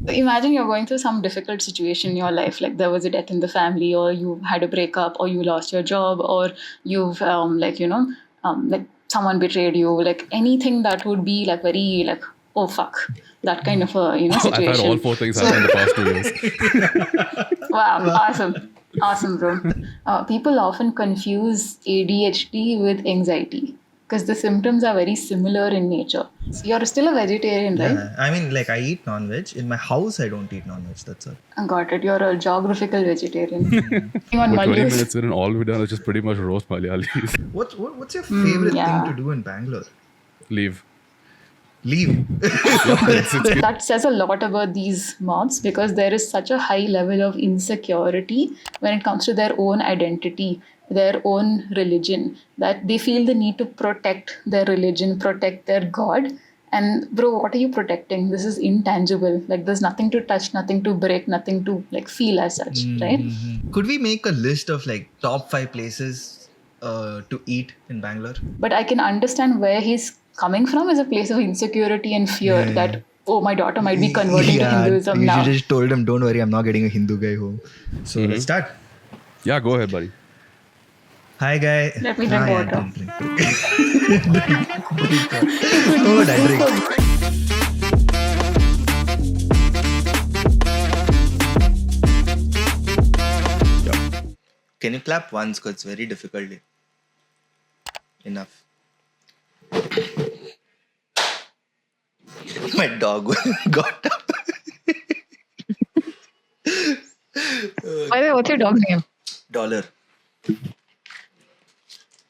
Imagine you're going through some difficult situation in your life, like there was a death in the family, or you had a breakup, or you lost your job, or you've like someone betrayed you, like anything that would be like very like, oh fuck, that kind of a I've had all situation. 4 things happen in the past 2 years. Wow, awesome, bro. People often confuse ADHD with anxiety because the symptoms are very similar in nature. So you're still a vegetarian, right? Yeah, I mean, like I eat non-veg. In my house, I don't eat non-veg. That's all. I got it. You're a geographical vegetarian. On But 20 Malayus. minutes in and all we've done is just pretty much roast Malayalis. What's your favorite yeah. thing to do in Bangalore? Leave. Leave. That says a lot about these mobs because there is such a high level of insecurity when it comes to their own identity, their own religion, that they feel the need to protect their religion, protect their God. And bro, what are you protecting? This is intangible. Like there's nothing to touch, nothing to break, nothing to like feel as such, right? Could we make a list of like top 5 places to eat in Bangalore? But I can understand where he's coming from as a place of insecurity and fear that, oh, my daughter might be converting to Hinduism you now. should just told him, don't worry, I'm not getting a Hindu guy home. So let's start. Yeah, go ahead, buddy. Hi, guy. Let me drink water. Don't drink. Oh, I drink. Can you clap once? Because it's very difficult. Enough. My dog got up. By the way, what's your dog's name? Dollar.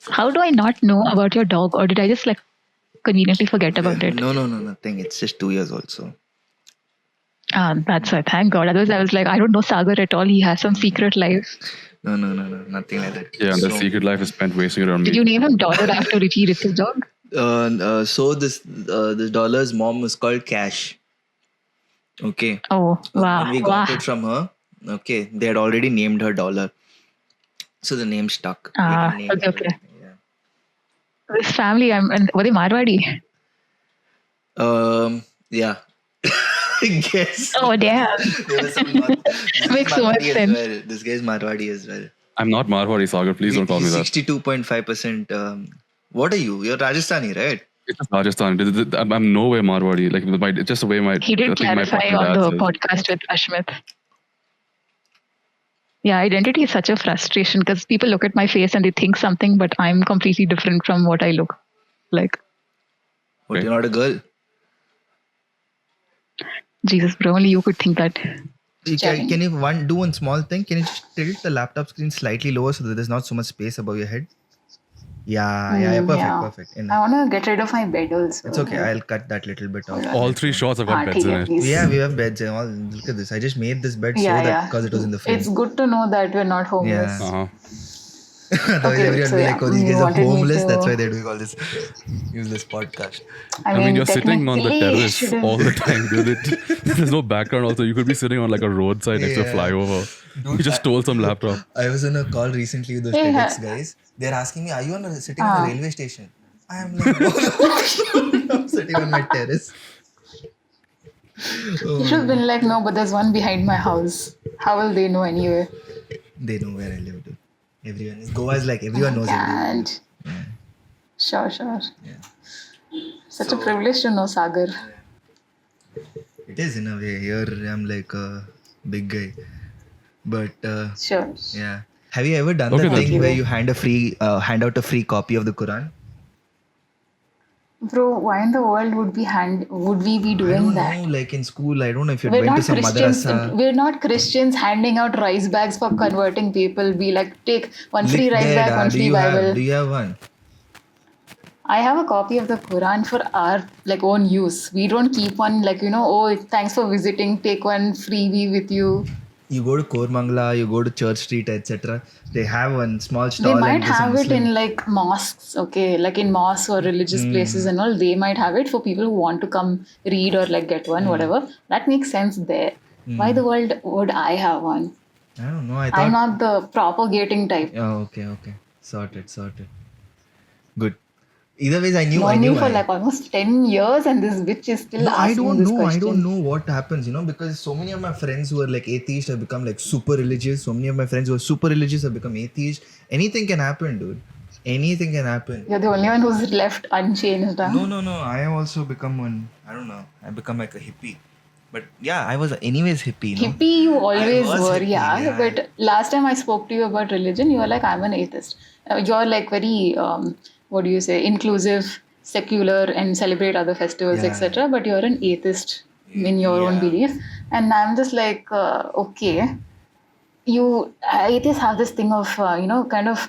How do I not know about your dog, or did I just like conveniently forget about it? No, nothing. It's just 2 years old, so. That's why. Thank God. Otherwise, I was like, I don't know Sagar at all. He has some secret life. No, nothing like that. Yeah, and the secret life is spent wasting it on me. Did you name him Dollar after Richie Rich's dog? So this Dollar's mom is called Cash. Okay. Oh, wow. When we got it from her, okay, they had already named her Dollar. So the name stuck. Okay. This family, were they Marwadi? Yeah. I guess. Oh, damn. Makes so much sense. Well. This guy is Marwadi as well. I'm not Marwari, Sagar. Please don't call me that. 62.5%. What are you? You're Rajasthani, right? It's just Rajasthan. I'm no way Marwari. Like, it's just the way my... He did clarify on the podcast with Ashmit. Yeah, identity is such a frustration because people look at my face and they think something, but I'm completely different from what I look like. But you're not a girl. Jesus, bro, only you could think that. Can you do one small thing? Can you just tilt the laptop screen slightly lower so that there's not so much space above your head? Yeah, perfect. I want to get rid of my bed also. It's okay. I'll cut that little bit off. All 3 shots have got beds in it. Yeah, we have beds and all. Look at this. I just made this bed because it was in the frame. It's good to know that we're not homeless. Yeah. Otherwise, everyone will be like, oh, these guys are homeless. That's why they're doing all this useless podcast. I mean, you're sitting on the terrace all the time, dude. There's no background also. You could be sitting on like a roadside next to a flyover. Dude, you just stole some laptop. I was on a call recently with those TEDx guys. They're asking me, are you sitting on a railway station? I am like, no. I'm sitting on my terrace. You should have been like, no, but there's one behind my house. How will they know anyway? They know where I live, dude. Everyone is Goa is like everyone knows everyone. Yeah. Sure. Yeah. Such a privilege to know Sagar. It is in a way. Here I'm like a big guy, but Sure. Yeah. Have you ever done the thing where you hand out a free copy of the Quran? Bro, why in the world would we be doing that? I don't know, like in school, I don't know if you went to some madrasa. We're not Christians handing out rice bags for converting people. Be like, take one free rice bag, one free Bible. Do you have one? I have a copy of the Quran for our own use. We don't keep one oh, thanks for visiting, take one freebie with you. You go to Kormangla, you go to Church Street, etc. They have one small stall. They might have it in mosques, okay, like in mosques or religious places and all. They might have it for people who want to come read or get one, whatever. That makes sense there. Why the world would I have one? I don't know. I'm not the propagating type. Oh, okay. Sorted. Good. Either ways, I knew. Known you for like almost 10 years and this bitch is still No, I asking don't this know. question. I don't know what happens, because so many of my friends who are like atheists have become like super religious. So many of my friends who are super religious have become atheists. Anything can happen, dude. Anything can happen. You're the only one who's left unchanged. Huh? No. I have also become one. I don't know. I become like a hippie. But yeah, I was anyways hippie, no? Hippie, you always was were, hippie, yeah. But last time I spoke to you about religion, you were like, I'm an atheist. You're like very, what do you say, inclusive, secular, and celebrate other festivals, Yeah. etc. But you're an atheist in your own Yeah. belief. And I'm just like, okay. Atheists have this thing of, kind of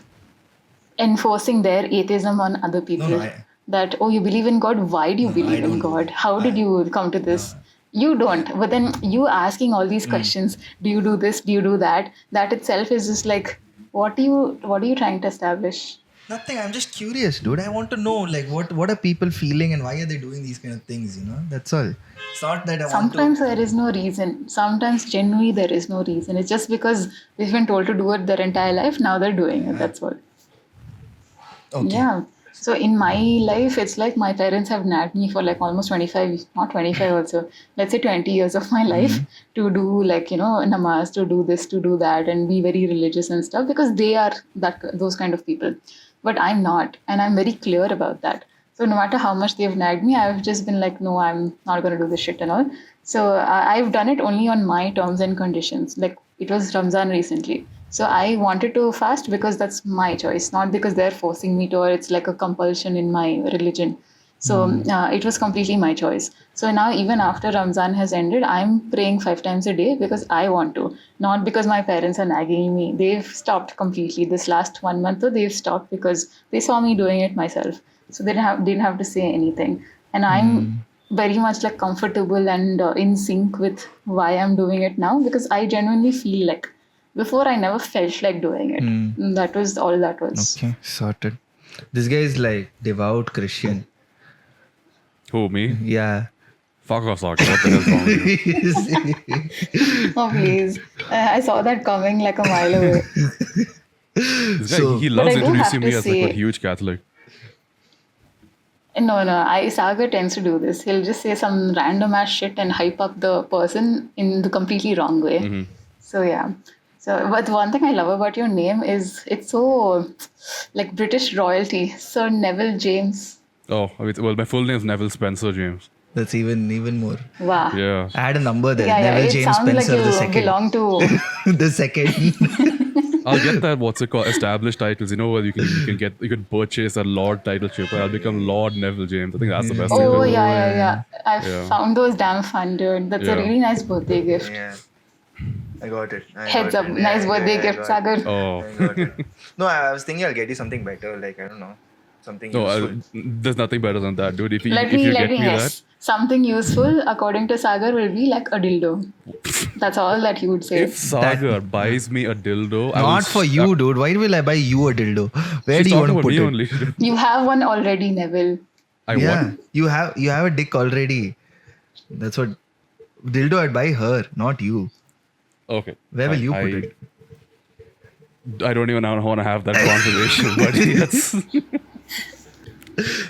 enforcing their atheism on other people. No, That, oh, you believe in God? Why do you I believe in don't do God? that. How did you come to this? You don't. But then you asking all these questions, do you do this? Do you do that? That itself is just like, what are you trying to establish? Nothing. I'm just curious, dude. I want to know, like, what are people feeling and why are they doing these kind of things? That's all. It's not that I Sometimes want there is no reason. Sometimes genuinely there is no reason. It's just because they've been told to do it their entire life. Now they're doing it. That's all. to. Okay. Yeah. So in my life, it's like my parents have nagged me for like almost 25, not 25 also, let's say 20 years of my life to do like, namaz, to do this, to do that, and be very religious and stuff because they are those kind of people. But I'm not. And I'm very clear about that. So no matter how much they've nagged me, I've just been like, no, I'm not going to do this shit and all. So I've done it only on my terms and conditions. Like it was Ramzan recently. So I wanted to fast because that's my choice, not because they're forcing me to, or it's like a compulsion in my religion. So it was completely my choice. So now even after Ramzan has ended, I'm praying 5 times a day because I want to, not because my parents are nagging me. They've stopped completely. This last 1 month, though, they've stopped because they saw me doing it myself. So they didn't have to say anything. And I'm very much like comfortable and in sync with why I'm doing it now because I genuinely feel like before I never felt like doing it. That was all that was. Okay, sorted. This guy is like devout Christian. Who, me? Yeah. Fuck off, Sagar. What the hell's wrong with you? Oh please. I saw that coming like a mile away. This guy, So- he But loves I do introducing have me to as like a say- huge Catholic. No. Sagar tends to do this. He'll just say some random ass shit and hype up the person in the completely wrong way. So yeah. So, but one thing I love about your name is it's so like British royalty. Sir Neville James. Oh, well, my full name is Neville Spencer James. That's even more. Wow. Yeah. I had a number there. Yeah, Neville it James sounds like Spencer you the second. belong to. The second. I'll get that, what's it called, established titles. Where you can purchase a Lord title chip. I'll become Lord Neville James. I think that's the best thing. Oh to do. yeah. I Yeah. found those damn fun, dude. That's a Yeah. really nice birthday gift. Yeah. I got it. Heads up, nice birthday gift, Sagar. Oh. No, I was thinking I'll get you something better. Like, I don't know. Something No, useful. there's nothing better than that, dude. If you Let get me me guess. Something useful, according to Sagar, will be like a dildo. That's all that he would say. if Sagar buys me a dildo, I will Not for you, dude. Why will I buy you a dildo? Where She's do you want talking to about put me it? only. You have one already, Neville. I Yeah, want. you have a dick already. That's what dildo I'd buy her, not you. Okay. Where will you put it? I don't even want to have that conversation, but yes.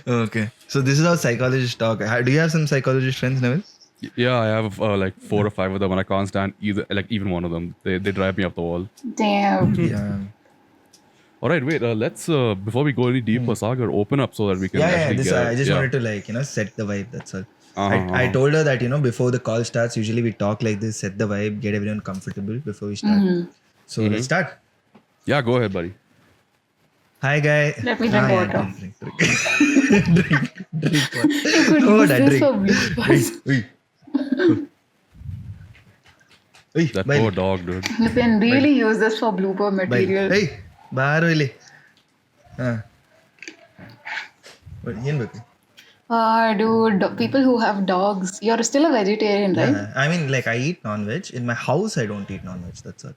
Okay. So this is how psychologists talk. Do you have some psychologist friends, Neville? Yeah, I have like 4 or 5 of them, and I can't stand even one of them. They drive me up the wall. Damn. Yeah. All right, wait. Let's before we go any deeper, Sagar, open up so that we can actually get. I just wanted to set the vibe. That's all. Uh-huh, I told her that before the call starts, usually we talk like this, set the vibe, get everyone comfortable before we start. So let's start. Yeah, go ahead, buddy. Hi, guy. Let me drink water. Drink water. You could Oh, use that this drink. for bloopers. That poor dog, dude. You can really use this for blooper Bye. material. Hey, bahar hoile. What yen ಬೇಕು? Dude, people who have dogs, you're still a vegetarian, right? I mean, like, I eat non-veg. In my house, I don't eat non-veg. That's all.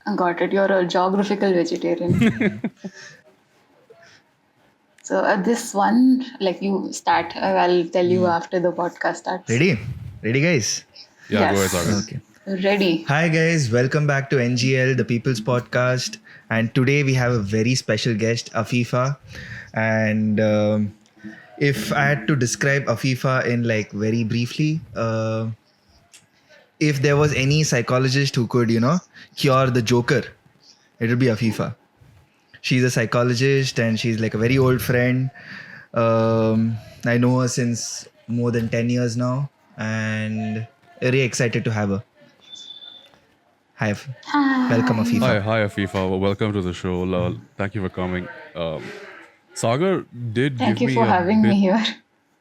I got it. You're a geographical vegetarian. So this one, like you start. I'll tell you after the podcast starts. Ready? Ready, guys? Yeah, go Yes. ahead, Sagar. Okay. Ready. Hi, guys. Welcome back to NGL, the People's Podcast. And today we have a very special guest, Afeefa. And if I had to describe Afeefa in like very briefly, if there was any psychologist who could, cure the Joker, it would be Afeefa. She's a psychologist and she's like a very old friend. I know her since more than 10 years now and very excited to have her. Hi. Welcome, Afeefa. Hi, Afeefa. Well, welcome to the show. Thank you for coming. Sagar did Thank give you me for a having bit, me here.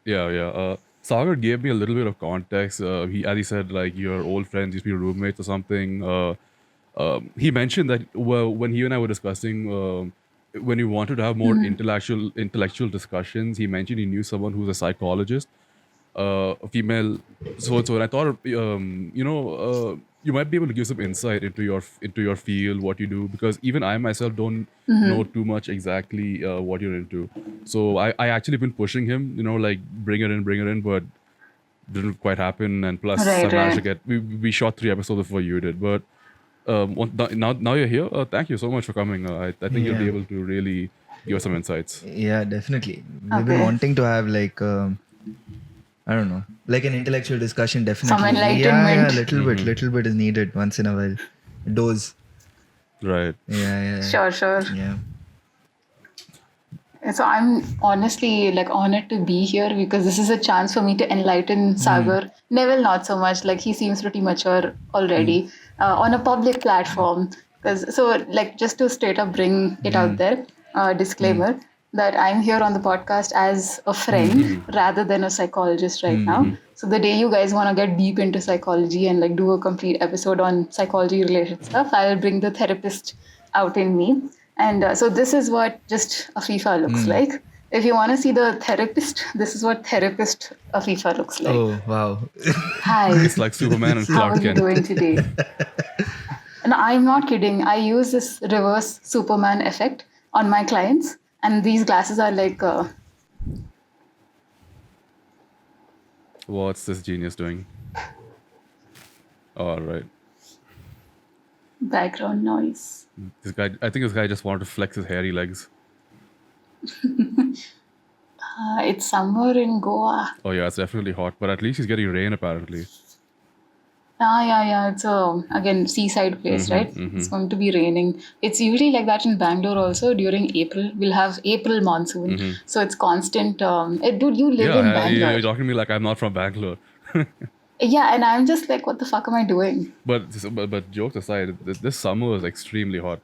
Yeah. Sagar gave me a little bit of context. As he said, like your old friends used to be roommates or something. He mentioned that when he and I were discussing, when he wanted to have more intellectual discussions, he mentioned he knew someone who's a psychologist, a female. So and I thought, you might be able to give some insight into your field, what you do, because even I myself don't know too much exactly what you're into. So I actually been pushing him, like bring it in, but didn't quite happen. And plus, I Right, managed to right. get we shot 3 episodes before you did, but now you're here. Thank you so much for coming. I think you'll be Yeah. able to really give us some insights. Yeah, definitely. We've been Okay. wanting to have like I don't know, like an intellectual discussion. Some Definitely. enlightenment. Little bit is needed once in a while. Dose. Right. Yeah. Sure. Yeah. So I'm honestly like honored to be here because this is a chance for me to enlighten Sagar. Neville, not so much. Like he seems pretty mature already on a public platform. Like just to straight up bring it out there, disclaimer that I'm here on the podcast as a friend rather than a psychologist right now. So the day you guys want to get deep into psychology and like do a complete episode on psychology related stuff, I'll bring the therapist out in me. And so this is what just Afeefa looks like. If you want to see the therapist, this is what therapist Afeefa looks like. Oh wow. Hi, It's like Superman and how Clark are you Kent. doing today? And I'm not kidding. I use this reverse Superman effect on my clients. And these glasses are like, What's this genius doing? All right. background noise. I think this guy just wanted to flex his hairy legs. It's summer in Goa. Oh yeah, it's definitely hot, but at least he's getting rain apparently. Yeah. It's again seaside place, right? It's going to be raining. It's usually like that in Bangalore also during April. We'll have April monsoon, so it's constant. Dude, you live in Bangalore. You're talking to me like I'm not from Bangalore. Yeah, and I'm just like, what the fuck am I doing? But jokes aside, this summer was extremely hot.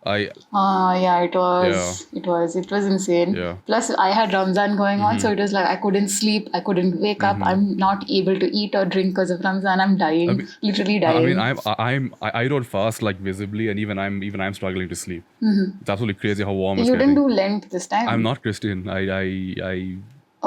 Yeah, it was. It was insane. Yeah. Plus, I had Ramzan going on, so it was like I couldn't sleep, I couldn't wake up. I'm not able to eat or drink because of Ramzan. I'm dying, literally dying. I don't fast like visibly, and even I'm struggling to sleep. It's absolutely crazy how warm it's You getting. didn't do Lent this time. I'm not Christian.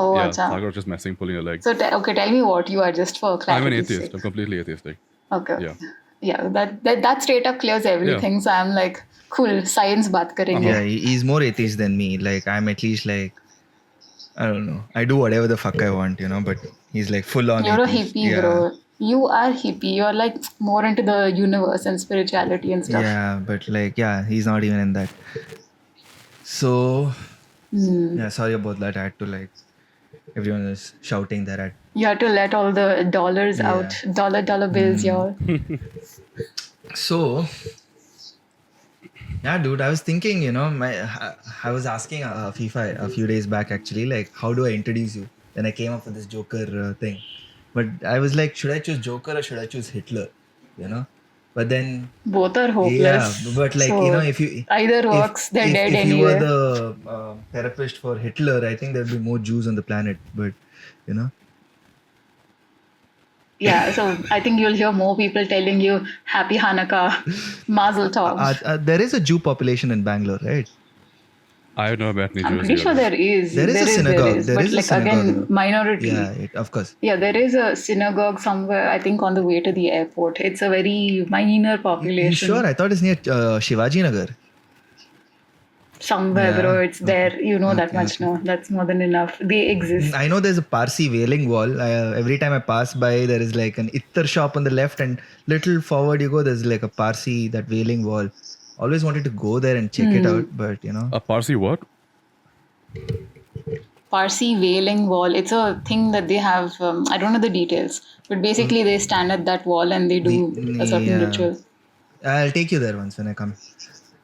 Oh, Yeah, acha. Sagar was just messing, pulling your leg. So okay, tell me what you are, just for I'm clarity. an atheist. I'm completely atheistic. Okay. Yeah. That straight up clears everything. So I'm like, cool, science baat karenge. Yeah, he's more atheist than me. Like I'm at least like I don't know. I do whatever the fuck I want, but he's like full on. You're a atheist. hippie, Yeah. bro. You are hippie. You're like more into the universe and spirituality and stuff. Yeah, but he's not even in that. So yeah, sorry about that. I had to like everyone is shouting that at. You have to let all the dollars out, dollar bills, y'all. So yeah, dude, I was thinking, I was asking FIFA a few days back actually, like, how do I introduce you? Then I came up with this Joker thing, but I was like, should I choose Joker or should I choose Hitler? But then Both are hopeless. yeah, but like So if you either works, they're dead if you were anyway. the therapist for Hitler, I think there'd be more Jews on the planet. But Yeah, so I think you'll hear more people telling you Happy Hanukkah, Mazel Tov. there is a Jew population in Bangalore, right? I have never met any I'm Jews pretty yet. sure there is. There is a synagogue. There But is a like synagogue. again, minority. Yeah, of course. Yeah, there is a synagogue somewhere, I think on the way to the airport. It's a very minor population. You sure? I thought it's near Shivaji Nagar. Somewhere, Yeah. bro. It's there. You know that much, no? That's more than enough. They exist. I know there's a Parsi wailing wall. Every time I pass by, there is like an ittar shop on the left, and little forward you go, there's like a Parsi, that wailing wall. Always wanted to go there and check it out, but A Parsi what? Parsi wailing wall. It's a thing that they have. I don't know the details, but basically they stand at that wall and they do a certain Yeah. ritual. I'll take you there once when I come.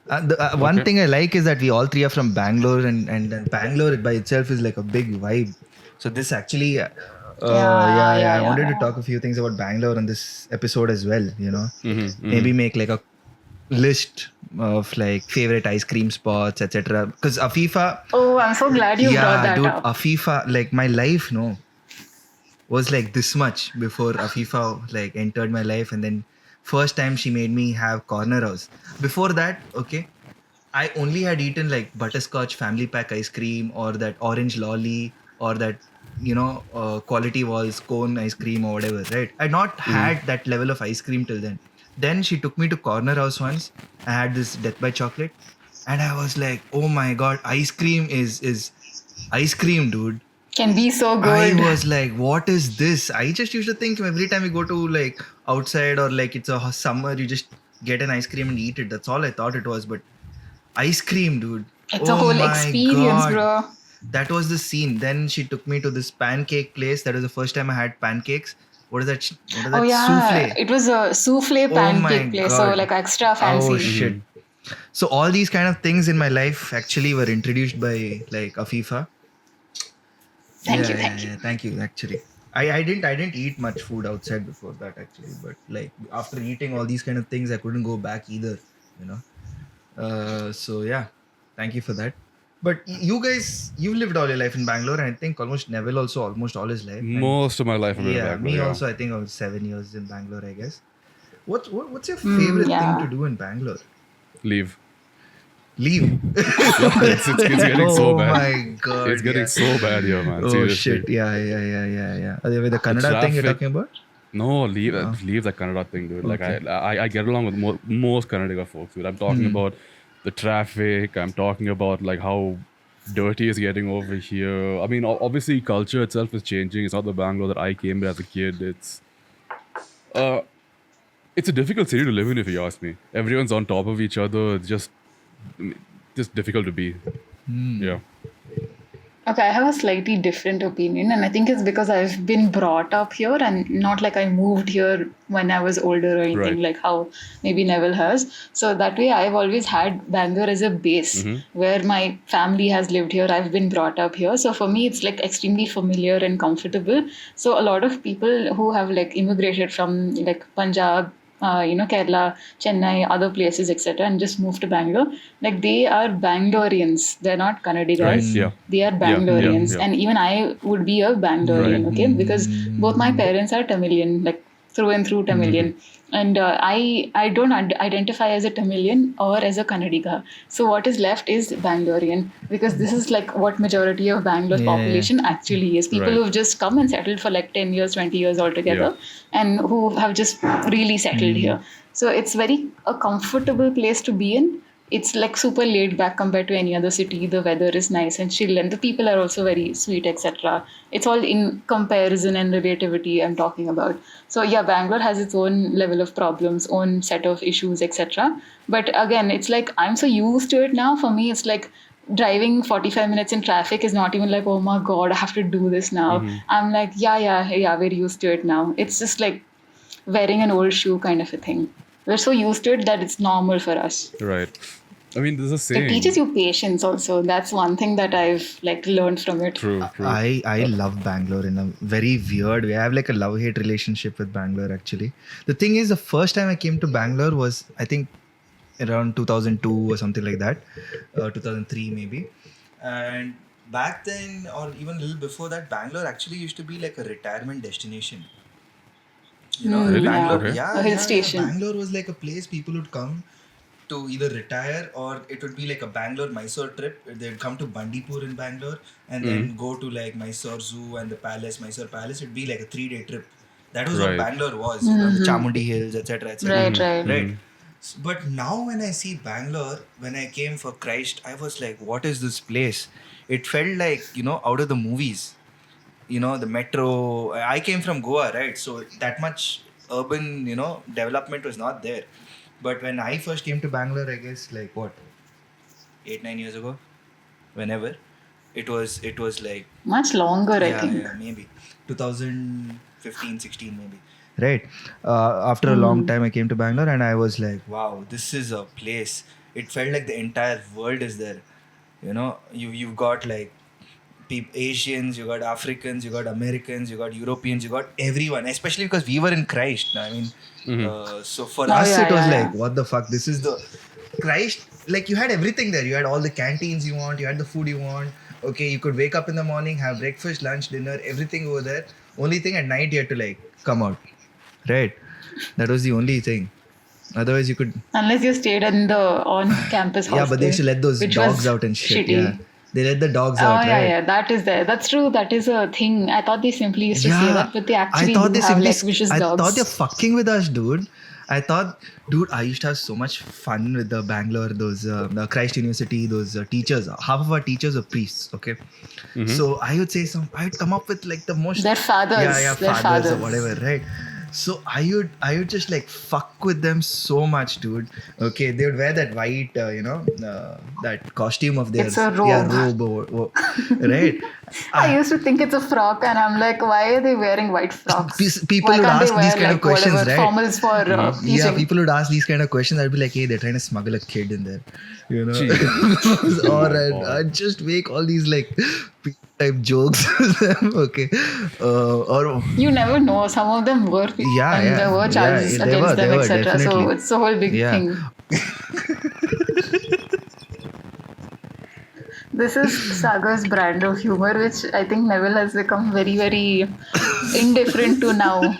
One Okay. thing I like is that we all three are from Bangalore, and Bangalore by itself is like a big vibe. So this actually, yeah, I wanted to Yeah. talk a few things about Bangalore on this episode as well. Mm-hmm, Maybe make like a list of like favorite ice cream spots, etc. Because Afeefa, Oh, I'm so glad you brought yeah, that dude, up. Afeefa, like my life, no, was like this much before Afeefa like entered my life, and then first time she made me have corner house. Before that, okay, I only had eaten like butterscotch family pack ice cream or that orange lolly or that quality walls cone ice cream or whatever, right? I not mm-hmm. had that level of ice cream till then. Then she took me to corner house once. I had this death by chocolate, and I was like, oh my god, ice cream is ice cream, dude. Can be so I good. was like, what is this? I just used to think every time we go to like outside or like it's a summer, you just get an ice cream and eat it. That's all I thought it was. But ice cream, dude. It's a Oh whole my experience, god. bro. That was the scene. Then she took me to this pancake place. That was the first time I had pancakes. What is that? What is Oh that? yeah, Souffle. it was a souffle Oh my pancake place, so god. like extra Oh fancy. shit. So all these kind of things in my life actually were introduced by like Afeefa. Thank Yeah, you, yeah, thank you. yeah. Thank you. Actually, I didn't eat much food outside before that actually, but like after eating all these kind of things, I couldn't go back either. You know. So yeah, thank you for that. But you guys, you've lived all your life in Bangalore, and I think almost Neville also almost all his life, and Most of my life I've been in yeah, Bangalore. me Yeah. also. I think I was 7 years in Bangalore, I guess. What's your favorite thing to Yeah. do in Bangalore? Leave. Leave. Yeah, it's getting so Oh bad. my It's god, getting yeah. so bad here, man. Oh Seriously. shit, yeah. With the The Kannada thing you're traffic. talking about? No, Oh, leave that Kannada thing, dude. Like okay. I get along with most Kannadiga folks, dude. I'm talking Hmm. about the traffic. I'm talking about like how dirty is getting over here. I mean, obviously culture itself is changing. It's not the Bangalore that I came to as a kid. Uh, it's a difficult city to live in if you ask me. Everyone's on top of each other. It's just difficult to be. Yeah. Okay, I have a slightly different opinion, and I think it's because I've been brought up here and not like I moved here when I was older or anything, Right. like how maybe Neville has. So that way, I've always had Bangalore as a base Mm-hmm. where my family has lived here. I've been brought up here. So for me, it's like extremely familiar and comfortable. So a lot of people who have like immigrated from like Punjab, Kerala, Chennai, other places, etc., and just moved to Bangalore. Like they are Bangaloreans. They're not Right. Kannadigas. Yeah. They are Yeah. Yeah. Bangaloreans. Yeah. And even I would be a Right. Bangalorean, okay? Because both my parents are Tamilian, like through and through Tamilian. And I don't identify as a Tamilian or as a Kannadiga. So what is left is Bangalorean because this is like what majority of Bangalore Yeah. population actually is. People Right. who've just come and settled for like 10 years, 20 years Yeah. altogether and who have just really settled here. So it's very a comfortable place to be in. It's like super laid back compared to any other city. The weather is nice and chill, and the people are also very sweet, etc. It's all in comparison and relativity I'm talking about. So yeah, Bangalore has its own level of problems, own set of issues, etc. But again, it's like I'm so used to it now. For me, it's like driving 45 minutes in traffic is not even like, oh my god, I have to do this now. Mm-hmm. I'm like, yeah, we're used to it now. It's just like wearing an old shoe kind of a thing. We're so used to it that it's normal for us. Right. I mean, there's a It teaches saying. you patience also. That's one thing that I've like learned from it. True. True. I love Bangalore in a very weird way. I have like a love hate relationship with Bangalore actually. The thing is, the first time I came to Bangalore was I think around 2002 or something like that, 2003 maybe. And back then, or even a little before that, Bangalore actually used to be like a retirement destination. Really? Bangalore, Yeah, Okay. yeah, a hill yeah, yeah. station. Bangalore was like a place people would come to either retire or it would be like a Bangalore Mysore trip. They'd come to Bandipur in Bangalore and then go to like Mysore Zoo and the palace, Mysore Palace. It'd be like a 3-day trip. That was what Right. Bangalore was, the Chamundi Hills, etc., etc. Right, right. Right. But now when I see Bangalore, when I came for Christ, I was like, what is this place? It felt like, out of the movies. The metro. I came from Goa, right? So that much urban, development was not there. But when I first came to Bangalore, I guess like what, 8-9 years ago, whenever. It was like Much longer, I yeah, think. yeah, maybe 2015, 16 maybe. Right. After a long time, I came to Bangalore and I was like, wow, this is a place. It felt like the entire world is there. You know, you've got like Asians, you got Africans, you got Americans, you got Europeans, you got everyone. Especially because we were in Christ. I mean, so for Oh, us, yeah, it was yeah, like, yeah. what the fuck? This is the Christ. Like you had everything there. You had all the canteens you want. You had the food you want. Okay, you could wake up in the morning, have breakfast, lunch, dinner, everything over there. Only thing at night you had to like come out. Right. That was the only thing. Otherwise, you could. Unless you stayed in the on-campus Yeah, but they hostel, used to let those which dogs was out and shit. shitty. Yeah, they let the dogs Oh, out, yeah, right? yeah, that is there. That's true. That is a thing. I thought they simply used to say Yeah, that, but they I actually thought do they have simply. like vicious I dogs. thought they're fucking with us, dude. I thought, dude, I used to have so much fun with the Bangalore, those the Christ University, those teachers. Half of our teachers are priests. Okay, so I would say I'd come up with like the most. Their fathers. Yeah, Their fathers or fathers. whatever, right? So I would just like fuck with them so much, dude. Okay, they would wear that white, that costume of theirs. It's a robe. Yeah, robe, right? I used to think it's a frock, and I'm like, why are they wearing white frocks? People Why would can't they ask wear these kind of like questions, whatever right? formals for Yeah, teaching? people would ask these kind of questions. I'd be like, hey, they're trying to smuggle a kid in there, you know. Jeez. Or Oh my God. I'd just make all these like type jokes. Okay, or You never know. Some of them were, Yeah, and yeah. there were Yeah, charges they against were, them, they were, etc. So definitely. it's a whole big Yeah. thing. This is Sagar's brand of humor, which I think Neville has become very, very indifferent to now.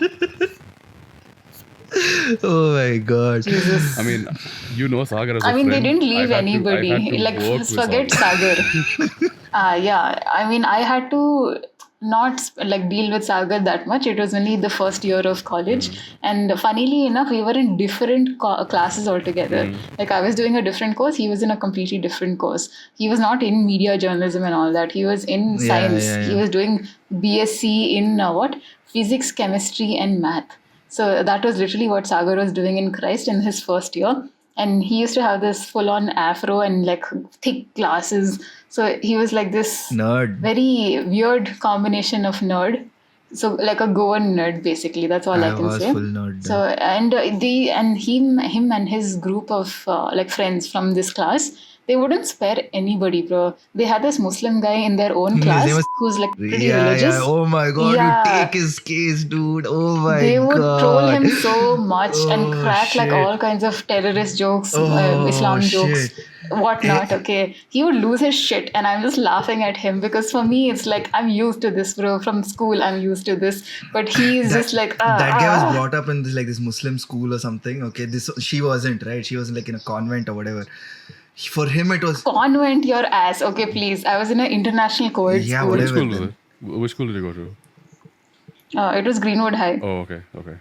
Oh my god. Jesus. I mean, you know Sagar as a I mean, they friend. didn't leave I've had anybody. to Like, work with forget Sagar. Sagar. Yeah. I mean, I had to not like deal with Sagar that much. It was only the first year of college, and funnily enough, we were in different classes altogether. Like, I was doing a different course. He was in a completely different course. He was not in media journalism and all that. He was in Yeah, science. yeah, He yeah. was doing BSc in what? Physics, chemistry, and math. So that was literally what Sagar was doing in Christ in his first year. And he used to have this full on afro and like thick glasses. So he was like this Nerd. very weird combination of nerd. So like a Goan nerd, basically. That's all I I can was say. full nerd. So him and his group of like friends from this class, they wouldn't spare anybody, bro. They had this Muslim guy in their own His class name was- who's like pretty yeah, religious. yeah. Oh my god, Yeah. you take his case, dude. Oh my They would god. troll him so much and Oh, crack like shit. all kinds of terrorist jokes, Oh, Islam jokes, shit. whatnot. Okay, he would lose his shit, and I'm just laughing at him because for me it's like I'm used to this, bro. From school, I'm used to this, but he's just like that guy was brought up in this Muslim school or something. Okay, she wasn't, right? She was like in a convent or whatever. For him, it was convent your ass. Okay, please. I was in an international co-ed Yeah, school. Which whatever. school was it? Which school did you go to? It was Greenwood High. Oh, okay, okay.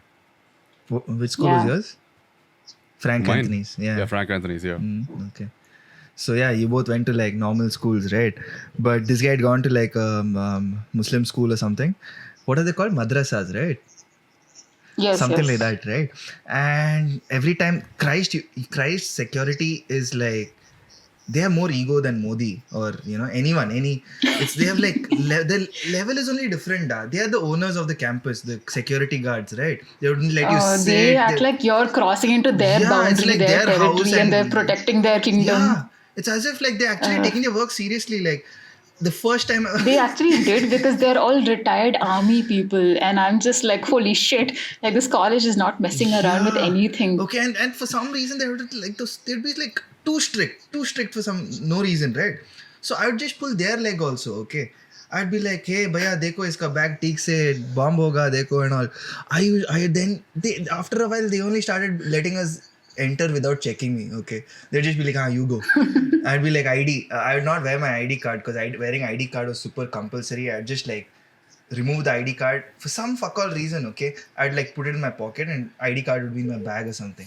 Which school Yeah. was yours? Frank Mine? Anthony's. Yeah. Frank Anthony's, yeah. Okay. So yeah, you both went to like normal schools, right? But this guy had gone to like Muslim school or something. What are they called? Madrasas, right? Yes, Something yes. like that, right? And every time Christ security is like they have more ego than Modi or anyone. They have like the level is only different. They are the owners of the campus, the security guards, right? They wouldn't let you sit. They act like you're crossing into their Yeah, it's boundary, like their their house territory, and they're and- protecting their kingdom. Yeah, it's as if like they're actually taking their work seriously. Like the first time They actually did because they're all retired army people, and I'm just like, holy shit! Like this college is not messing around with Yeah. anything. Okay, and for some reason they would like those. They'd be like too strict for no reason, right? So I would just pull their leg also. Okay, I'd be like, hey, bhaiya, dekho iska bag theek se bomb hoga, dekho and all. After a while they only started letting us enter without checking me. Okay, they'd just be like, you go. I'd be like ID. I would not wear my ID card because wearing ID card was super compulsory. I'd just like remove the ID card for some fuck all reason. Okay, I'd like put it in my pocket and ID card would be in my bag or something.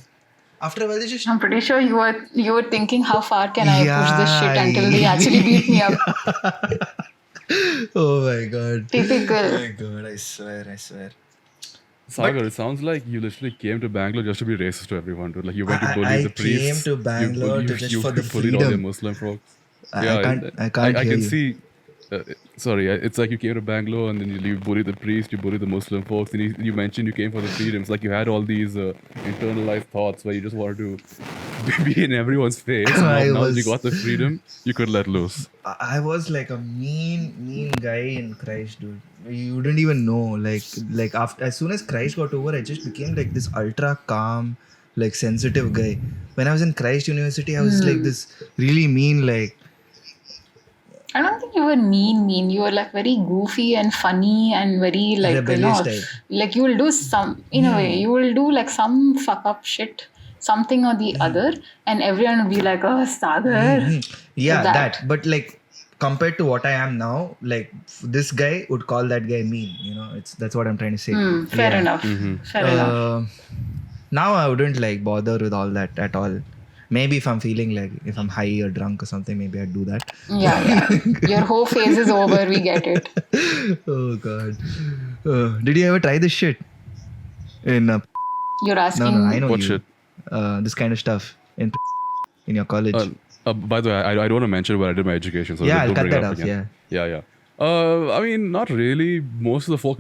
After a while, they just I'm pretty sure you were thinking, how far can I push this shit Yeah. until they actually beat me up? oh my god. Typical. Oh my god, I swear. Sagar, it sounds like you literally came to Bangalore just to be racist to everyone, dude. Like you went to I bully the priests. came to Bangalore you just for the bullied all your freedom. Muslim folks. I can't I hear can you. see. sorry, it's like you came to Bangalore and then you bully the priest, you bully the Muslim folks, and you mentioned you came for the freedoms. Like you had all these internalized thoughts where you just wanted to be in everyone's face, and I now that you was got the freedom, you could let loose. I was like a mean guy in Christ, dude. You wouldn't even know. Like after as soon as Christ got over, I just became like this ultra calm, like sensitive guy. When I was in Christ University, I was like this really mean, like I don't think you were mean. You were like very goofy and funny and very like, rebellious type. like you will do some, in a way, you will do like some fuck up shit, something or the other, and everyone will be like, oh, Sagar. Yeah, That. that. But like compared to what I am now, like this guy would call that guy mean. That's what I'm trying to say. Fair Yeah. enough. Fair enough. Now I wouldn't like bother with all that at all. Maybe if I'm feeling like if I'm high or drunk or something, maybe I'd do that. Yeah. Your whole phase is over. We get it. Oh God. Did you ever try this shit? In You're asking. no, I know What you. shit? This kind of stuff in your college. By the way, I don't want to mention where I did my education, so Yeah, don't I'll cut bring it that up off, again. Yeah. I mean, not really. Most of the folk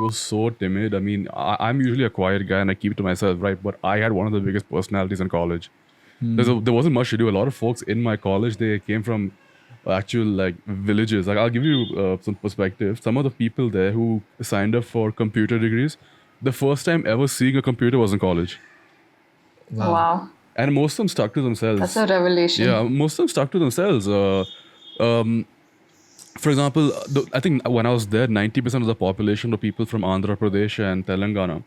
were so timid. I mean, I'm usually a quiet guy and I keep it to myself, right? But I had one of the biggest personalities in college. There wasn't much to do. A lot of folks in my college, they came from actual like villages. Like I'll give you some perspective. Some of the people there who signed up for computer degrees, the first time ever seeing a computer was in college, Wow. and most of them stuck to themselves. That's a revelation. Yeah, most of them stuck to themselves. For example, I think when I was there, 90% of the population were people from Andhra Pradesh and Telangana.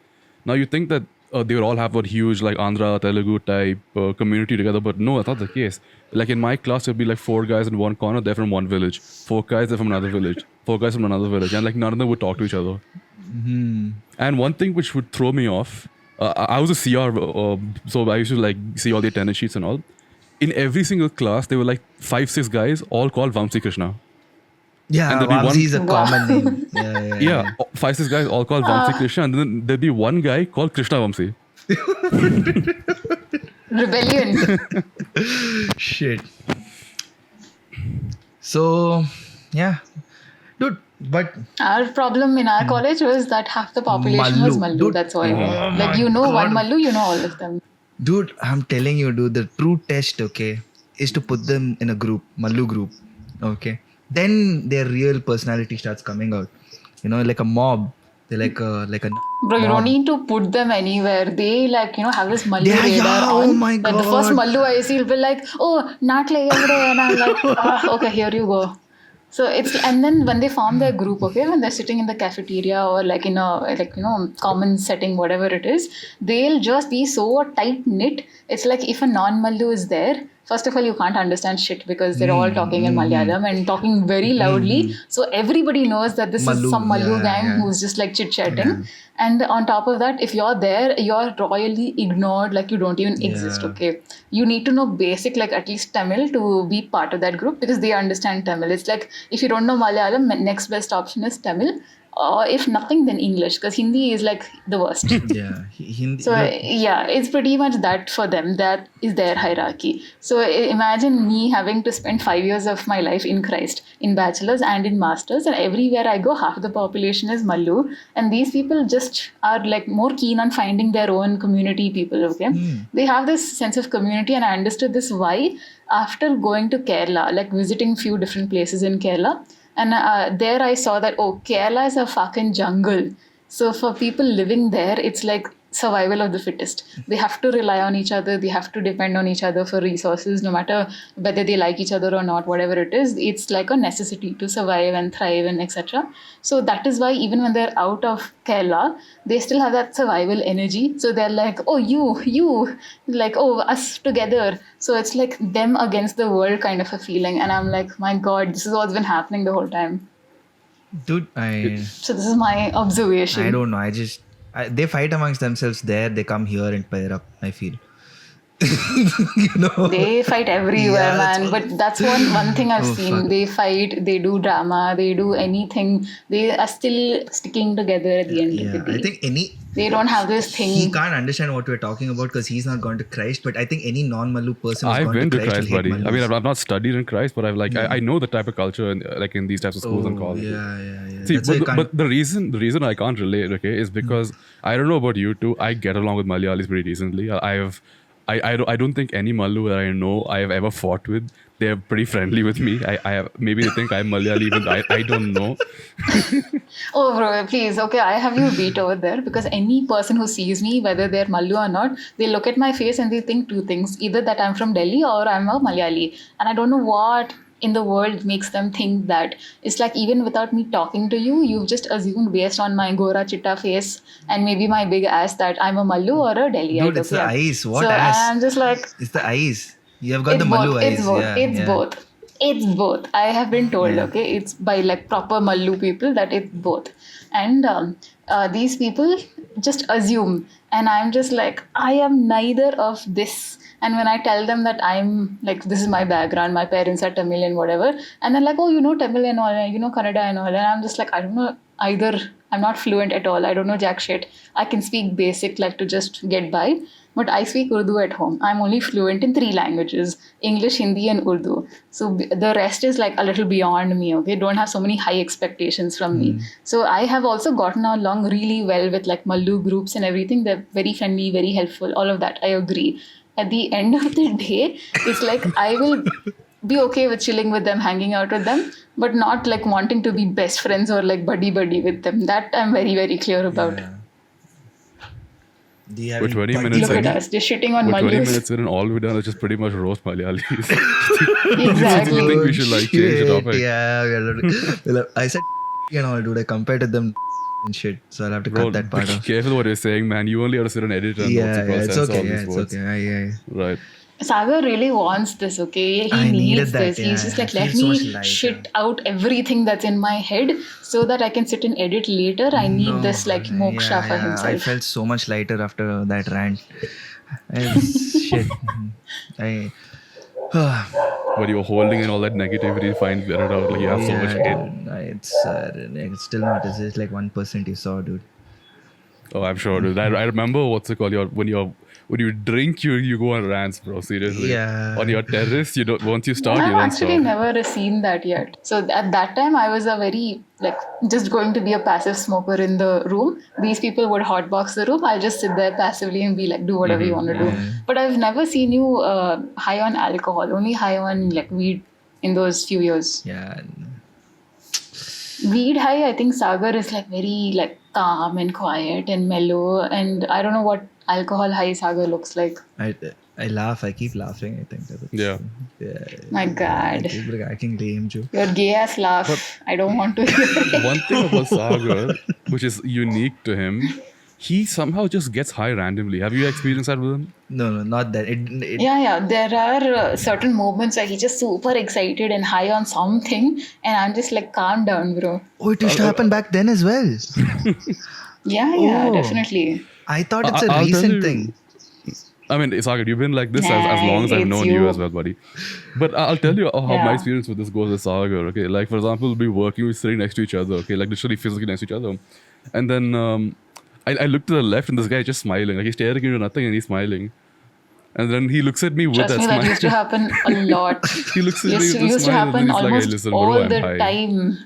Now you think that they would all have a huge like Andhra, Telugu type community together, but no, that's not the case. Like in my class, there'd be like 4 guys in one corner, they're from one village. 4 guys, they're from another village. 4 guys from another village. And like none of them would talk to each other. And one thing which would throw me off, I was a CR, so I used to like see all the attendance sheets and all. In every single class, there were like 5-6 guys, all called Vamsi Krishna. Yeah, and there'll be Vamsi one- is a common name. Yeah. Yeah, 5-6 guys all called Vamsi Krishna, and then there'd be one guy called Krishna Vamsi. Rebellion. Shit. So, yeah. Dude, but Our problem in our college was that half the population was Mallu. Mallu. Dude. That's all. Oh Like my you know one God. Mallu, you know all of them. dude, I'm telling you, dude, the true test, okay, is to put them in a group, Mallu group. Okay. Then their real personality starts coming out. Like a mob. They're like a Bro, you mob. don't need to put them anywhere. They like, have this Mallu Yeah, radar on. oh my Like the first God. Mallu I see will be like, oh, Natle every, and I'm like, okay, here you go. So it's, and then when they form their group, okay, when they're sitting in the cafeteria or like in a common setting, whatever it is, they'll just be so tight knit. It's like if a non-Mallu is there, first of all, you can't understand shit because they're all talking in Malayalam and talking very loudly. So everybody knows that this is Mallu, some Mallu yeah, gang yeah. who's just like chit-chatting. And on top of that, if you're there, you're royally ignored, like you don't even exist, Yeah. okay? You need to know basic, like at least Tamil to be part of that group because they understand Tamil. It's like if you don't know Malayalam, next best option is Tamil. Or if nothing, then English because Hindi is like the worst. Yeah. Hindi. So yeah, it's pretty much that for them. That is their hierarchy. So imagine me having to spend 5 years of my life in Christ, in bachelor's and in master's, and everywhere I go, half the population is Mallu, and these people just are like more keen on finding their own community people. Okay, they have this sense of community, and I understood this why after going to Kerala, like visiting few different places in Kerala. And there I saw that, Kerala is a fucking jungle. So for people living there, it's like survival of the fittest. They have to rely on each other. They have to depend on each other for resources, no matter whether they like each other or not, whatever it is. It's like a necessity to survive and thrive and etc. So that is why even when they're out of Kerala, they still have that survival energy. So they're like, oh, you, like, oh, us together. So it's like them against the world kind of a feeling. And I'm like, my God, this is what's been happening the whole time. Dude, So this is my observation. I don't know. They fight amongst themselves there. They come here and pair up, I feel. They fight everywhere, Yeah, that's man. all. But that's one thing I've Oh, seen. fuck. They fight, they do drama, they do anything. They are still sticking together at the end of the Yeah, I day. think They don't have this he thing. can't understand what we're talking about because he's not gone to Christ. But I think any non-Mallu person who's I've gone to been to Christ will Christ, hate buddy. I mean, Mallus. I've not studied in Christ, but I've like I know the type of culture in, like in these types of schools and Oh, colleges. yeah. See, That's why but you can't. but the reason I can't relate, okay, is because I don't know about you two. I get along with Malayalis pretty decently. I don't think any Mallu that I know I have ever fought with. They're pretty friendly with me. I have, maybe they think I'm Malayali, but I don't know. Oh, bro, please. Okay, I have you beat over there because any person who sees me, whether they're Mallu or not, they look at my face and they think two things: either that I'm from Delhi or I'm a Malayali. And I don't know what in the world makes them think that. It's like even without me talking to you, you've just assumed based on my Gora Chitta face and maybe my big ass that I'm a Mallu or a Delhiite. Dude, it's the Okay. eyes. What So ass? I'm just like, It's the eyes. You have got the it's Mallu both. It's eyes. both. Yeah, It's yeah. both. It's both. I have been told, Yeah. okay, it's by like proper Mallu people that it's both. And these people just assume. And I'm just like, I am neither of this. And when I tell them that I'm like, this is my background, my parents are Tamil and whatever, and they're like, oh, you know Tamil and all, and you know Kannada and all. And I'm just like, I don't know either. I'm not fluent at all. I don't know jack shit. I can speak basic, like to just get by. But I speak Urdu at home. I'm only fluent in three languages: English, Hindi, and Urdu. So the rest is like a little beyond me, okay? Don't have so many high expectations from me. So I have also gotten along really well with like Mallu groups and everything. They're very friendly, very helpful, all of that. I agree. At the end of the day, it's like I will be okay with chilling with them, hanging out with them, but not like wanting to be best friends or like buddy buddy with them. That I'm very, very clear about. Yeah. Do you have We're any 20 buddy minutes Look at in. buddy? us, just shitting on We're 20 Mallus. minutes in, and all we've done is just pretty much roast Malayalis. Do Exactly. you think we should like change the Shit, topic? Yeah, well, I said and all, dude. I compared to them and shit, so I'll have to Bro, cut that part be off. careful what you're saying, man. You only have to sit and edit and Yeah, it's censor okay. all Yeah, these it's words. okay. Yeah. Right. Sagar really wants this, okay? He I needed needs that, this. yeah. He's just I like, feel let so much me lighter. shit out everything that's in my head so that I can sit and edit later. I need this like moksha for I himself. felt so much lighter after that rant. Shit. I. But you're holding in all that negativity to find let it out. Like you have so much hate. Dude, it's still not. It's just like 1% you saw, dude. Oh, I'm sure, dude. I remember what's it called? When you drink, you go on rants, bro. Seriously. Yeah. On your terrace, you don't. Once you start, you I've don't actually stop. never seen that yet. So at that time, I was a very like just going to be a passive smoker in the room. These people would hotbox the room. I'll just sit there passively and be like, do whatever you want to do. But I've never seen you high on alcohol. Only high on like weed in those few years. Yeah. Weed high, I think Sagar is like very like calm and quiet and mellow. And I don't know what alcohol high Sagar looks like. I laugh. I keep laughing. I think. Yeah. Yeah. My God. I keep acting lame, Joe. Your gay ass laugh. I don't want to hear it. One thing about Sagar, which is unique to him, he somehow just gets high randomly. Have you experienced that with him? No, not that. Yeah. There are certain moments where he's just super excited and high on something, and I'm just like, calm down, bro. Oh, it used to happen back then as well. Yeah, Oh. definitely. I thought it's a I'll tell recent you- thing. I mean, Sagar, you've been like this as long as I've It's known you you. as well, buddy. But I'll tell you how my Yeah. experience with this goes with Sagar. Okay, like for example, we'll be working, we're sitting next to each other. Okay, like literally physically next to each other, and then I look to the left and this guy is just smiling. Like he's staring into nothing and he's smiling. And then he looks at me with Trust that me, smile. that used to happen a lot. He looks at me used with to, a used to smile and then happen he's like, hey, almost listen, bro, all I'm the high. time.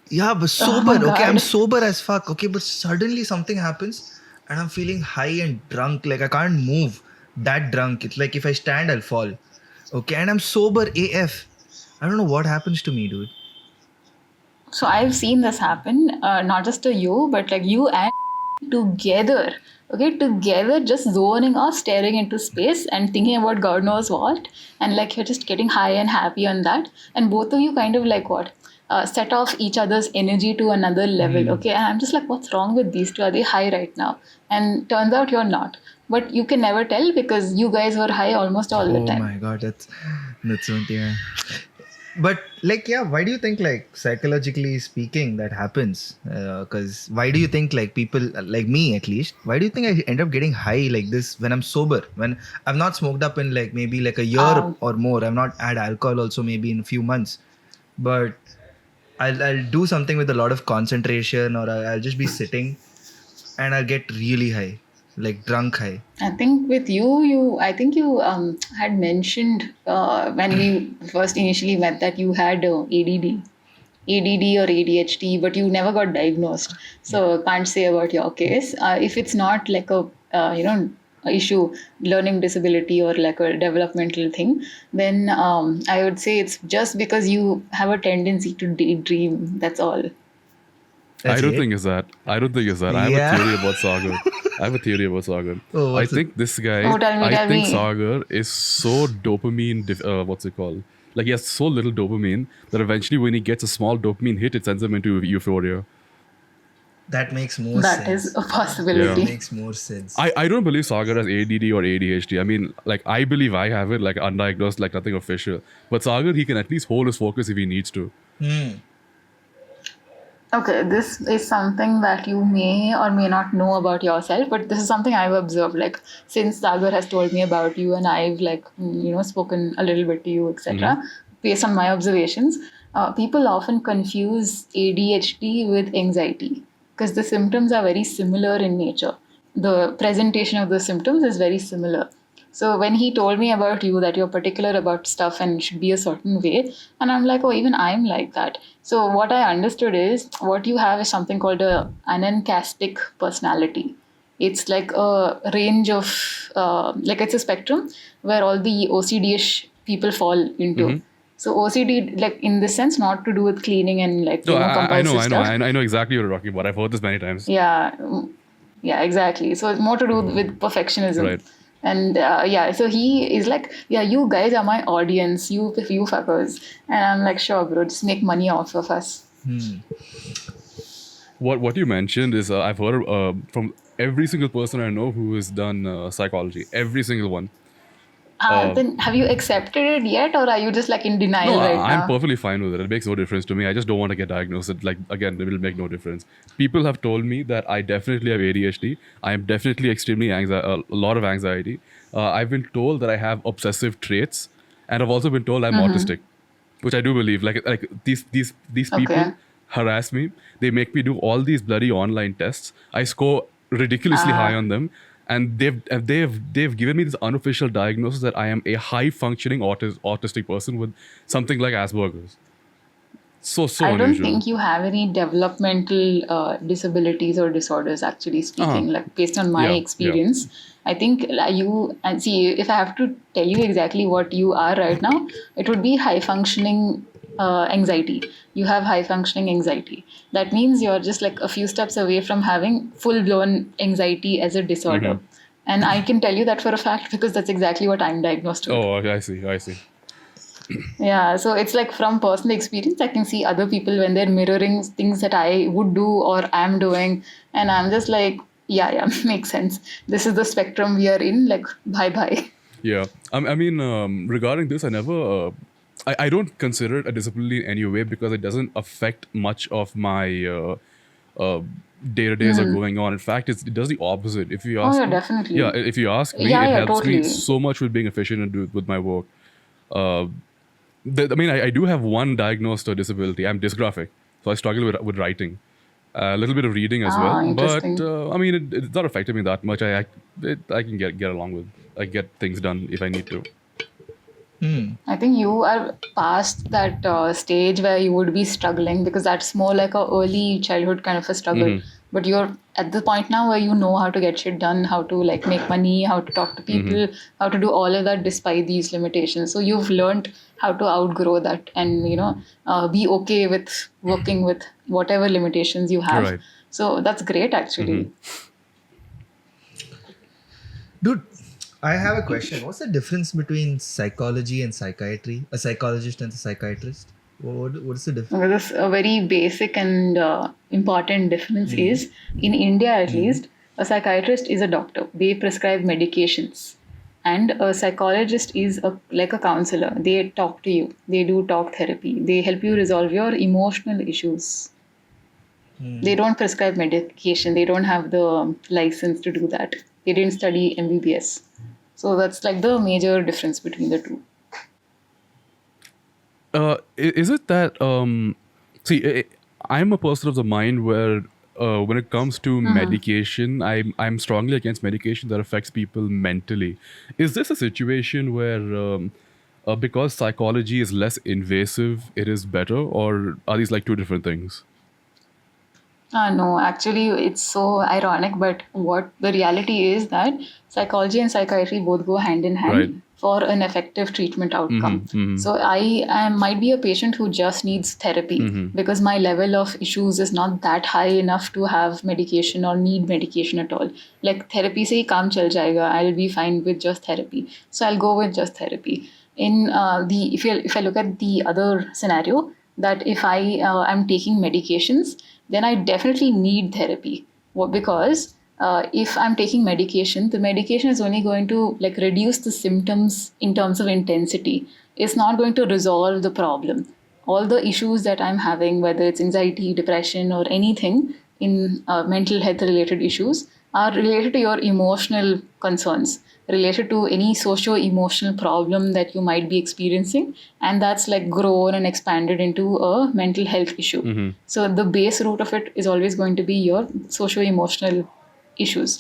Yeah, but sober. my Okay, I'm God. sober as fuck. Okay, but suddenly something happens and I'm feeling high and drunk. Like I can't move. That drunk. It's like if I stand, I'll fall. Okay, and I'm sober AF. I don't know what happens to me, dude. So I've seen this happen, not just to you, but like you and together. Okay, together, just zoning off, staring into space and thinking about God knows what. And like you're just getting high and happy on that. And both of you kind of like what? Set off each other's energy to another level. Okay, and I'm just like, what's wrong with these two? Are they high right now? And turns out you're not. But you can never tell because you guys were high almost all the Oh time. my god, that's one thing. But like, yeah, why do you think, like, psychologically speaking, that happens? Because why do you think, like, people like me at least, why do you think I end up getting high like this when I'm sober, when I've not smoked up in like maybe like a year Um, or more? I've not had alcohol also maybe in a few months, but I'll do something with a lot of concentration, or I'll just be sitting and I'll get really high, like drunk high. I think with you, I think you had mentioned when we first initially met that you had ADD or ADHD, but you never got diagnosed. So can't say about your case. If it's not like a issue, learning disability or like a developmental thing, then I would say it's just because you have a tendency to daydream. That's all. I That's don't it. think it's that. I don't think it's that. I have a Yeah. theory about Sagar. I have a theory about Sagar. Oh, I what's it? think this guy, Oh, tell me, I tell think me. Sagar is so dopamine, what's it called? Like he has so little dopamine that eventually when he gets a small dopamine hit, it sends him into euphoria. That makes more That is sense. a That possibility. makes more sense. I don't believe Sagar has ADD or ADHD. I mean, like, I believe I have it, like, undiagnosed, like, nothing official. But Sagar, he can at least hold his focus if he needs to. Okay, this is something that you may or may not know about yourself, but this is something I've observed. Like since Sagar has told me about you, and I've spoken a little bit to you, etc. Based on my observations, people often confuse ADHD with anxiety because the symptoms are very similar in nature. The presentation of the symptoms is very similar. So when he told me about you that you're particular about stuff and should be a certain way, and I'm like, oh, even I'm like that. So what I understood is what you have is something called a anancastic personality. It's like a range of like it's a spectrum where all the OCD-ish people fall into. So OCD, like in this sense, not to do with cleaning and like No, I know, compulsive stuff. I know exactly what you're talking about. I've heard this many times. Yeah, yeah, exactly. So it's more to do with perfectionism. Right. And yeah, so he is like, yeah, you guys are my audience, you fuckers. And I'm like, sure, bro, just make money off of us. What you mentioned is I've heard from every single person I know who has done psychology. Every single one. Then have you accepted it yet, or are you just like in denial No, right I'm now? perfectly fine with it. It makes no difference to me. I just don't want to get diagnosed. Like, again, it will make no difference. People have told me that I definitely have ADHD. I am definitely extremely a lot of anxiety. I've been told that I have obsessive traits, and I've also been told I'm autistic, which I do believe. Like these people Okay. harass me. They make me do all these bloody online tests. I score ridiculously high on them, and they've given me this unofficial diagnosis that I am a high functioning autistic person with something like Asperger's. So I don't unusual. think you have any developmental disabilities or disorders, actually speaking, like based on my Yeah, experience. I think you, and see, if I have to tell you exactly what you are right now, it would be high functioning anxiety. You have high functioning anxiety. That means you're just like a few steps away from having full blown anxiety as a disorder. And I can tell you that for a fact because that's exactly what I'm diagnosed with. Oh, okay, I see. Yeah, so it's like from personal experience, I can see other people when they're mirroring things that I would do or am doing, and I'm just like, yeah, makes sense. This is the spectrum we are in, like, bye bye. Yeah, I mean, regarding this, I never, I don't consider it a disability in any way because it doesn't affect much of my day to days are going on. In fact, it does the opposite. If you Oh, ask yeah, me, definitely. yeah, if you ask me, Yeah, it yeah, helps me totally. so much with being efficient and with my work. Uh, I mean, I do have one diagnosed disability. I'm dysgraphic, so I struggle with writing, a little bit of reading as well. But Interesting. I mean, it's not affected me that much. I can get along with. I get things done if I need to. I think you are past that stage where you would be struggling because that's more like a early childhood kind of a struggle. But you're at the point now where you know how to get shit done, how to like make money, how to talk to people, how to do all of that despite these limitations. So you've learned how to outgrow that and be okay with working with whatever limitations you have. Right. So that's great actually. Dude, I have a question. What's the difference between psychology and psychiatry? A psychologist and a psychiatrist? What's the difference? Well, this a very basic and important difference is in India at least, a psychiatrist is a doctor. They prescribe medications, And a psychologist is like a counselor. They talk to you. They do talk therapy. They help you resolve your emotional issues. They don't prescribe medication. They don't have the license to do that. They didn't study MBBS. So that's like the major difference between the two. Is it that see, I'm a person of the mind where when it comes to medication, I'm strongly against medication that affects people mentally. Is this a situation where because psychology is less invasive, it is better, or are these like two different things? No, actually, it's so ironic, but what the reality is that psychology and psychiatry both go hand in hand Right. for an effective treatment outcome. So I might be a patient who just needs therapy because my level of issues is not that high enough to have medication or need medication at all. Like therapy se hi kaam chal jayega, I'll be fine with just therapy. So I'll go with just therapy. In if I look at the other scenario, that if I am taking medications, then I definitely need therapy. Because if I'm taking medication, the medication is only going to like reduce the symptoms in terms of intensity. It's not going to resolve the problem. All the issues that I'm having, whether it's anxiety, depression, or anything in mental health related issues, are related to your emotional concerns, related to any socio-emotional problem that you might be experiencing, and that's like grown and expanded into a mental health issue. So the base root of it is always going to be your socio-emotional issues.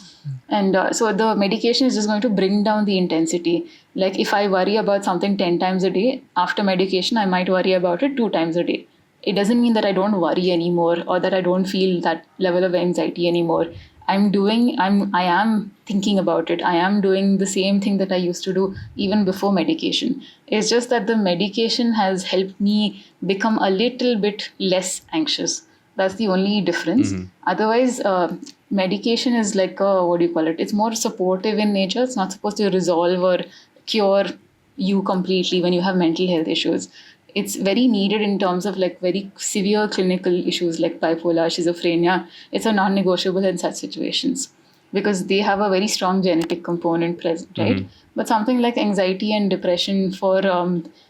And so the medication is just going to bring down the intensity. Like if I worry about something 10 times a day, after medication, I might worry about it 2 times a day. It doesn't mean that I don't worry anymore or that I don't feel that level of anxiety anymore. I am thinking about it. I am doing the same thing that I used to do even before medication. It's just that the medication has helped me become a little bit less anxious. That's the only difference. Otherwise, medication is like what do you call it? It's more supportive in nature. It's not supposed to resolve or cure you completely when you have mental health issues. It's very needed in terms of like very severe clinical issues like bipolar, schizophrenia. It's a non-negotiable in such situations because they have a very strong genetic component present, right? But something like anxiety and depression for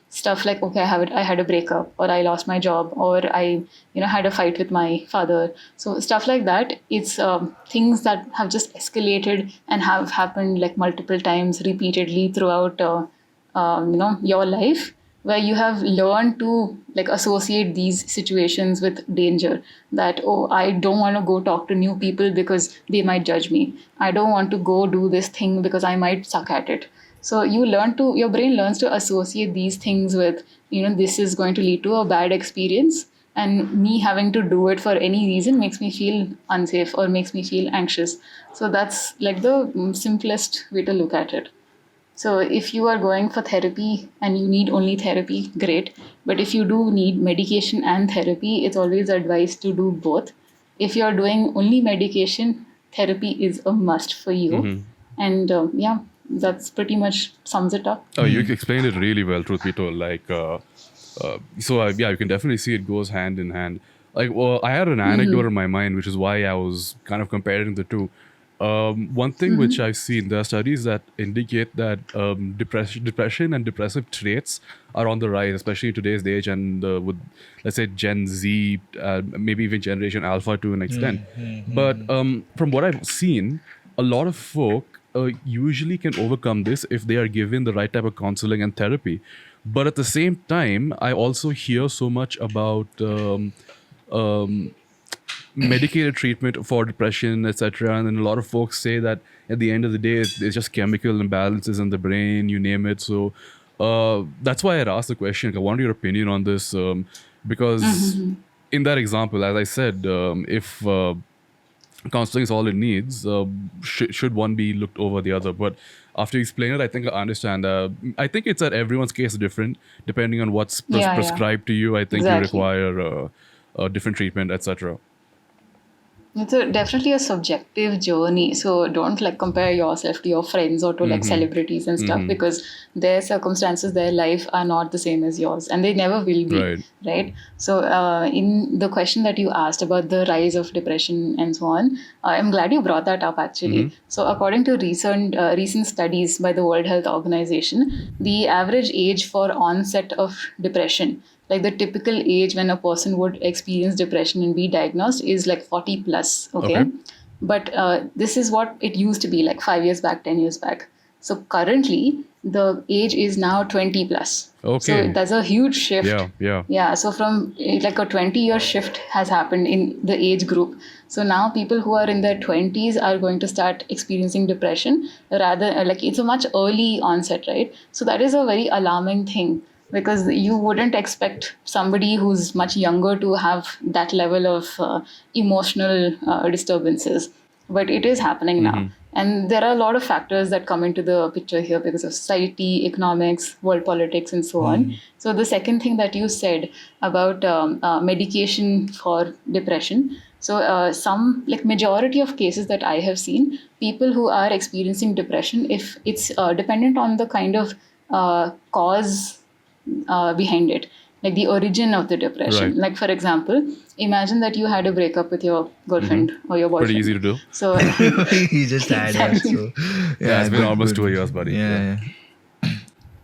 stuff like, okay, I had a breakup, or I lost my job, or I had a fight with my father. So stuff like that, it's things that have just escalated and have happened like multiple times repeatedly throughout your life, where you have learned to like associate these situations with danger. That, oh, I don't want to go talk to new people because they might judge me. I don't want to go do this thing because I might suck at it. So your brain learns to associate these things with, this is going to lead to a bad experience. And me having to do it for any reason makes me feel unsafe or makes me feel anxious. So that's like the simplest way to look at it. So if you are going for therapy and you need only therapy, great. But if you do need medication and therapy, it's always advised to do both. If you're doing only medication, therapy is a must for you. And that's pretty much sums it up. Oh, you explained it really well, truth be told. Like, yeah, you can definitely see it goes hand in hand. Like, well, I had an anecdote in my mind, which is why I was kind of comparing the two. One thing which I've seen, there are studies that indicate that depression and depressive traits are on the rise, especially in today's age, and with, let's say, Gen Z, maybe even Generation Alpha to an extent. But from what I've seen, a lot of folk usually can overcome this if they are given the right type of counseling and therapy. But at the same time, I also hear so much about medicated treatment for depression, etc. And then a lot of folks say that at the end of the day, it's just chemical imbalances in the brain, you name it. So that's why I'd asked the question. I wanted your opinion on this because in that example, as I said, if counseling is all it needs, should one be looked over the other? But after you explain it, I think I understand. I think it's that everyone's case is different depending on what's prescribed to you. I think you Exactly. require different treatment, etc. It's definitely a subjective journey. So don't like compare yourself to your friends or to like celebrities and stuff, because their circumstances, their life are not the same as yours, and they never will be. Right. Right. So in the question that you asked about the rise of depression and so on, I'm glad you brought that up actually. So according to recent studies by the World Health Organization, the average age for onset of depression, like the typical age when a person would experience depression and be diagnosed, is like 40 plus. Okay. But this is what it used to be like 5 years back, 10 years back. So currently the age is now 20 plus. Okay. So there's a huge shift. Yeah. So from like a 20-year shift has happened in the age group. So now people who are in their 20s are going to start experiencing depression, rather like it's a much early onset, right? So that is a very alarming thing, because you wouldn't expect somebody who's much younger to have that level of emotional disturbances. But it is happening now. And there are a lot of factors that come into the picture here because of society, economics, world politics, and so on. So the second thing that you said about medication for depression. So some like majority of cases that I have seen, people who are experiencing depression, if it's dependent on the kind of cause behind it, like the origin of the depression. Right. Like for example, imagine that you had a breakup with your girlfriend or your boyfriend. Pretty easy to do. So He just had one. Exactly. So, Yeah, it's been good, almost good. 2 years, buddy. Yeah.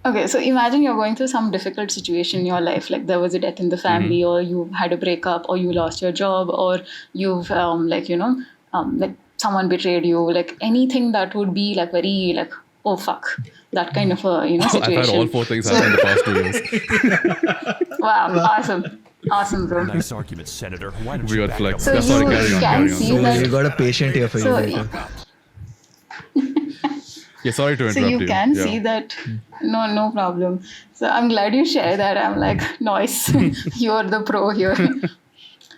okay, so imagine you're going through some difficult situation in your life, like there was a death in the family, or you had a breakup, or you lost your job, or you've like someone betrayed you, like anything that would be like very like, oh fuck, that kind of a situation. I've had all 4 things happen in the past 2 years. Wow, awesome, bro. Nice argument, Senator. Why don't We you got back flex. up? So Yeah, sorry, you carry on, can carry on. see So that. we got a patient here for you So, later. Yeah, sorry to interrupt So you. you can Yeah. see that. No problem. So I'm glad you share that. I'm like, nice. You're the pro here.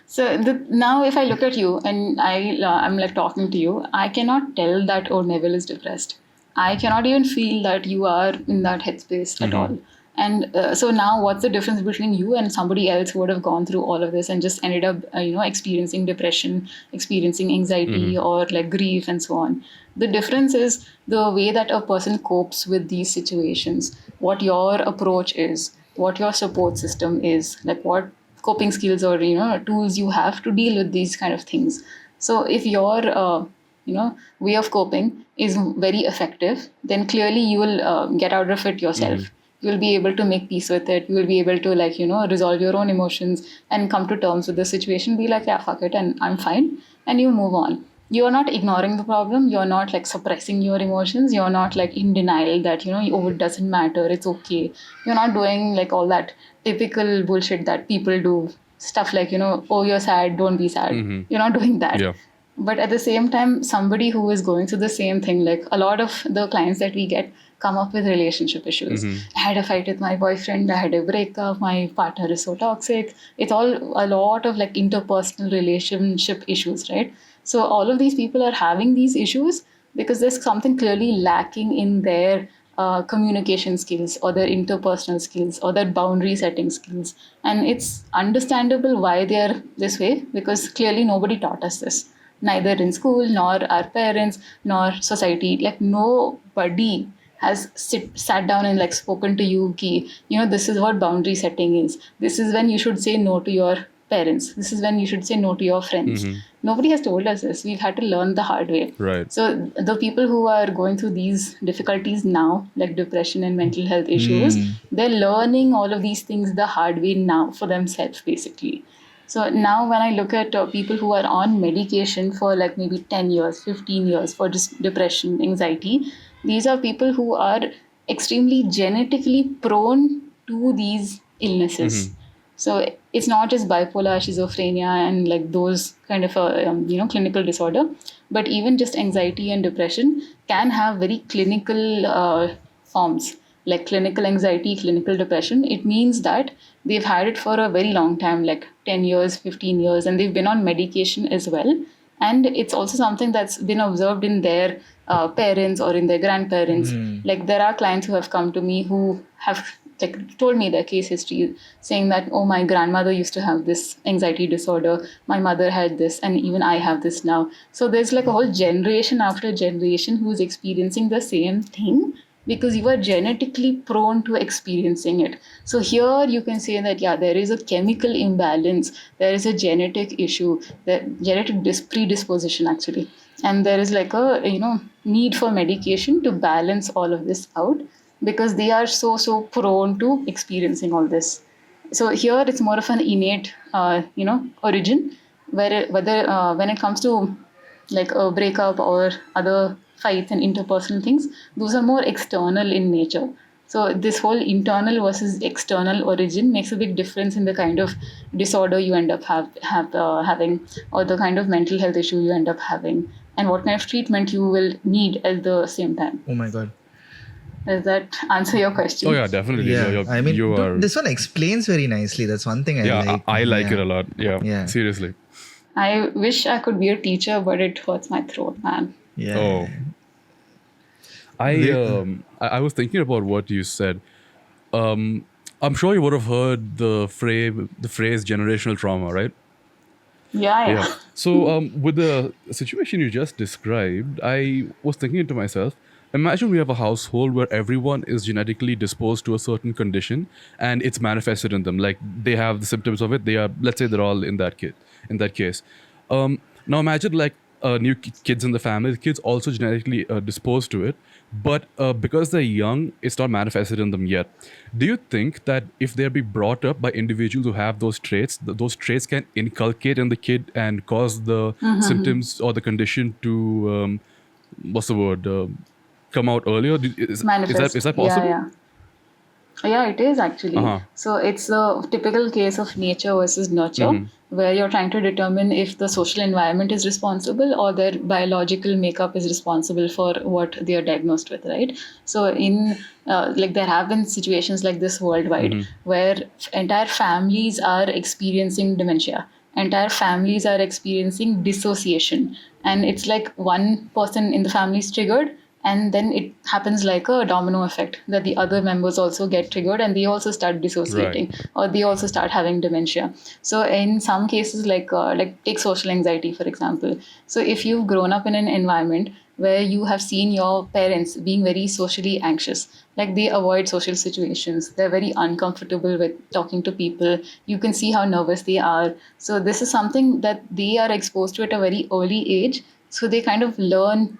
So now if I look at you and I'm like talking to you, I cannot tell that, oh, Neville is depressed. I cannot even feel that you are in that headspace at all. And so now what's the difference between you and somebody else who would have gone through all of this and just ended up, experiencing depression, experiencing anxiety or like grief and so on? The difference is the way that a person copes with these situations, what your approach is, what your support system is, like what coping skills or tools you have to deal with these kind of things. So if your way of coping is very effective, then clearly you will get out of it yourself. You'll be able to make peace with it. You will be able to resolve your own emotions and come to terms with the situation. Be like, yeah, fuck it, and I'm fine, and you move on. You're not ignoring the problem. You're not like suppressing your emotions. You're not like in denial that oh, it doesn't matter, it's okay. You're not doing like all that typical bullshit that people do, stuff like oh, you're sad, don't be sad. You're not doing that. Yeah. But at the same time, somebody who is going through the same thing, like a lot of the clients that we get come up with relationship issues. I had a fight with my boyfriend, I had a breakup, my partner is so toxic. It's all a lot of like interpersonal relationship issues, right? So all of these people are having these issues because there's something clearly lacking in their communication skills or their interpersonal skills or their boundary setting skills. And it's understandable why they're this way, because clearly nobody taught us this. Neither in school, nor our parents, nor society. Like nobody has sat down and like spoken to you, ki, this is what boundary setting is. This is when you should say no to your parents. This is when you should say no to your friends. Nobody has told us this. We've had to learn the hard way. Right. So the people who are going through these difficulties now, like depression and mental health issues, they're learning all of these things the hard way now for themselves, basically. So now when I look at people who are on medication for like maybe 10 years, 15 years for just depression, anxiety, these are people who are extremely genetically prone to these illnesses. So it's not just bipolar, schizophrenia, and like those kind of clinical disorder, but even just anxiety and depression can have very clinical forms, like clinical anxiety, clinical depression. It means that they've had it for a very long time, like 10 years, 15 years, and they've been on medication as well. And it's also something that's been observed in their parents or in their grandparents. Like there are clients who have come to me who have like told me their case history, saying that, oh, my grandmother used to have this anxiety disorder, my mother had this, and even I have this now. So there's like a whole generation after generation who's experiencing the same thing because you are genetically prone to experiencing it. So here you can say that, yeah, there is a chemical imbalance, there is a genetic issue, that genetic predisposition actually, and there is like a need for medication to balance all of this out because they are so prone to experiencing all this. So here it's more of an innate origin, where whether when it comes to like a breakup or other fights and interpersonal things, those are more external in nature. So this whole internal versus external origin makes a big difference in the kind of disorder you end up having, or the kind of mental health issue you end up having, and what kind of treatment you will need at the same time. Oh my God. Does that answer your question? Oh yeah, definitely. Yeah. I mean, you are. this one explains very nicely. That's one thing I Yeah, like. I like Yeah. it a lot. Yeah, Yeah. seriously. I wish I could be a teacher, but it hurts my throat, man. Yeah. Oh. I was thinking about what you said. I'm sure you would have heard the phrase generational trauma, right? Yeah. So with the situation you just described, I was thinking to myself, imagine we have a household where everyone is genetically disposed to a certain condition and it's manifested in them. Like they have the symptoms of it. They are, let's say they're all in that case. Now imagine like new kids in the family. The kids also genetically disposed to it, but because they're young, it's not manifested in them yet. Do you think that if they're being brought up by individuals who have those traits, those traits can inculcate in the kid and cause the symptoms or the condition to what's the word? Come out earlier? Manifest. Is that possible? Yeah, it is actually. So it's a typical case of nature versus nurture, where you're trying to determine if the social environment is responsible or their biological makeup is responsible for what they are diagnosed with, right? So in like there have been situations like this worldwide where entire families are experiencing dementia. Entire families are experiencing dissociation, and it's like one person in the family is triggered, and then it happens like a domino effect that the other members also get triggered and they also start dissociating, or they also start having dementia. So in some cases, like take social anxiety for example. So if you've grown up in an environment where you have seen your parents being very socially anxious, like they avoid social situations, they're very uncomfortable with talking to people, you can see how nervous they are. So this is something that they are exposed to at a very early age. So they kind of learn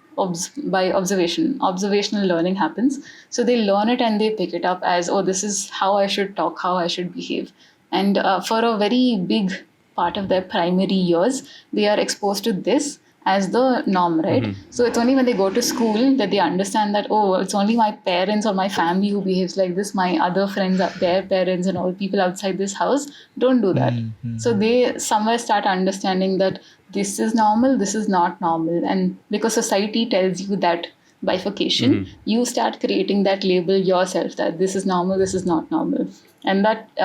by observation. Observational learning happens. So they learn it and they pick it up as, oh, this is how I should talk, how I should behave. And for a very big part of their primary years, they are exposed to this as the norm, right? So it's only when they go to school that they understand that, oh, it's only my parents or my family who behaves like this. My other friends, their parents and all people outside this house don't do that. So they somewhere start understanding that this is normal, this is not normal. And because society tells you that bifurcation, you start creating that label yourself that this is normal, this is not normal. And that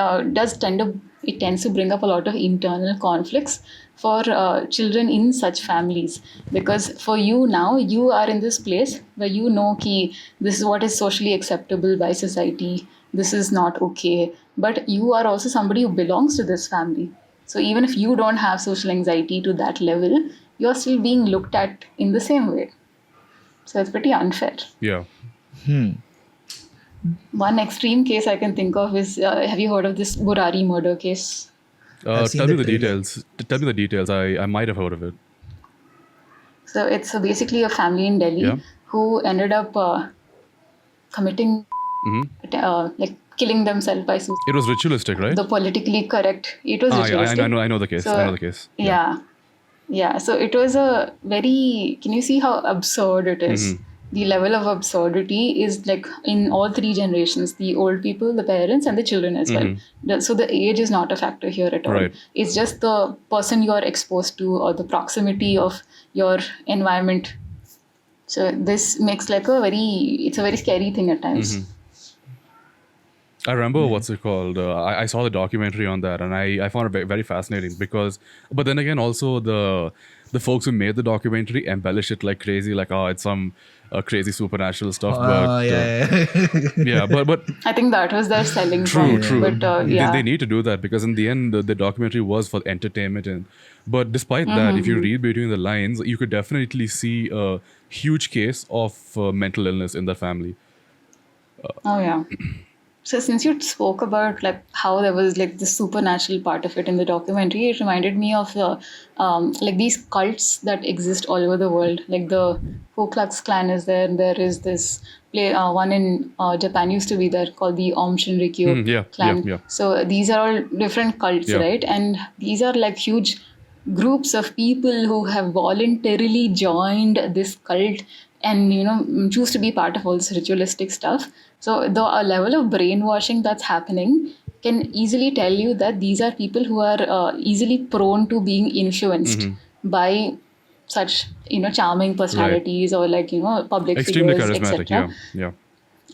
tends to bring up a lot of internal conflicts for children in such families, because for you now, you are in this place where you know ki this is what is socially acceptable by society, this is not okay, but you are also somebody who belongs to this family. So even if you don't have social anxiety to that level, you're still being looked at in the same way. So it's pretty unfair. Yeah. One extreme case I can think of is, have you heard of this Burari murder case? I've seen Tell me the the trailer. details. Tell me the details. I might have heard of it. So it's basically a family in Delhi who ended up committing, like killing themselves by suicide. It was ritualistic, right? The politically correct. It was ritualistic. I know the case. So, I know the case. Yeah. So it was a very. Can you see how absurd it is? The level of absurdity is like in all three generations: the old people, the parents, and the children as well. So the age is not a factor here at all. Right. It's just the person you are exposed to or the proximity of your environment. So this makes like it's a very scary thing at times. I remember what's it called. I saw the documentary on that, and I found it very fascinating because. But then again, also the folks who made the documentary embellish it like crazy, like, oh, it's some crazy supernatural stuff. But yeah, but I think that was their selling true, point. true. But They need to do that because in the end, the documentary was for entertainment. But despite that, if you read between the lines, you could definitely see a huge case of mental illness in the family. Oh yeah. So since you spoke about like how there was like the supernatural part of it in the documentary, it reminded me of like these cults that exist all over the world. Like the Ku Klux Klan is there, and there is this one in Japan used to be there called the Aum Shinrikyo Yeah, clan. yeah. So these are all different cults, Yeah. right? And these are like huge groups of people who have voluntarily joined this cult and choose to be part of all this ritualistic stuff. So the level of brainwashing that's happening can easily tell you that these are people who are easily prone to being influenced by such charming personalities or like public Extremely figures, charismatic. etc. Yeah.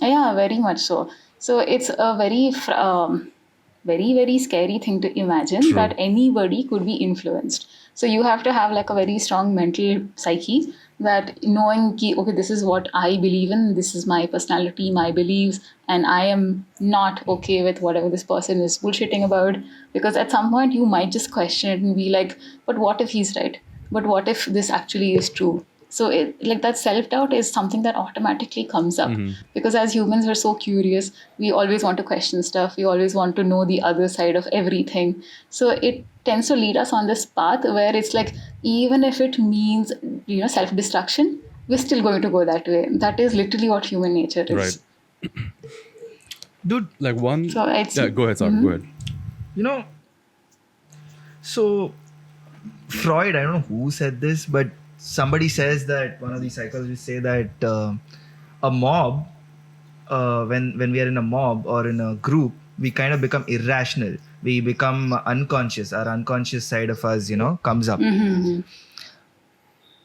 Yeah, very much so. So it's a very very, very scary thing to imagine True. that anybody could be influenced. So you have to have like a very strong mental psyche that knowing ki, okay, this is what I believe in, this is my personality, my beliefs, and I am not okay with whatever this person is bullshitting about. Because at some point you might just question it and be like, but what if he's right? But what if this actually is true? So like that self-doubt is something that automatically comes up because as humans we're so curious, we always want to question stuff, we always want to know the other side of everything. So it tends to lead us on this path where it's like even if it means self-destruction, we're still going to go that way. That is literally what human nature is. Right. Dude, Like one. So it's Yeah, go ahead, Sagar. Go ahead. you know, so Freud, I don't know who said this, but somebody says that one of these psychologists say that a mob, when we are in a mob or in a group, we kind of become irrational. We become unconscious. Our unconscious side of us, comes up.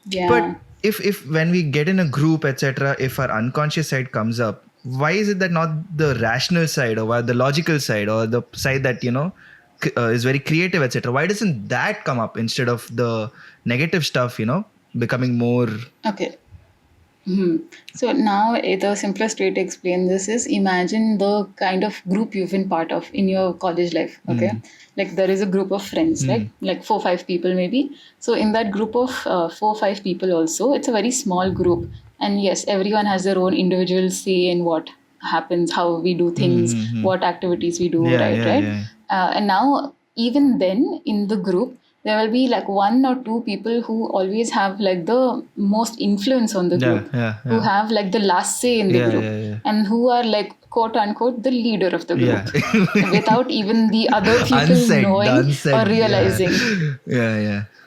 yeah. But if when we get in a group, etc., if our unconscious side comes up, why is it that not the rational side or the logical side or the side that is very creative, etc.? Why doesn't that come up instead of the negative stuff? Becoming more. Okay. So now the simplest way to explain this is imagine the kind of group you've been part of in your college life. Okay, like there is a group of friends, like 4-5 people maybe. So in that group of 4-5 people also, it's a very small group, and yes, everyone has their own individual say in what happens, how we do things, what activities we do, right? Yeah. And now even then in the group there will be like 1 or 2 people who always have like the most influence on the group, who have like the last say in the group, and who are like quote unquote the leader of the group without even the other people knowing or realizing.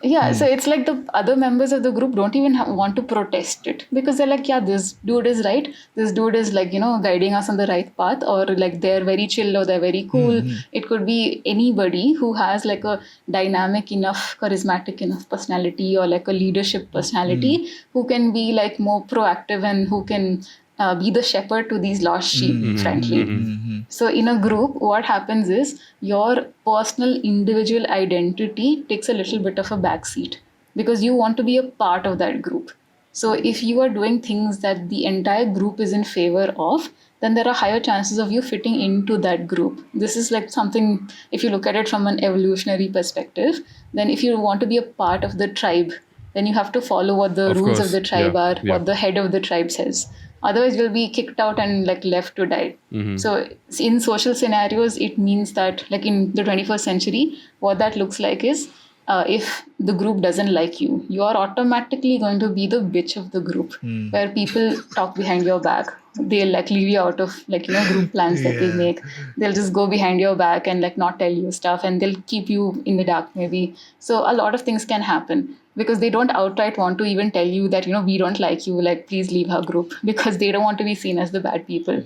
Yeah. So it's like the other members of the group don't even want to protest it because they're like, yeah, this dude is right. This dude is like, guiding us on the right path, or like they're very chill or they're very cool. It could be anybody who has like a dynamic enough, charismatic enough personality or like a leadership personality who can be like more proactive and who can be the shepherd to these lost sheep, frankly. So in a group, what happens is your personal individual identity takes a little bit of a backseat because you want to be a part of that group. So if you are doing things that the entire group is in favor of, then there are higher chances of you fitting into that group. This is like something, if you look at it from an evolutionary perspective, then if you want to be a part of the tribe, then you have to follow what the rules of the tribe are, what the head of the tribe says. Otherwise, you'll be kicked out and like left to die. So in social scenarios, it means that like in the 21st century, what that looks like is if the group doesn't like you, you are automatically going to be the bitch of the group, where people talk behind your back. They'll like leave you out of like group plans that they make. They'll just go behind your back and like not tell you stuff, and they'll keep you in the dark maybe. So a lot of things can happen because they don't outright want to even tell you that we don't like you, like please leave our group, because they don't want to be seen as the bad people.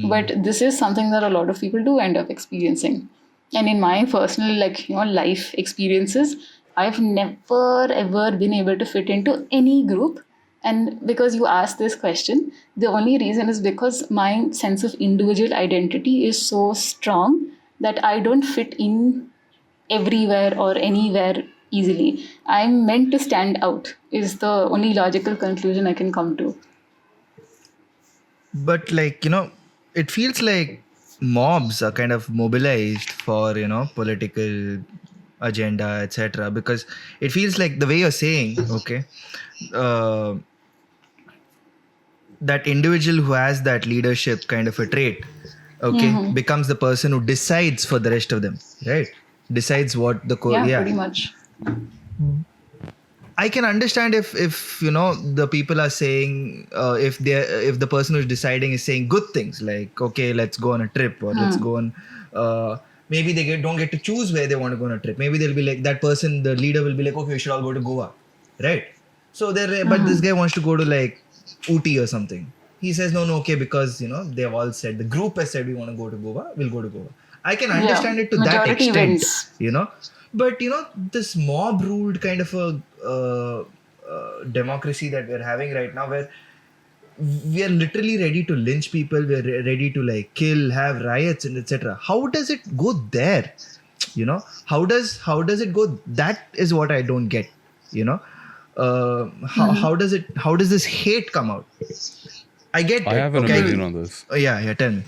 But this is something that a lot of people do end up experiencing. And in my personal life experiences, I've never ever been able to fit into any group. And because you asked this question, the only reason is because my sense of individual identity is so strong that I don't fit in everywhere or anywhere easily. I'm meant to stand out, is the only logical conclusion I can come to. But like, it feels like mobs are kind of mobilized for, political agenda, etc. Because it feels like the way you're saying, okay, uh, that individual who has that leadership kind of a trait, okay, becomes the person who decides for the rest of them, right? Decides what the Yeah, pretty much. I can understand if the people are saying, if the person who's deciding is saying good things like, okay, let's go on a trip, or let's go on, maybe they don't get to choose where they want to go on a trip. Maybe they'll be like, that person, the leader will be like, okay, we should all go to Goa, right? So but this guy wants to go to like Ooty or something. He says no, okay, because they've all said, the group has said we want to go to Goa, we'll go to Goa. I can understand it to that Majority extent, wins. but this mob ruled kind of a democracy that we're having right now, where we are literally ready to lynch people, we're ready to like kill, have riots, and etc. How does it go there? How does it go? That is what I don't get. How does this hate come out? I get I it. have an Okay. opinion on this. Yeah, tell me.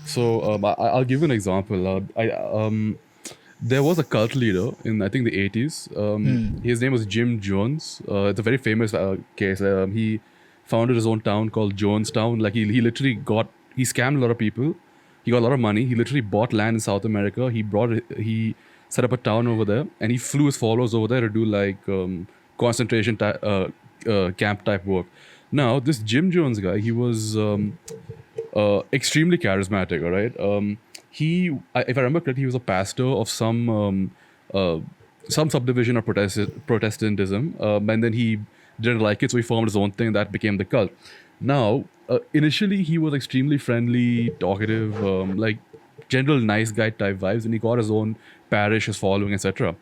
So I'll give you an example. There was a cult leader in, I think, the 80s. His name was Jim Jones. It's a very famous case. He founded his own town called Jonestown. Like he literally he scammed a lot of people. He got a lot of money. He literally bought land in South America. He set up a town over there, and he flew his followers over there to do like concentration camp type work. Now, this Jim Jones guy, he was extremely charismatic, all right? If I remember correctly, he was a pastor of some subdivision of Protestantism, and then he didn't like it, so he formed his own thing that became the cult. Now, initially, he was extremely friendly, talkative, like general nice guy type vibes, and he got his own parish, his following, etc.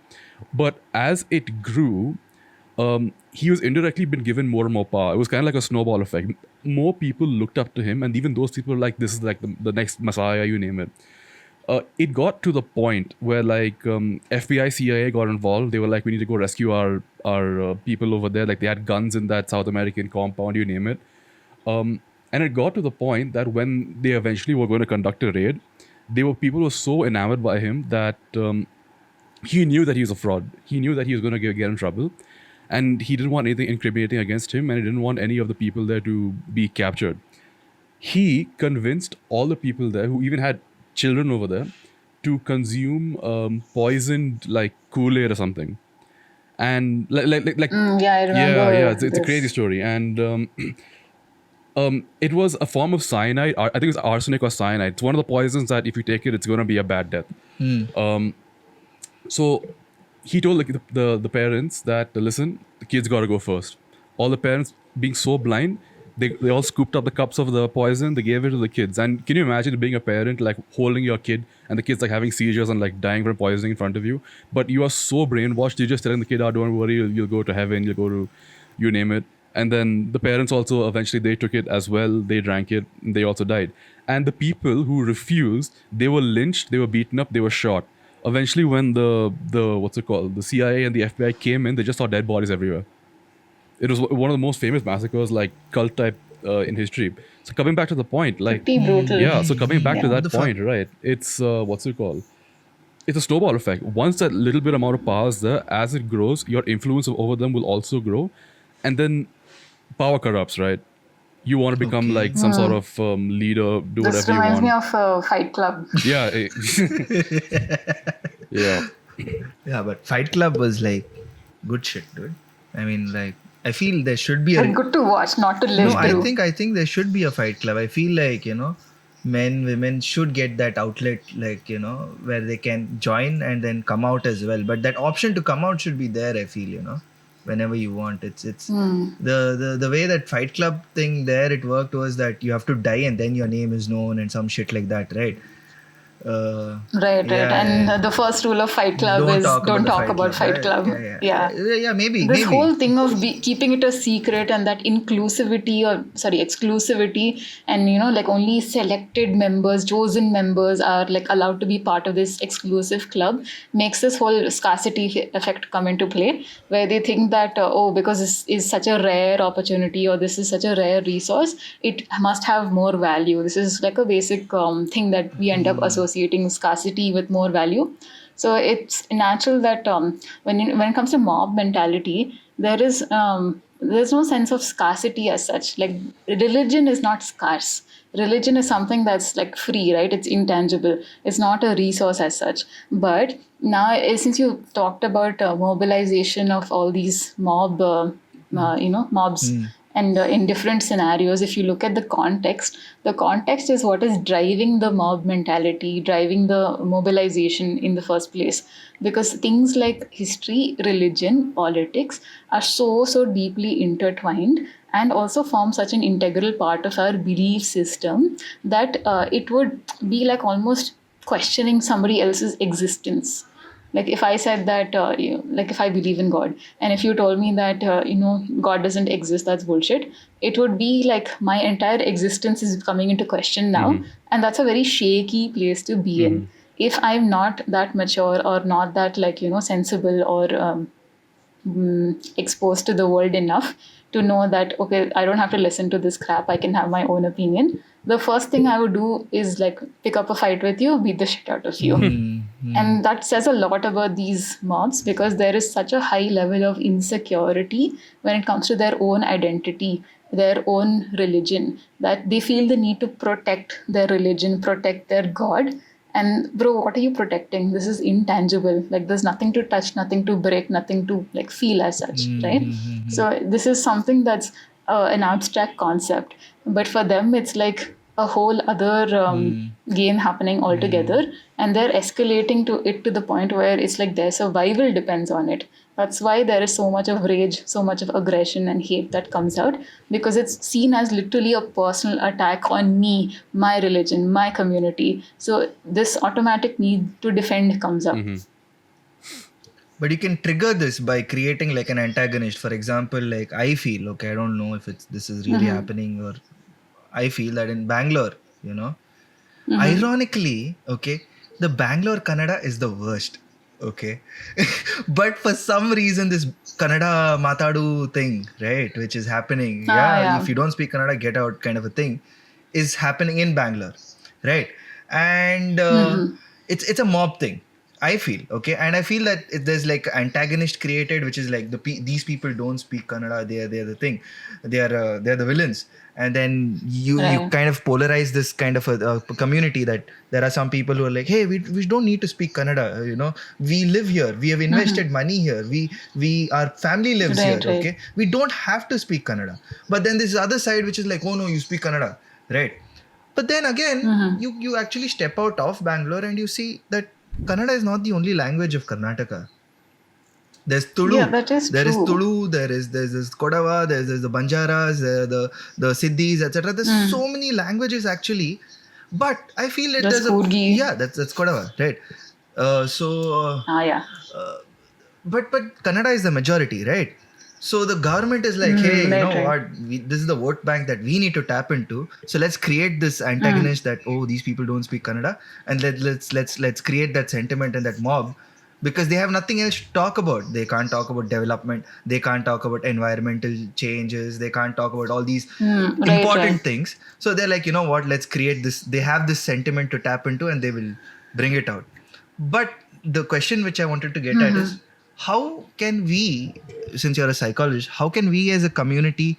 But as it grew, he was indirectly been given more and more power. It was kind of like a snowball effect. More people looked up to him, and even those people were like, this is like the next messiah, you name it. It got to the point where like FBI, CIA got involved. They were like, we need to go rescue our people over there. Like they had guns in that South American compound, you name it. And it got to the point that when they eventually were going to conduct a raid, people were so enamored by him that he knew that he was a fraud. He knew that he was going to get in trouble. And he didn't want anything incriminating against him, and he didn't want any of the people there to be captured. He convinced all the people there, who even had children over there, to consume poisoned like Kool-Aid or something. And Yeah, I remember. yeah, it's a this. crazy story. And it was a form of cyanide. I think it's arsenic or cyanide. It's one of the poisons that if you take it, it's going to be a bad death. So he told like the parents that, listen, the kids got to go first. All the parents being so blind, they all scooped up the cups of the poison, they gave it to the kids. And can you imagine being a parent, like holding your kid and the kid's like having seizures and like dying from poisoning in front of you, but you are so brainwashed, you're just telling the kid, oh, don't worry, you'll go to heaven, you'll go to, you name it. And then the parents also, eventually they took it as well, they drank it, and they also died. And the people who refused, they were lynched, they were beaten up, they were shot. Eventually, when the what's it called, the CIA and the FBI came in, they just saw dead bodies everywhere. It was one of the most famous massacres, like cult type in history. So coming back to the point, like Pretty brutal. yeah. So coming back to What that the fuck? point, right? It's what's it called? It's a snowball effect. Once that little bit amount of power is there, as it grows, your influence over them will also grow, and then power corrupts, right? You want to become like some sort of leader, do This whatever you reminds want. me of Fight Club. Yeah, yeah. Yeah, but Fight Club was like good shit, dude. I mean, like, I feel there should be a. But good to watch, not to live No, through. I think there should be a Fight Club. I feel like men, women should get that outlet, like where they can join and then come out as well. But that option to come out should be there. I feel whenever you want. It's the way that Fight Club thing there it worked was that you have to die and then your name is known and some shit like that, right? Right, right. Yeah, And the first rule of Fight Club don't is talk about don't the talk Fight about Club, Fight right? Club. Yeah. Yeah, This maybe. whole thing of keeping it a secret and that inclusivity or sorry exclusivity and like only selected members, chosen members are like allowed to be part of this exclusive club makes this whole scarcity effect come into play, where they think that oh, because this is such a rare opportunity or this is such a rare resource, it must have more value. This is like a basic thing that we end up associating scarcity with more value. So it's natural that when it comes to mob mentality, there's no sense of scarcity as such. Like religion is not scarce. Religion is something that's like free, right? It's intangible. It's not a resource as such. But now, since you talked about mobilization of all these mobs, and in different scenarios, if you look at the context is what is driving the mob mentality, driving the mobilization in the first place. Because things like history, religion, politics are so deeply intertwined and also form such an integral part of our belief system that it would be like almost questioning somebody else's existence. Like if I said that like if I believe in God, and if you told me that God doesn't exist, that's bullshit, it would be like my entire existence is coming into question now. Mm-hmm. And that's a very shaky place to be in Mm-hmm. if I'm not that mature or not that like sensible or exposed to the world enough to know that okay, I don't have to listen to this crap, I can have my own opinion. The first thing I would do is like pick up a fight with you, beat the shit out of you. And that says a lot about these mobs because there is such a high level of insecurity when it comes to their own identity, their own religion, that they feel the need to protect their religion, protect their God. And bro, what are you protecting? This is intangible. Like there's nothing to touch, nothing to break, nothing to like feel as such, right? So this is something that's an abstract concept, but for them it's like a whole other game happening altogether, and they're escalating to it to the point where it's like their survival depends on it. That's why there is so much of rage, so much of aggression and hate that comes out, because it's seen as literally a personal attack on me, my religion, my community. So this automatic need to defend comes up. Mm-hmm. But you can trigger this by creating like an antagonist. For example, like I feel, okay, I don't know if this is really happening, or I feel that in Bangalore, ironically, okay, the Bangalore Kannada is the worst. Okay. But for some reason, this Kannada Matadu thing, right, which is happening, Yeah. if you don't speak Kannada, get out kind of a thing, is happening in Bangalore, right? And it's a mob thing, I feel, okay, and I feel that there's like antagonist created, which is like these people don't speak Kannada, they're the thing, they're the villains, and then you Right. kind of polarize this kind of a community, that there are some people who are like, hey, we don't need to speak Kannada, we live here, we have invested money here, we our family lives here, Right. okay, we don't have to speak Kannada. But then this other side which is like, oh no, you speak Kannada, right? But then again, you actually step out of Bangalore and you see that Kannada is not the only language of Karnataka. There's Tulu. Yeah, that is There is true. Tulu. There's this Kodava. There's the Banjaras. The Siddhis, etc. There's so many languages actually, but I feel that There's there's a Kurgi. that's Kodava, right? Yeah. But Kannada is the majority, right? So the government is like, hey, you know Right. what? This is the vote bank that we need to tap into. So let's create this antagonist that, oh, these people don't speak Kannada, and let's create that sentiment and that mob, because they have nothing else to talk about. They can't talk about development. They can't talk about environmental changes. They can't talk about all these important things. So they're like, you know what? Let's create this. They have this sentiment to tap into, and they will bring it out. But the question which I wanted to get at is, how can we, since you're a psychologist, how can we as a community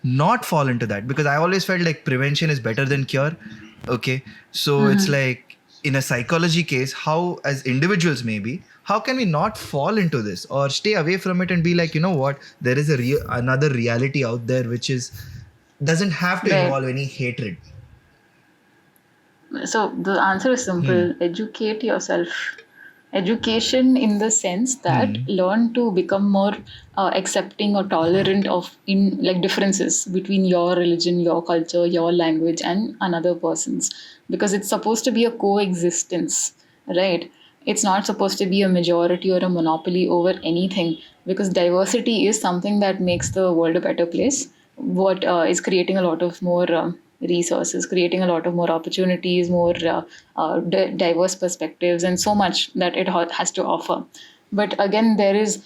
not fall into that? Because I always felt like prevention is better than cure. Okay. So it's like, in a psychology case, how as individuals maybe, how can we not fall into this or stay away from it and be like, you know what, there is another reality out there which doesn't have to Right. involve any hatred. So the answer is simple: educate yourself. Education in the sense that learn to become more accepting or tolerant of in like differences between your religion, your culture, your language, and another person's, because it's supposed to be a coexistence, right? It's not supposed to be a majority or a monopoly over anything, because diversity is something that makes the world a better place. What is creating a lot of more resources, creating a lot of more opportunities, more diverse perspectives, and so much that it has to offer. But again, there is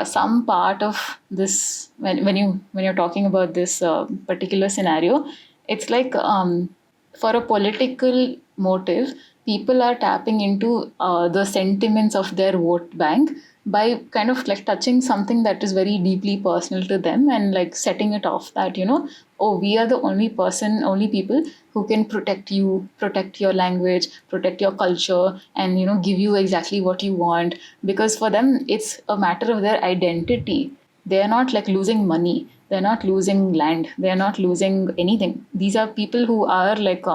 some part of this when you're talking about this particular scenario, it's like for a political motive, people are tapping into the sentiments of their vote bank by kind of like touching something that is very deeply personal to them and like setting it off that, oh, we are the only people who can protect you, protect your language, protect your culture, and give you exactly what you want. Because for them, it's a matter of their identity. They are not like losing money, they're not losing land, they're not losing anything. These are people who are like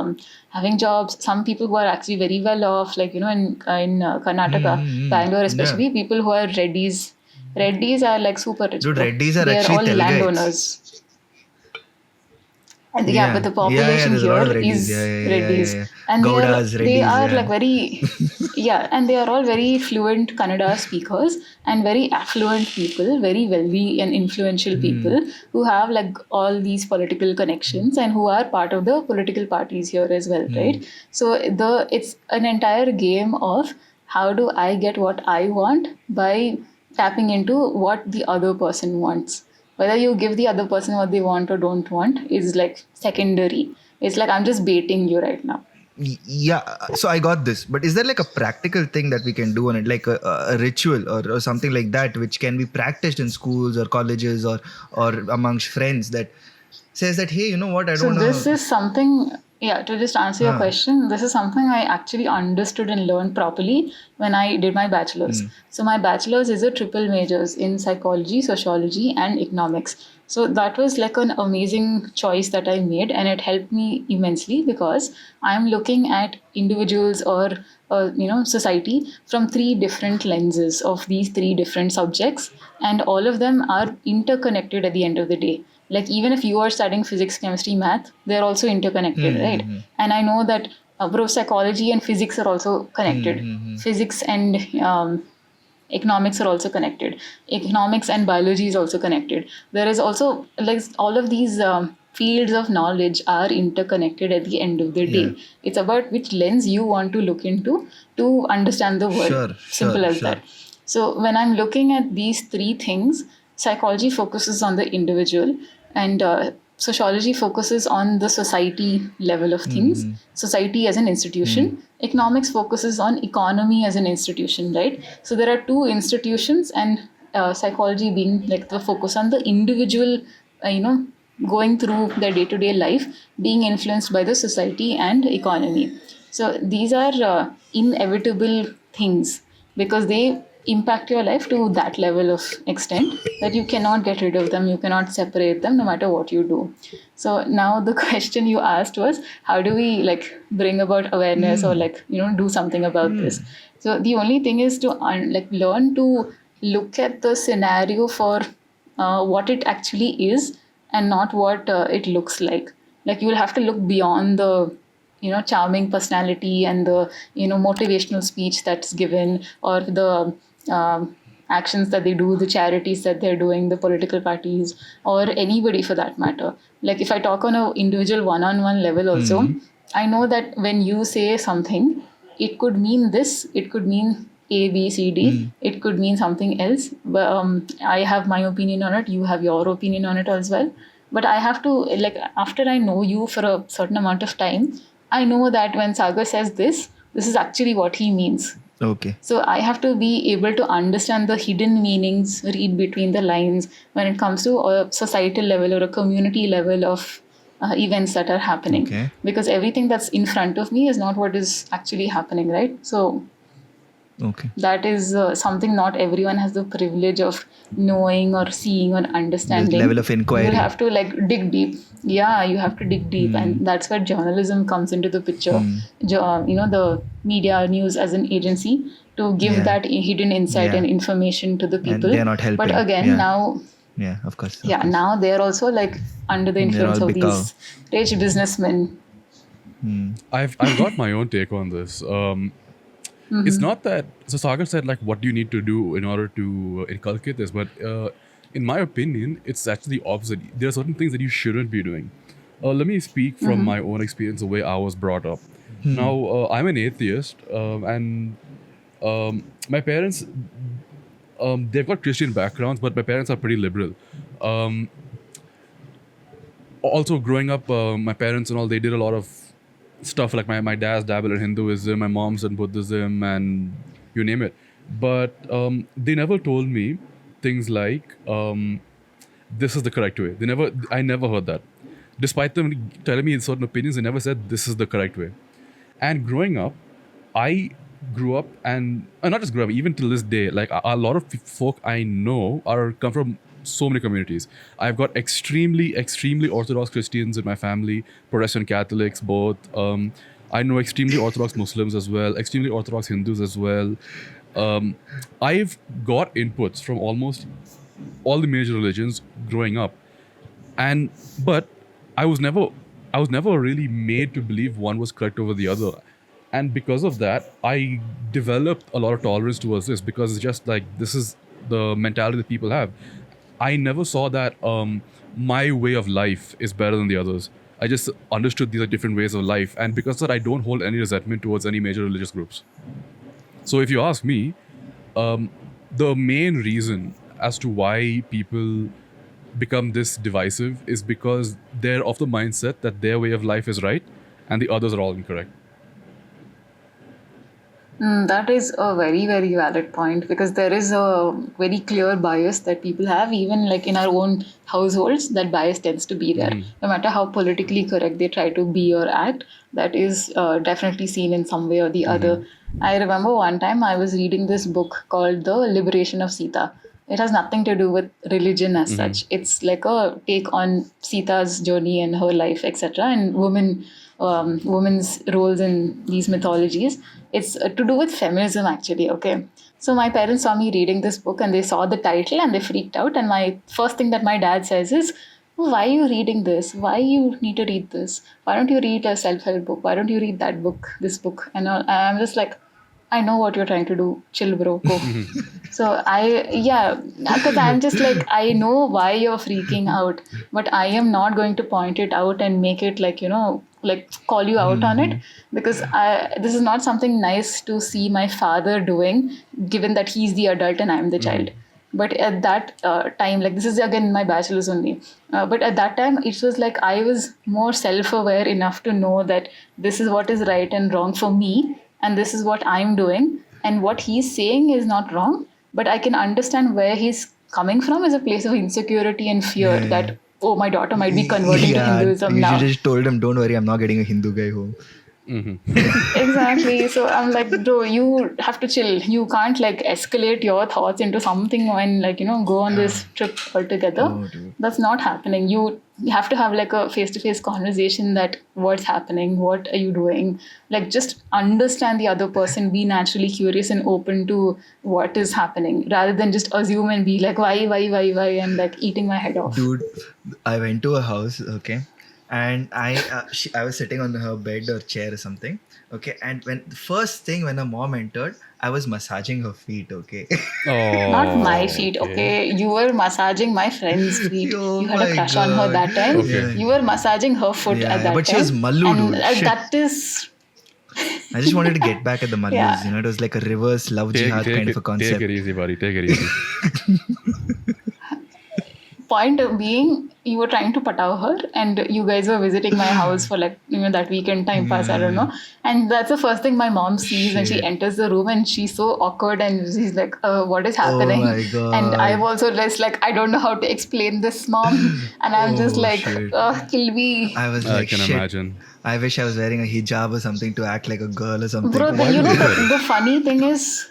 having jobs. Some people who are actually very well off, like in Karnataka, Bangalore Yeah. especially, people who are reddys are like super rich, Dude, bro. Reddys are They are actually all Telugites. landowners. And yeah, but Yeah. the Yeah, yeah, population there's a lot here of Reddys. Yeah, is yeah, yeah, yeah, yeah, reddys, yeah. and Gaudas, they Reddys, are yeah. like very yeah, and they are all very fluent Kannada speakers and very affluent people, very wealthy and influential people who have like all these political connections and who are part of the political parties here as well, right? So it's an entire game of how do I get what I want by tapping into what the other person wants. Whether you give the other person what they want or don't want is like secondary. It's like I'm just baiting you right now. Yeah, so I got this, but is there like a practical thing that we can do on it, like a ritual or something like that, which can be practiced in schools or colleges or amongst friends that says that, hey, you know what, I So don't this want is something, yeah, to just answer your to. question, this is something I actually understood and learned properly when I did my bachelor's. So my bachelor's is a triple majors in psychology, sociology, and economics. So that was like an amazing choice that I made, and it helped me immensely because I'm looking at individuals or society from three different lenses of these three different subjects, and all of them are interconnected at the end of the day. Like even if you are studying physics, chemistry, math, they're also interconnected, right? And I know that bro, psychology and physics are also connected. Physics and economics are also connected. Economics and biology is also connected. There is also like all of these fields of knowledge are interconnected at the end of the Yeah. day. It's about which lens you want to look into to understand the world. Simple as Sure. that. So when I'm looking at these three things, psychology focuses on the individual, and sociology focuses on the society level of things, society as an institution. Economics focuses on economy as an institution, right? So there are two institutions, and psychology being like the focus on the individual, going through their day-to-day life, being influenced by the society and economy. So these are inevitable things because they impact your life to that level of extent that you cannot get rid of them, you cannot separate them no matter what you do. So now the question you asked was, how do we like bring about awareness or like do something about this? So the only thing is to learn to look at the scenario for what it actually is and not what it looks like. Like you will have to look beyond the charming personality and the motivational speech that's given, or the actions that they do, the charities that they're doing, the political parties, or anybody for that matter. Like if I talk on a individual one-on-one level also, I know that when you say something, it could mean this, it could mean A, B, C, D, it could mean something else. But I have my opinion on it, you have your opinion on it as well. But I have to, like, after I know you for a certain amount of time, I know that when Sagar says this is actually what he means. Okay. So I have to be able to understand the hidden meanings, read between the lines when it comes to a societal level or a community level of events that are happening. Okay. Because everything that's in front of me is not what is actually happening, right? So Okay. that is something not everyone has the privilege of knowing or seeing or understanding. The level of inquiry. You have to like dig deep. Yeah, you have to dig deep, and that's where journalism comes into the picture. The media news as an agency to give Yeah. that hidden insight Yeah. and information to the And people. they're not helping. But again, Yeah. now, Yeah, of course. yeah, now they're also like under the They're influence all of become. these rich businessmen. I've got my own take on this. It's not that. So Sagar said like, what do you need to do in order to inculcate this? But in my opinion, it's actually the opposite. There are certain things that you shouldn't be doing. Let me speak from my own experience, the way I was brought up. Now, I'm an atheist, and my parents, they've got Christian backgrounds, but my parents are pretty liberal. Also, growing up, my parents and all, they did a lot of stuff. Like my dad's dabbled in Hinduism, my mom's in Buddhism, and you name it. But they never told me things like, this is the correct way. I never heard that. Despite them telling me certain opinions, they never said this is the correct way. And growing up, I grew up, and not just grew up, even till this day, like a lot of folk I know come from so many communities. I've got extremely Orthodox Christians in my family, Protestant Catholics, both. I know extremely Orthodox Muslims as well, extremely Orthodox Hindus as well. I've got inputs from almost all the major religions growing up, but I was never really made to believe one was correct over the other. And because of that, I developed a lot of tolerance towards this, because it's just like, this is the mentality that people have. I never saw that my way of life is better than the others. I just understood these are different ways of life, and because of that, I don't hold any resentment towards any major religious groups. So if you ask me, the main reason as to why people become this divisive is because they're of the mindset that their way of life is right and the others are all incorrect. That is a very, very valid point, because there is a very clear bias that people have, even like in our own households. That bias tends to be there. No matter how politically correct they try to be or act, that is definitely seen in some way or the other. I remember one time I was reading this book called The Liberation of Sita. It has nothing to do with religion as such. It's like a take on Sita's journey and her life, etc., and women's roles in these mythologies. It's to do with feminism, actually. Okay, so my parents saw me reading this book and they saw the title and they freaked out. And my first thing that my dad says is, "Why are you reading this? Why you need to read this? Why don't you read a self-help book? Why don't you read that book, this book?" And I'm just like, I know what you're trying to do. Chill, bro. Go. So because I'm just like, I know why you're freaking out, but I am not going to point it out and make it like, like call you out on it, because this is not something nice to see my father doing, given that he's the adult and I'm the child. But at that time, like, this is again my bachelor's only. But at that time, it was like I was more self-aware enough to know that this is what is right and wrong for me, and this is what I'm doing, and what he's saying is not wrong, but I can understand where he's coming from as a place of insecurity and fear that, oh, my daughter might be converting to Hinduism you now. should just told him, don't worry, I'm not getting a Hindu guy home. Exactly. So I'm like, bro, you have to chill. You can't like escalate your thoughts into something and like, go on this trip altogether. Oh, dude. That's not happening. You have to have like a face-to-face conversation that what's happening, what are you doing? Like, just understand the other person, be naturally curious and open to what is happening, rather than just assume and be like, why, and like eating my head off. Dude, I went to a house, okay, and I was sitting on her bed or chair or something, okay, and when the first thing when her mom entered, I was massaging her feet, okay. Not my feet, okay? You were massaging my friend's feet. Oh You had a my crush on her God. that time. Okay. You were massaging her foot Yeah, at that but time. she was Mallu, and dude. Shit. that is... I just wanted to get back at the Mallus, Yeah. it was like a reverse love jihad kind of a concept. Take it easy, buddy. Take it easy. Point being, you were trying to pataw her and you guys were visiting my house for like, that weekend time pass, I don't know. And that's the first thing my mom sees when she Shit. enters the room, and she's so awkward and she's like, what is happening? Oh my God. And I'm also just like, I don't know how to explain this, mom. And I'm just Oh, like, shit. kill me. I was I like, can shit. imagine. I wish I was wearing a hijab or something to act like a girl or something. Bro, Why would you do that? the funny thing is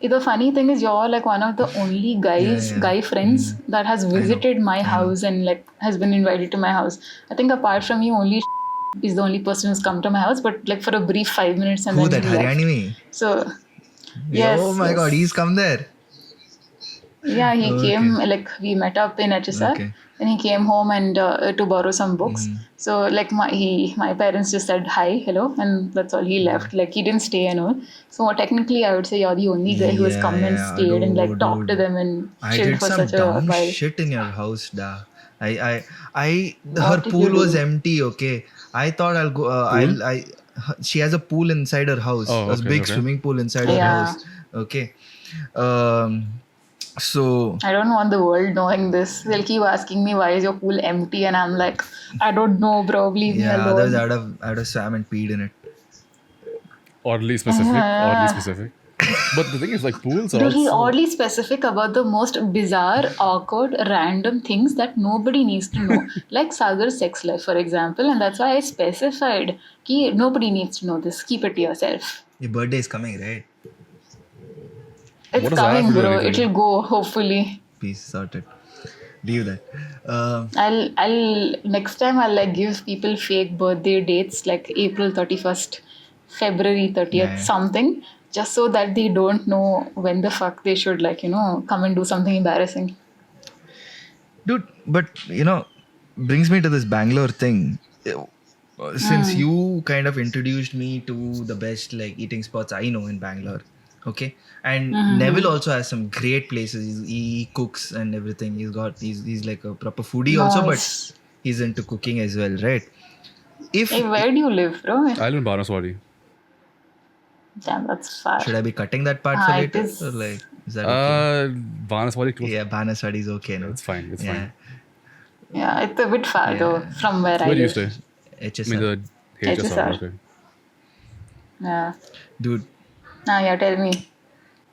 you're like one of the only guy friends that has visited my house and like has been invited to my house. I think apart from you, only is the only person who's come to my house, but like for a brief 5 minutes and Who, then that he left. Haryani me? So Yes, Oh my God, yes. he's come there. Yeah, he came, Okay. like, we met up in HSR, Okay. and he came home and to borrow some books. So, like, my parents just said hi, hello, and that's all. He left. Like, he didn't stay and all. So, technically, I would say you're the only guy who has come and Yeah, stayed and, like, talked to dude. them and I chilled did for some such a dumb while. shit in your house, da. Her What did you pool was do? empty. Okay, I thought I'll go. Pool? She has a pool inside her house, Oh, a okay, big okay. swimming pool inside her Okay. Yeah. house. Okay, um, so I don't want the world knowing this. They'll keep asking me, why is your pool empty? And I'm like, I don't know, bro. Leave me yeah, otherwise alone. I'd have swam and peed in it. Oddly specific. Oddly specific. But the thing is, like, pools are Dude, he's also. oddly specific about the most bizarre, awkward, random things that nobody needs to know. Like Sagar's sex life, for example. And that's why I specified ki nobody needs to know this. Keep it to yourself. Your birthday is coming, right? It's What does that have to coming, do with bro. anything? It'll go, hopefully. Peace, sorted. Leave that. I'll next time I'll like give people fake birthday dates like April 31st, February 30th, Yeah. something, just so that they don't know when the fuck they should, like, come and do something embarrassing. Dude, but brings me to this Bangalore thing. Since you kind of introduced me to the best like eating spots I know in Bangalore, okay, and Neville also has some great places. He cooks and everything. He's like a proper foodie also, but Nice. he's into cooking as well, right? If Hey, where do you live, bro? I live in Banaswadi. Damn, that's far. should I be cutting that part for It later, is. or like is that okay? Banaswadi close. Yeah, Banaswadi is okay, no? It's fine. It's Yeah, fine. Yeah, it's a bit far though Yeah. from where I Where do you live. stay? I mean, HSR. the HSR. HSR. Okay. Yeah. Dude, Yeah, tell me.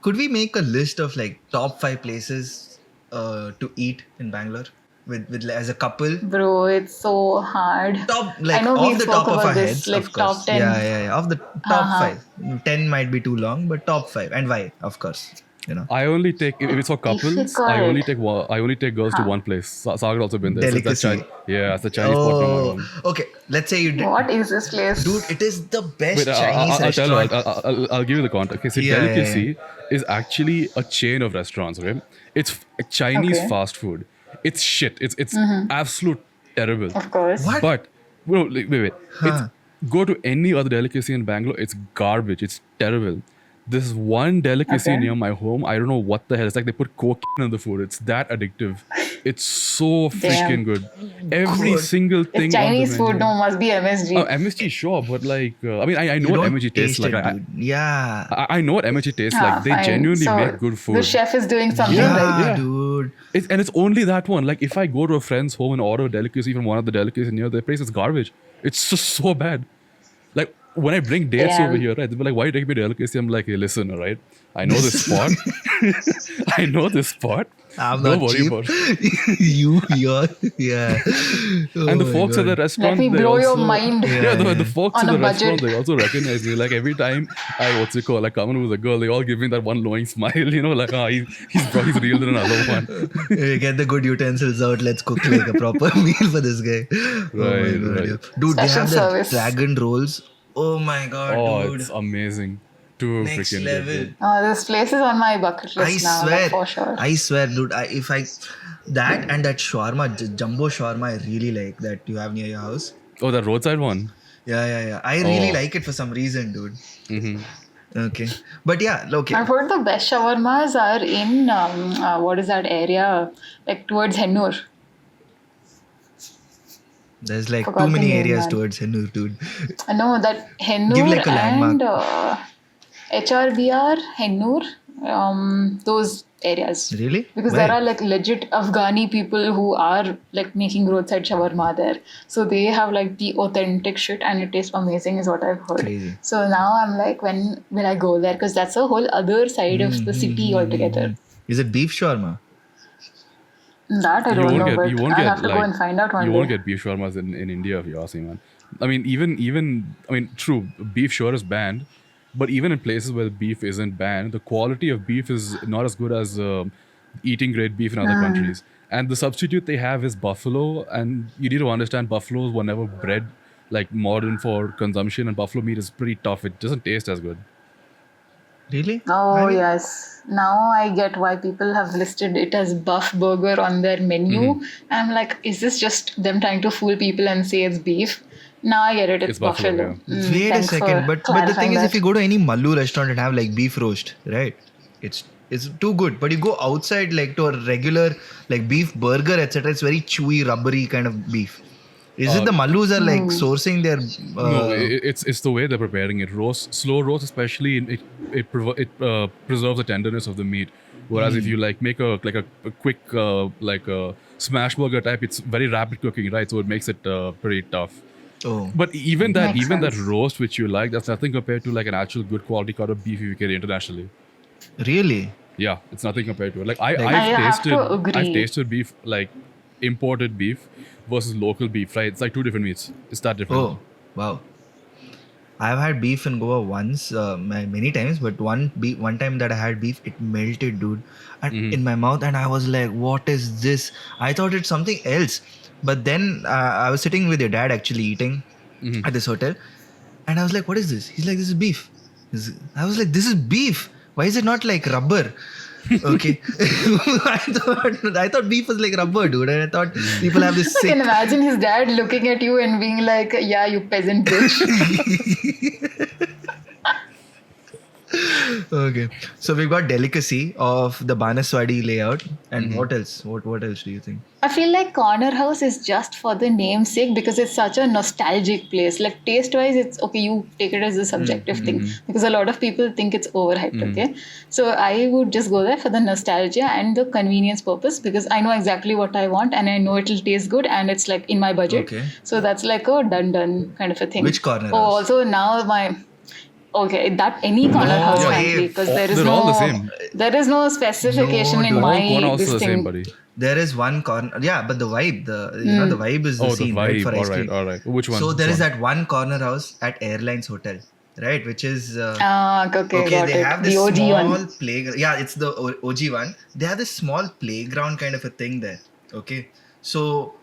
could we make a list of like top 5 places to eat in Bangalore with as a couple? Bro, it's so hard. Top, I like know we off the spoke top of about our this, heads, like of course. top 10. Yeah. Off the top 5. 10 might be too long, but top 5. And why? Of course. I only take if it's for couples. I only take I only take girls to one place. Sagar also been there. So it's Delicacy. it's the Chinese spot from my Oh, home. okay. Let's say you did. What is this place? Dude, it is the best Wait, Chinese I'll tell you. restaurant. I'll give you the context. Okay, so Yeah. Delicacy is actually a chain of restaurants. Okay, it's Chinese Okay. fast food. It's shit. It's absolute terrible. Of course. What? But bro, wait. It's, go to any other delicacy in Bangalore. It's garbage. It's terrible. This one delicacy Okay. near my home. I don't know what the hell. It's like they put coke in the food. It's that addictive. It's so freaking good. Every Good. single thing. It's Chinese on the food, menu. no, must be MSG. Oh, MSG, sure, but like, I mean, I know You what don't MSG tastes taste like. it, dude. Yeah. I know what MSG tastes like. They Fine. genuinely So make good food. The chef is doing something Yeah, right. Yeah. dude. And it's only that one. Like, if I go to a friend's home and order a delicacy from one of the delicacies near their place, it's garbage. It's just so bad. Like, when I bring dates Damn. over here, right, they'll be like, why you take me to delicacy? I'm like, hey, listen, all right, I know this spot. I know this spot. I'm Don't not worry cheap. about it. You're, yeah. And the Oh my folks at the God. restaurant, Let me they blow your also, mind. Yeah, the folks On at a the restaurant, budget. they also recognize me. Like every time I come in with a girl, they all give me that one knowing smile, like, he's reeled in another one. Get the good utensils out. Let's cook like a proper meal for this guy. Oh my Right, God. right. Yeah. Dude, they Special have the service. dragon rolls. Oh my God, Oh, dude. it's amazing. Too Next freaking level. good. This place is on my bucket list I now, swear. like, for sure. I swear, dude. That and that shawarma, jumbo shawarma, I really like that you have near your house. Oh, that roadside one. Yeah. I really Oh. like it for some reason, dude. Mm-hmm. Okay. But yeah, okay. I've heard the best shawarmas are in, what is that area? Like towards Hennur. There's like Forgot too the many name, areas man. towards Hennur, dude. I know that Hennur Give like a and landmark. HRBR, Hennur, those areas. Really? Because Where? there are like legit Afghani people who are like making roadside shawarma there. So they have like the authentic shit and it tastes amazing is what I've heard. Crazy. So now I'm like, when will I go there? Because that's a whole other side of the city altogether. Is it beef shawarma? That I don't know, but you won't I'll get have to go and find out one you day. won't get beef shawarmas in India if you ask me, man. I mean, true, beef sure is banned, but even in places where beef isn't banned, the quality of beef is not as good as eating great beef in other countries. And the substitute they have is buffalo, and you need to understand buffaloes were never bred like modern for consumption, and buffalo meat is pretty tough. It doesn't taste as good. Really? I Oh, mean, yes. Now I get why people have listed it as Buff Burger on their menu. I'm like, is this just them trying to fool people and say it's beef? Now I get it, it's It's buffalo, buffalo. yeah. wait a Thanks for second. But the thing clarifying is, if that. you go to any Mallu restaurant and have like beef roast, right? It's too good. But you go outside like to a regular like beef burger, etc. It's very chewy, rubbery kind of beef. Is it Uh, the Mallus are like sourcing their? no, it's the way they're preparing it. Slow roast, especially, it preserves the tenderness of the meat. Whereas if you like make a quick like a smash burger type, it's very rapid cooking, right? So it makes it pretty tough. Oh, But Makes even that sense. roast which you like, that's nothing compared to like an actual good quality cut of beef you get internationally. really? Yeah, it's nothing compared to it. Like Like- I have to I've agree. tasted beef like imported beef versus local beef, right? It's like two different meats. It's that different. Oh, wow. I've had beef in Goa once, many times, but one time that I had beef, it melted, dude, and in my mouth, and I was like, "What is this?" I thought it's something else, but then I was sitting with your dad actually eating at this hotel, and I was like, "What is this?" He's like, "This is beef." I was like, "This is beef. Why is it not like rubber?" Okay, I thought beef was like rubber, dude, and I thought people have this I sick. can imagine his dad looking at you and being like, yeah, you peasant bitch. Okay, so we've got delicacy of the Banaswadi layout, and what else? What else do you think? I feel like Corner House is just for the namesake because it's such a nostalgic place. Like taste wise, it's okay, you take it as a subjective thing because a lot of people think it's overhyped, okay? So I would just go there for the nostalgia and the convenience purpose because I know exactly what I want and I know it'll taste good and it's like in my budget. Okay. So that's like a done kind of a thing. Which Corner Oh, House? also now my. Okay, that any corner house, way. frankly, because there is They're no all the same. there is no specification No, in dude. my All corner houses this are the same, thing. buddy. There is one corner, yeah, but the vibe, the vibe is the Oh, the scene, right, vibe. for ice cream. All right. Which one? So Which there is one? that one corner house at Airlines Hotel, right, which is Okay, got they it. have this The OG small one. playground. Yeah, it's the OG one. They have this small playground kind of a thing there. Okay, so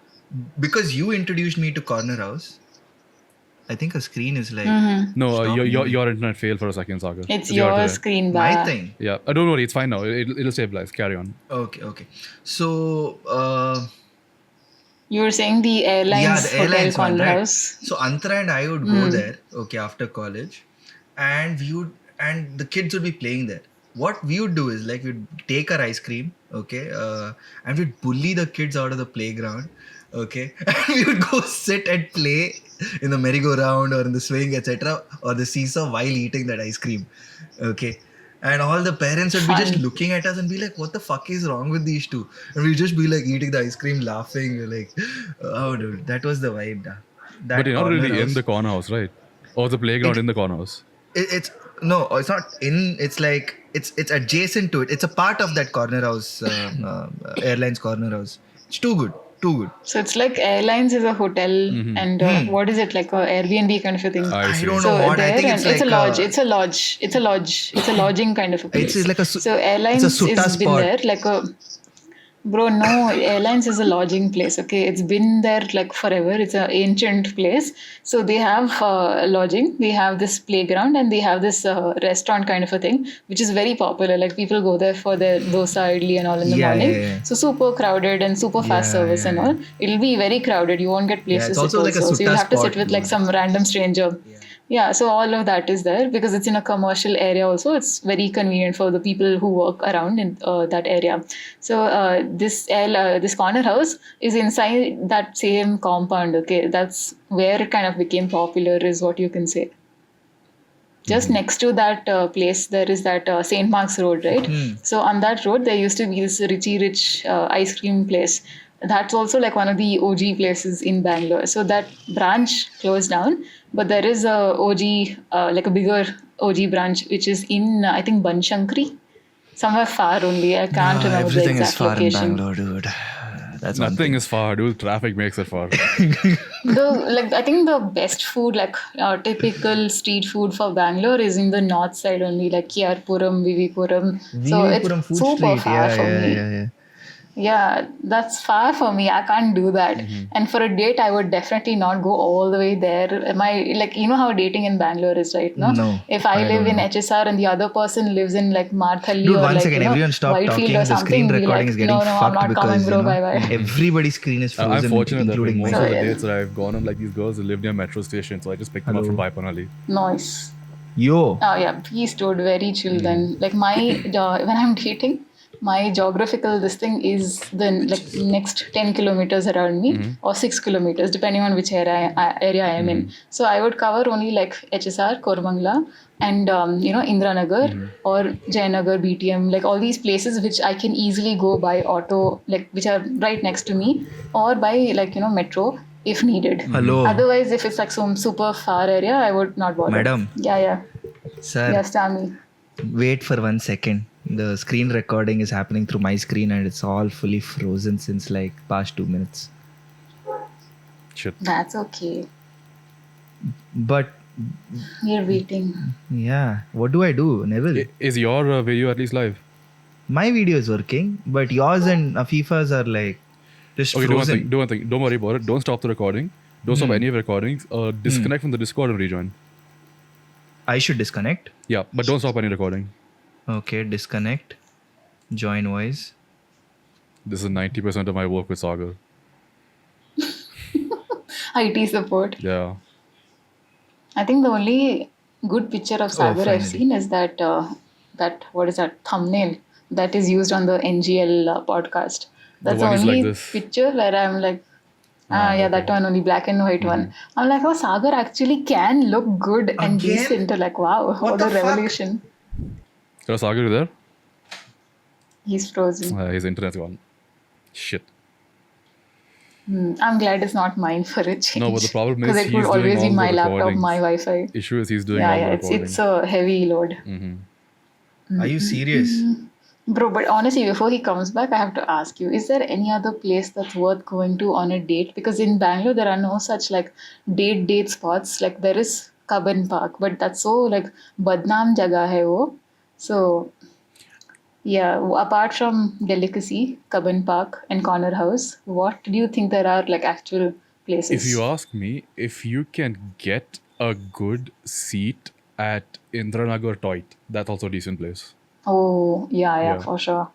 because you introduced me to corner house, I think a screen is like No, stop your moving. your internet failed for a second, Saga. It's your your internet. screen My bar. thing. Yeah, don't worry, it's fine now. It'll stabilize. Carry on. Okay. So You were saying the yeah, airlines the hotel airlines one, corner right? house. So Antara and I would go there, okay, after college, and the kids would be playing there. What we would do is like we'd take our ice cream, okay, and we'd bully the kids out of the playground, okay, and we would go sit and play in the merry-go-round or in the swing, etc., or the seesaw while eating that ice cream, okay. And all the parents would be just Fun. looking at us and be like, "What the fuck is wrong with these two?" And we'd just be like eating the ice cream, laughing, like, "Oh, dude, that was the vibe." Da. That But you're not corner really in house- the corner house, right? Or the playground It- in the corner house. it's no, it's not in. It's like it's adjacent to it. It's a part of that corner house, airlines corner house. It's too good, too good. So it's like airlines is a hotel and what is it like a Airbnb kind of a thing. I see. don't So know what. I there think and it's it's a like lodge. It's a lodge. It's a lodge. It's a lodging kind of a place. It's like a so airlines it's a sutta has been spot. there like a. Bro, no, airlines is a lodging place, okay? It's been there like forever. It's an ancient place. So they have lodging, they have this playground, and they have this restaurant kind of a thing, which is very popular. Like people go there for their dosa, idli, and all in the Yeah, morning. yeah, yeah. So super crowded and super fast service and all. It'll be very crowded. You won't get place it's to sit also like a also. So you'll sutta have to sit spot, with like dude. some random stranger. Yeah, so all of that is there because it's in a commercial area also. It's very convenient for the people who work around in that area. So this corner house is inside that same compound, okay? That's where it kind of became popular is what you can say. Just next to that place, there is that St. Mark's Road, right? So on that road, there used to be this Richie Rich ice cream place. That's also like one of the OG places in Bangalore. So that branch closed down, but there is a OG, like a bigger OG branch, which is in, I think, Banshankari. Somewhere far only. I can't remember the exact location. dude. That's Nothing is far, dude. Traffic makes it far. I think the best food, like typical street food for Bangalore, is in the north side only, like Kiarpuram, Vivipuram. So Vivipuram it's Food super Street. far for me. Yeah. Yeah, that's far for me. I can't do that. And for a date, I would definitely not go all the way there. Like, you know how dating in Bangalore is, right? No, No, if I I live don't in know. HSR and the other person lives in like Marthalli Dude, or one like, second. Everyone stop Whitefield or talking. The screen something, be recording is like, getting no, I'm fucked not coming, because, bro. Bye bye. everybody's screen is I'm frozen, fortunate that with including most mine. of the yeah. dates that I've gone on, like these girls that live near metro station, so I just picked them up from Hello. Baipanali. Nice. Yo. Oh yeah, peace, dude. Very chill then. Like when I'm dating, my geographical this thing is the like next 10 kilometers around me or 6 kilometers, depending on which area I am in. So I would cover only like HSR, Kormangla, and Indranagar or Jayanagar, BTM, like all these places which I can easily go by auto, like which are right next to me, or by like metro if needed. Hello. Otherwise, if it's like some super far area, I would not bother. Madam. Yeah. Sir, Yes, Tammy. wait for 1 second. The screen recording is happening through my screen and it's all fully frozen since like past 2 minutes. Shit. That's okay. But You're waiting. yeah, what do I do, Neville? Is your video at least live? My video is working, but yours and Afeefa's are like just Okay, frozen. do one thing. Don't worry about it. Don't stop the recording. Don't stop any of the recordings. Disconnect from the Discord and rejoin. I should disconnect. Yeah, but don't stop any recording. Okay, disconnect. Join voice. This is 90% of my work with Sagar. IT support. Yeah. I think the only good picture of Sagar I've finally. seen is that what is that thumbnail that is used on the NGL podcast. That's the one is only like this. picture where I'm like, yeah, that one only black and white one. I'm like, oh, Sagar actually can look good and Again? decent. Like, wow, what the a fuck? revelation. So Sagar, you there? He's frozen. His internet's gone. Shit. I'm glad it's not mine for a change. No, but the problem is because it would he's doing always be all my the laptop, recordings. my Wi-Fi. Issue is he's doing Yeah, all yeah, the it's recording. it's a heavy load. Are you serious? Bro, but honestly, before he comes back, I have to ask you, is there any other place that's worth going to on a date? Because in Bangalore, there are no such like date spots. Like there is Cubbon Park, but that's so like badnaam jaga hai wo. So yeah, apart from Delicacy, Cubbon Park, and Corner House, what do you think there are like actual places? If you ask me, if you can get a good seat at Indranagar Toit, that's also a decent place. Oh, yeah, Yeah. for sure.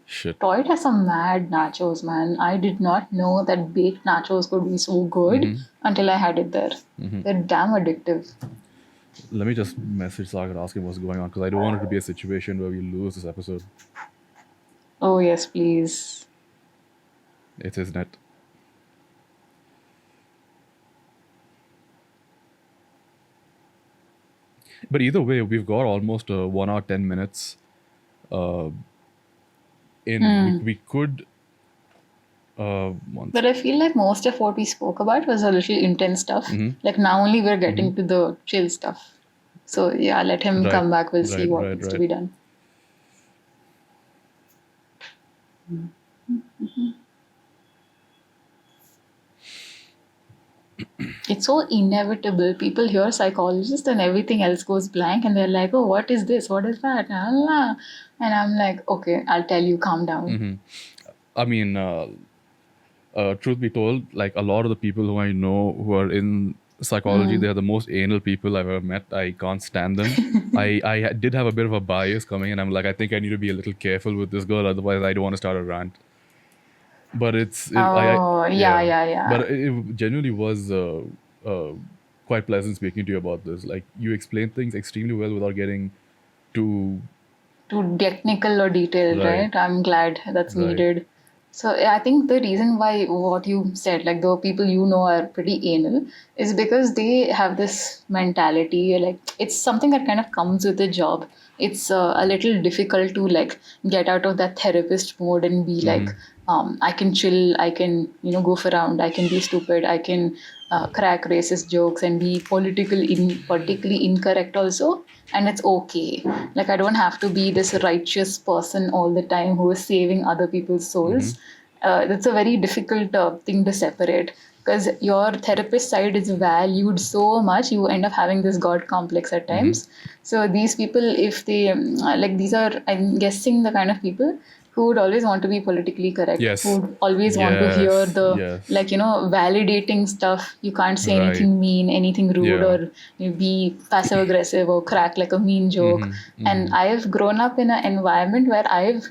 Shit. Toit has some mad nachos, man. I did not know that baked nachos could be so good until I had it there. They're damn addictive. Let me just message Sagar, ask him what's going on, because I don't want it to be a situation where we lose this episode. Oh, yes, please. It's his net. But either way, we've got almost 1 hour 10 minutes. We could. But I feel like most of what we spoke about was a little intense stuff. Like now only we're getting to the chill stuff. So yeah, let him Right, come back. We'll see right, what right, needs to right. be done. It's so inevitable. People hear psychologist and everything else goes blank and they're like, oh, what is this? What is that? And I'm like, okay, I'll tell you, calm down. I mean, truth be told, like a lot of the people who I know who are in psychology, they are the most anal people I've ever met. I can't stand them. I did have a bit of a bias coming, and I'm like, I think I need to be a little careful with this girl, otherwise I don't want to start a rant. But Yeah. But it genuinely was quite pleasant speaking to you about this. Like you explained things extremely well without getting too. Too technical or detailed, right? I'm glad that's Right. needed. So I think the reason why what you said, like the people you know are pretty anal, is because they have this mentality, like it's something that kind of comes with the job. It's a little difficult to like get out of that therapist mode and be like, I can chill, I can goof around, I can be stupid, I can crack racist jokes and be politically incorrect also, and it's okay. Like I don't have to be this righteous person all the time who is saving other people's souls. That's a very difficult thing to separate, because your therapist side is valued so much, you end up having this god complex at times. So these people, if they like, these are, I'm guessing, the kind of people who would always want to be politically correct, Yes. who would always want to hear the Yes. validating stuff. You can't say Right. anything mean, anything rude, Yeah. or be passive aggressive or crack like a mean joke. And I've grown up in an environment where I've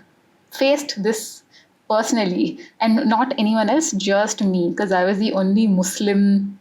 faced this personally, and not anyone else, just me, because I was the only Muslim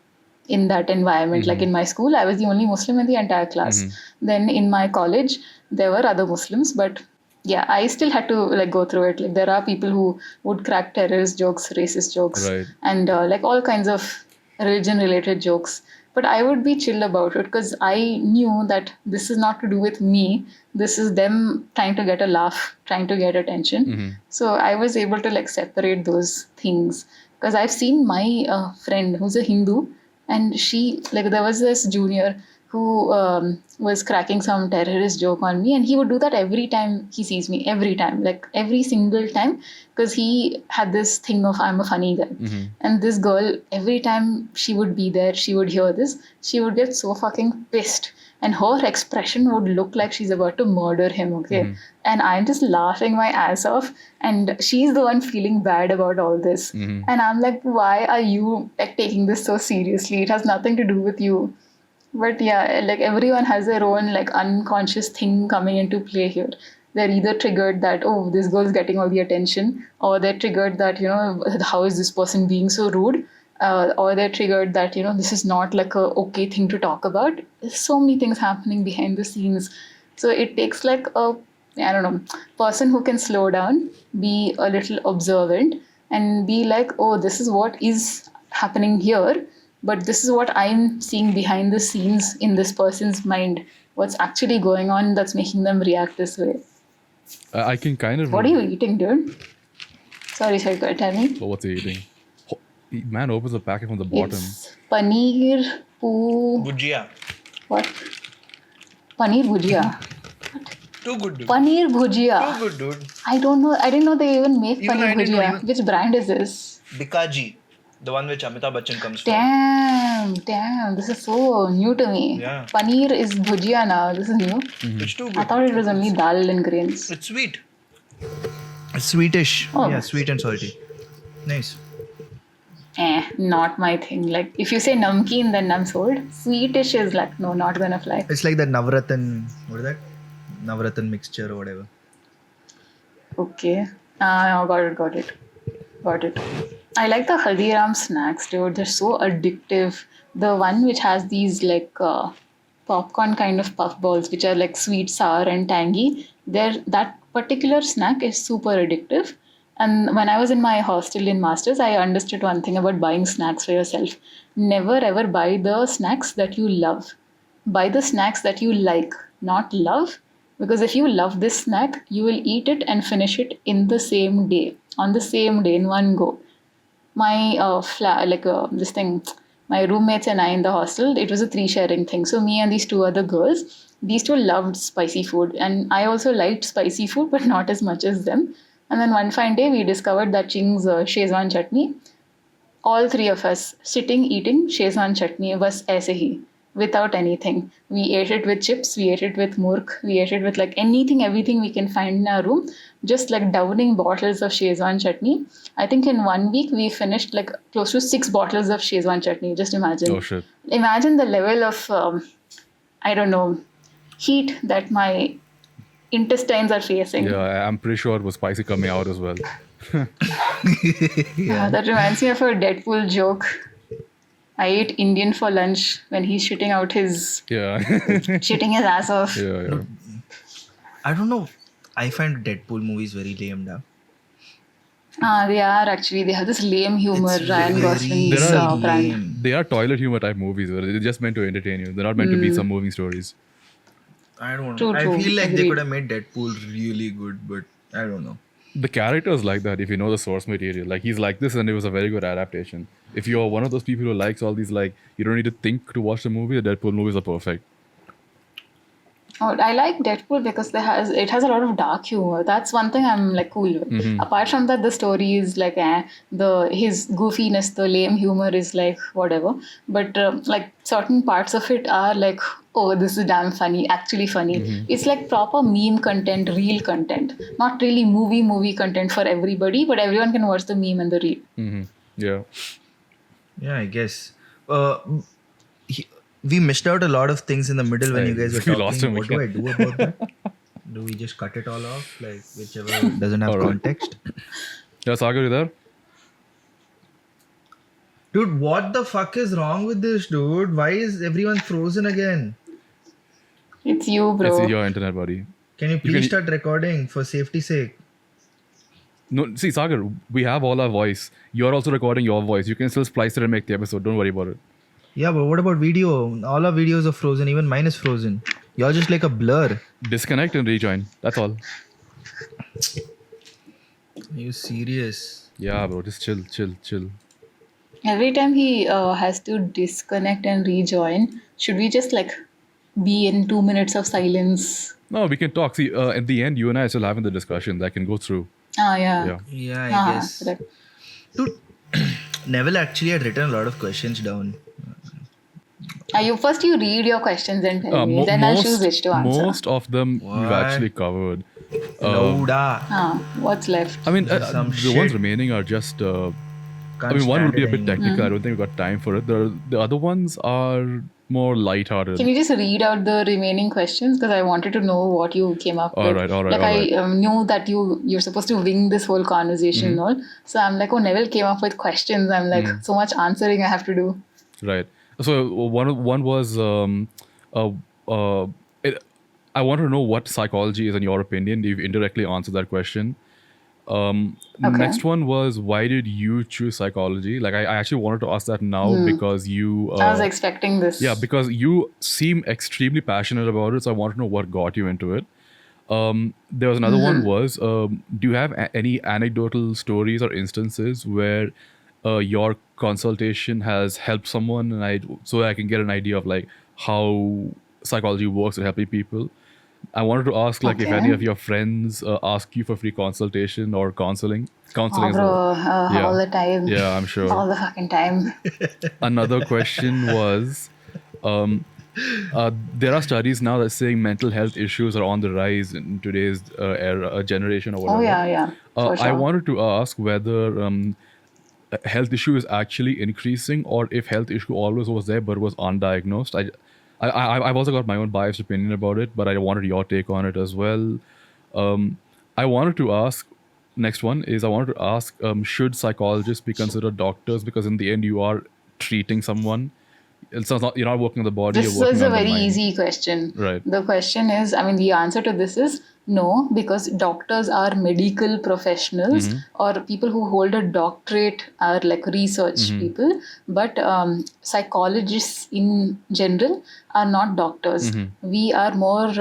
in that environment. Like in my school, I was the only Muslim in the entire class. Then in my college, there were other Muslims, but yeah, I still had to go through it. Like there are people who would crack terrorist jokes, racist jokes, Right. and all kinds of religion-related jokes. But I would be chill about it because I knew that this is not to do with me. This is them trying to get a laugh, trying to get attention. So I was able to separate those things, because I've seen my friend who's a Hindu, and she there was this junior who was cracking some terrorist joke on me, and he would do that every time he sees me, every time, every single time, because he had this thing of I'm a funny guy. And this girl, every time she would be there, she would hear this, she would get so fucking pissed, and her expression would look like she's about to murder him, okay? And I'm just laughing my ass off, and she's the one feeling bad about all this. And I'm like, why are you taking this so seriously? It has nothing to do with you. But yeah, everyone has their own unconscious thing coming into play here. They're either triggered that, oh, this girl's getting all the attention, or they're triggered that, how is this person being so rude? Or they're triggered that, this is not a okay thing to talk about. There's so many things happening behind the scenes. So it takes person who can slow down, be a little observant, and be like, oh, this is what is happening here, but this is what I'm seeing behind the scenes in this person's mind. What's actually going on that's making them react this way. I can kind of. What are you eating, dude? Sorry, tell me. Oh, what's he eating? Man opens the packet from the bottom. It's paneer Bhujia. What? Paneer bhujia. Too good, dude. Paneer bhujia. Too good, dude. I don't know. I didn't know they even make Even paneer I didn't know bhujia. even- Which brand is this? Bikaji, the one which Amitabh Bachchan comes from. Damn. This is so new to me. Yeah. Paneer is bhujia now. This is new. It's too I good. thought it was only dal and grains. It's sweet. It's sweetish. Oh. Yeah, sweet and salty. Nice. Not my thing. If you say namkeen, then I'm sold. Sweetish is no, not gonna fly. It's like that Navratan, what is that? Navratan mixture or whatever. Okay. Got it. I like the Haldiram snacks, dude. They're so addictive. The one which has these popcorn kind of puff balls, which are sweet, sour, and tangy. That particular snack is super addictive. And when I was in my hostel in Masters, I understood one thing about buying snacks for yourself. Never ever buy the snacks that you love. Buy the snacks that you like, not love. Because if you love this snack, you will eat it and finish it in the same day. On the same day, in one go. My my roommates and I in the hostel, it was a 3-sharing thing. So me and these 2 other girls, these 2 loved spicy food. And I also liked spicy food, but not as much as them. And then one fine day, we discovered that Ching's Shezwan chutney. All 3 of us sitting eating Shezwan chutney was aise hi, without anything. We ate it with chips, we ate it with murk, we ate it with everything we can find in our room. Just downing bottles of Shezwan chutney. I think in 1 week, we finished close to 6 bottles of Shezwan chutney. Just imagine. Oh shit. Imagine the level of, heat that my intestines are facing. Yeah, I'm pretty sure it was spicy coming out as well. That reminds me of a Deadpool joke. I ate Indian for lunch when he's shitting Yeah. his ass off. yeah. I don't know. I find Deadpool movies very lame now. They are actually. They have this lame humor. It's Ryan very Gosling's prank. lame. They are toilet humor type movies where they're just meant to entertain you. They're not meant to be some moving stories. I don't know. True, I feel like they agreed. could have made Deadpool really good, but I don't know. The character's like that if you know the source material. He's like this and it was a very good adaptation. If you're one of those people who likes all these you don't need to think to watch the movie, the Deadpool movies are perfect. Oh, I like Deadpool because it has a lot of dark humor. That's one thing I'm cool with. Apart from that, the story is his goofiness, the lame humor is whatever. But certain parts of it are oh, this is damn funny, actually funny. It's like proper meme content, real content. Not really movie content for everybody, but everyone can watch the meme and the reel. Yeah. Yeah, I guess. We missed out a lot of things in the middle when Hey, you guys were we talking. lost him What do I again. do about that? Do we just cut it all off? Like, whichever doesn't have All right. context? Yeah, Sagar, you there? Dude, what the fuck is wrong with this, dude? Why is everyone frozen again? It's you, It's bro. your internet, buddy. Can you You please can- start recording for safety's sake? No, see, Sagar, we have all our voice. You're also recording your voice. You can still splice it and make the episode. Don't worry about it. Yeah, but what about video? All our videos are frozen. Even mine is frozen. You're just like a blur. Disconnect and rejoin. That's all. Are you serious? Yeah, bro. Just chill. Every time he has to disconnect and rejoin, should we just like be in 2 minutes of silence? No, we can talk. See, at the end, you and I are still having the discussion that can go through. Yeah. Yeah, I guess. Correct. Dude, Neville actually had written a lot of questions down. You read your questions and tell me. Then I'll choose which to answer. Most of them we've What? actually covered. Louda. What's left? I mean, Some the ones shit. remaining are just. Can't I mean, one stand would be a it bit anymore. technical. I don't think we've got time for it. The other ones are more lighthearted. Can you just read out the remaining questions? Because I wanted to know what you came up with. All right. Like I knew that you're supposed to wing this whole conversation and all. So I'm like, oh, Neville came up with questions. I'm like, so much answering I have to do. Right. So one was I want to know what psychology is in your opinion. You've indirectly answered that question. Next one was, why did you choose psychology? Like I actually wanted to ask that now because you. I was expecting this. Yeah, because you seem extremely passionate about it. So I want to know what got you into it. There was another one was, do you have any anecdotal stories or instances where your consultation has helped someone, and so I can get an idea of like how psychology works at helping people. I wanted to ask like if Okay. any of your friends ask you for free consultation or counseling. Counseling Oh, is bro, yeah. all the time. Yeah, I'm sure. All the fucking time. Another question was, there are studies now that saying mental health issues are on the rise in today's generation or whatever. Oh, yeah. For I sure. wanted to ask whether health issue is actually increasing, or if health issue always was there but was undiagnosed. I've also got my own biased opinion about it, but I wanted your take on it as well. I wanted to ask, next one is I wanted to ask, should psychologists be considered doctors? Because in the end, you are treating someone. It's not, you're not working on the body, This you're working was a on the very mind. easy question. Right. The question is, the answer to this is no, because doctors are medical professionals or people who hold a doctorate are like research people. But psychologists in general are not doctors. We are more,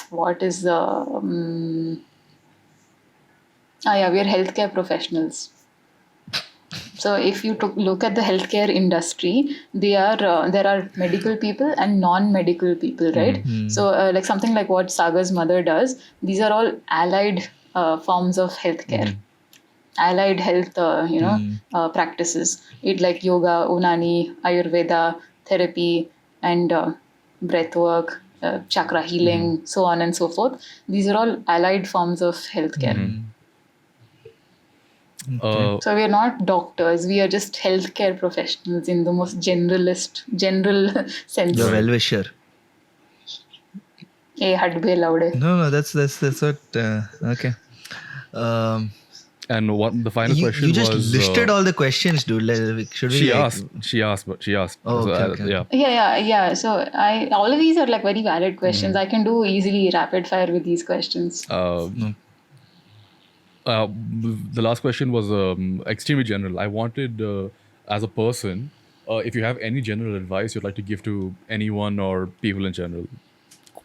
what is the, we are healthcare professionals. So if you look at the healthcare industry, there are medical people and non-medical people, right? So like something like what Sagar's mother does, these are all allied forms of healthcare, allied health, practices. It like yoga, unani, Ayurveda, therapy, and breath work, chakra healing, so on and so forth. These are all allied forms of healthcare. So we are not doctors. We are just healthcare professionals in the most general sense. You're well-wisher. Hey, hadbe laude. No, that's what. Okay. And what the final You question just was, listed all the questions, dude. Should we? she like- asked. She asked. Oh, So, okay. Yeah. Yeah. So all of these are like very valid questions. I can do easily rapid fire with these questions. The last question was extremely general. I wanted, as a person, if you have any general advice you'd like to give to anyone or people in general.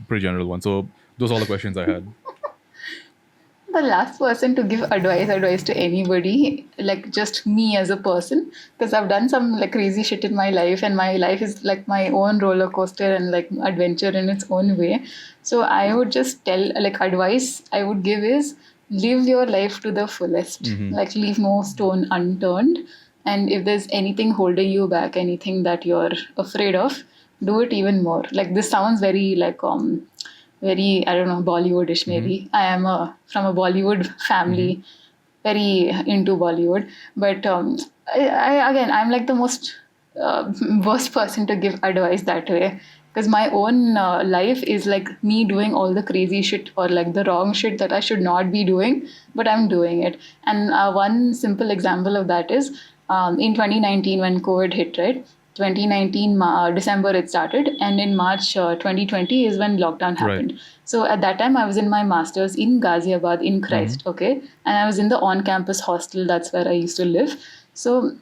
Pretty general one. So those are all the questions I had. The last person to give advice to anybody, like just me as a person, because I've done some like crazy shit in my life, and my life is like my own roller coaster and like adventure in its own way. So I would just advice I would give is live your life to the fullest. Like leave no stone unturned. And if there's anything holding you back, anything that you're afraid of, do it even more. Like this sounds very like very, I don't know, Bollywoodish maybe. I am from a Bollywood family, very into Bollywood. But again, I'm like the most worst person to give advice that way. Because my own life is like me doing all the crazy shit or like the wrong shit that I should not be doing, but I'm doing it. And one simple example of that is in 2019 when COVID hit, right? 2019 December it started, and in March 2020 is when lockdown happened. So at that time I was in my masters in Ghaziabad in Christ, okay, and I was in the on-campus hostel. That's where I used to live. So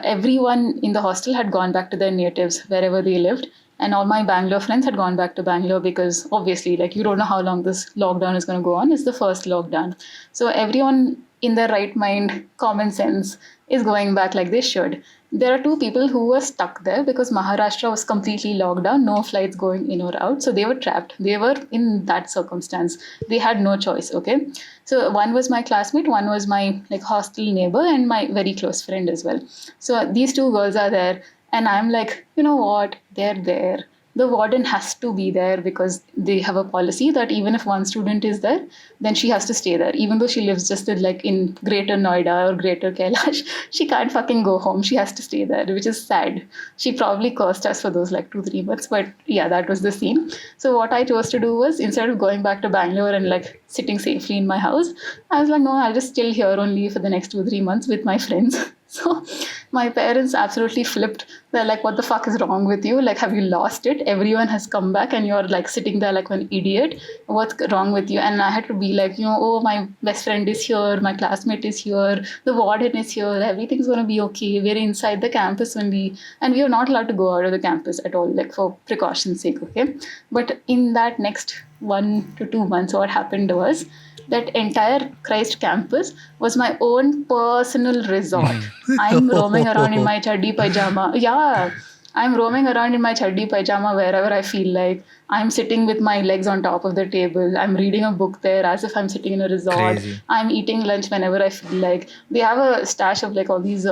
everyone in the hostel had gone back to their natives wherever they lived, and all my Bangalore friends had gone back to Bangalore because obviously, like, you don't know how long this lockdown is going to go on. It's the first lockdown. So everyone in their right mind, common sense, is going back like they should. There are two people who were stuck there because Maharashtra was completely locked down, no flights going in or out. So they were trapped. They were in that circumstance. They had no choice, okay? So one was my classmate, one was my like hostel neighbor, and my very close friend as well. So these two girls are there. And I'm like, you know what? They're there. The warden has to be there because they have a policy that even if one student is there, then she has to stay there. Even though she lives just like in Greater Noida or Greater Kailash, she can't fucking go home. She has to stay there, which is sad. She probably cursed us for those like 2-3 months, but yeah, that was the scene. So what I chose to do was, instead of going back to Bangalore and like sitting safely in my house, I was like, no, I'll just chill here only for the next 2-3 months with my friends. So my parents absolutely flipped. They're like, what the fuck is wrong with you? Like, have you lost it? Everyone has come back and you're like sitting there like an idiot. What's wrong with you? And I had to be like, oh, my best friend is here. My classmate is here. The warden is here. Everything's going to be okay. We're inside the campus only. And we are not allowed to go out of the campus at all, like for precaution's sake, okay? But in that next 1 to 2 months, what happened was, that entire Christ campus was my own personal resort. I'm roaming around in my chaddi pajama. Yeah, I'm roaming around in my chaddi pajama wherever I feel like. I'm sitting with my legs on top of the table. I'm reading a book there as if I'm sitting in a resort. Crazy. I'm eating lunch whenever I feel like. They have a stash of like all these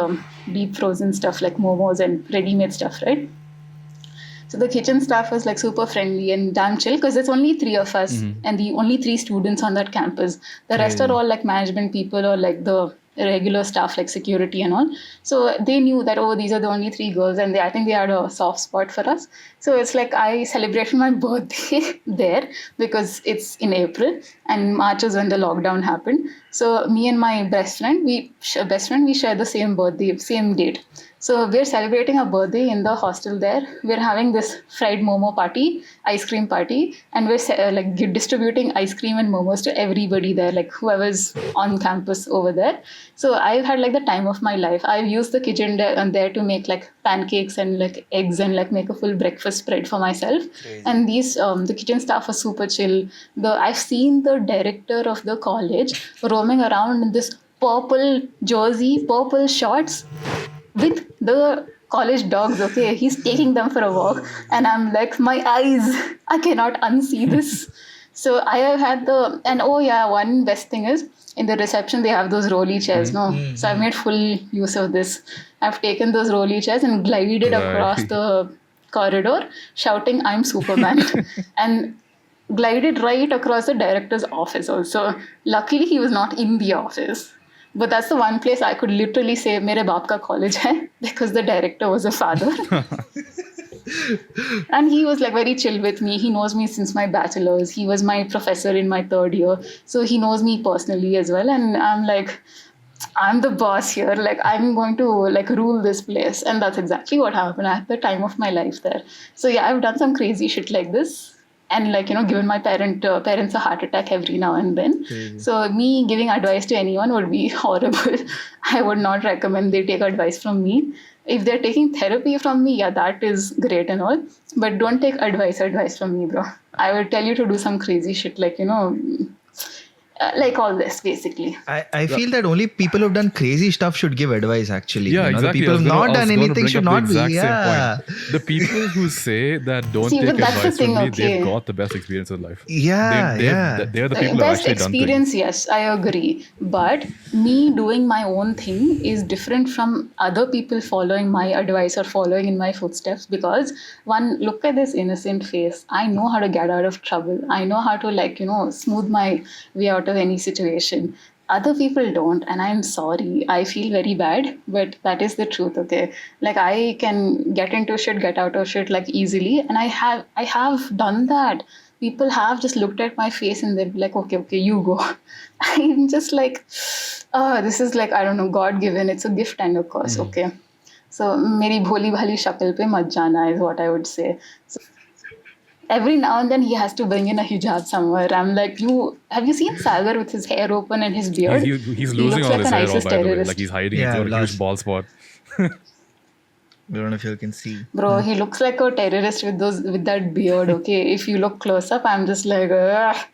deep frozen stuff like momos and ready-made stuff, right? So the kitchen staff was like super friendly and damn chill because there's only 3 of us and the only 3 students on that campus. The rest are all like management people or like the regular staff like security and all. So they knew that, oh, these are the only 3 girls, and I think they had a soft spot for us. So it's like I celebrated my birthday there because it's in April and March is when the lockdown happened. So me and my best friend, we share the same birthday, same date. So we're celebrating our birthday in the hostel there. We're having this fried momo party, ice cream party, and we're like distributing ice cream and momos to everybody there, like whoever's on campus over there. So I've had like the time of my life. I've used the kitchen there to make like pancakes and like eggs and like make a full breakfast spread for myself. Crazy. And these the kitchen staff was super chill. I've seen the director of the college roaming around in this purple jersey, purple shorts, with the college dogs, okay? He's taking them for a walk. And I'm like, my eyes, I cannot unsee this. So I have had and oh yeah, one best thing is, in the reception, they have those rolly chairs, no? So I've made full use of this. I've taken those rolly chairs and glided across the corridor, shouting, I'm Superman. And glided right across the director's office also. Luckily, he was not in the office. But that's the one place I could literally say, mere baap ka college hai, because the director was a father. And he was like very chill with me. He knows me since my bachelor's. He was my professor in my 3rd year. So he knows me personally as well. And I'm like, I'm the boss here. Like, I'm going to like rule this place. And that's exactly what happened. I had the time of my life there. So yeah, I've done some crazy shit like this. And like, given my parents a heart attack every now and then. Mm-hmm. So me giving advice to anyone would be horrible. I would not recommend they take advice from me. If they're taking therapy from me, yeah, that is great and all. But don't take advice from me, bro. I will tell you to do some crazy shit like, Like all this, basically. I feel that only people who've done crazy stuff should give advice, actually. Yeah, The exactly. people who've not I was done gonna anything bring should up the not be. exact same Yeah. point. The people who say that don't See, take but that's the advice from thing, me, they've okay. got the best experience in life. Yeah, yeah. They're the people who've Best actually done things. experience, yes, I agree. But me doing my own thing is different from other people following my advice or following in my footsteps, because one, look at this innocent face. I know how to get out of trouble. I know how to, like, smooth my way out of any situation. Other people don't, and I'm sorry. I feel very bad, but that is the truth, okay? Like, I can get into shit, get out of shit like easily, and I have done that. People have just looked at my face and they'll be like, okay, you go. I'm just like, oh, this is like, I don't know, God given. It's a gift and a curse, okay? So, meri bholi bhali shakal pe mat jana is what I would say. So, every now and then he has to bring in a hijab somewhere. I'm like, have you seen Sagar with his hair open and his beard? He's He losing looks all like his an hair, ISIS by the way. terrorist. Like he's hiding Yeah, it. It's got a huge last- bald spot. I don't know if you can see. Bro, he looks like a terrorist with that beard, okay? If you look close up, I'm just like,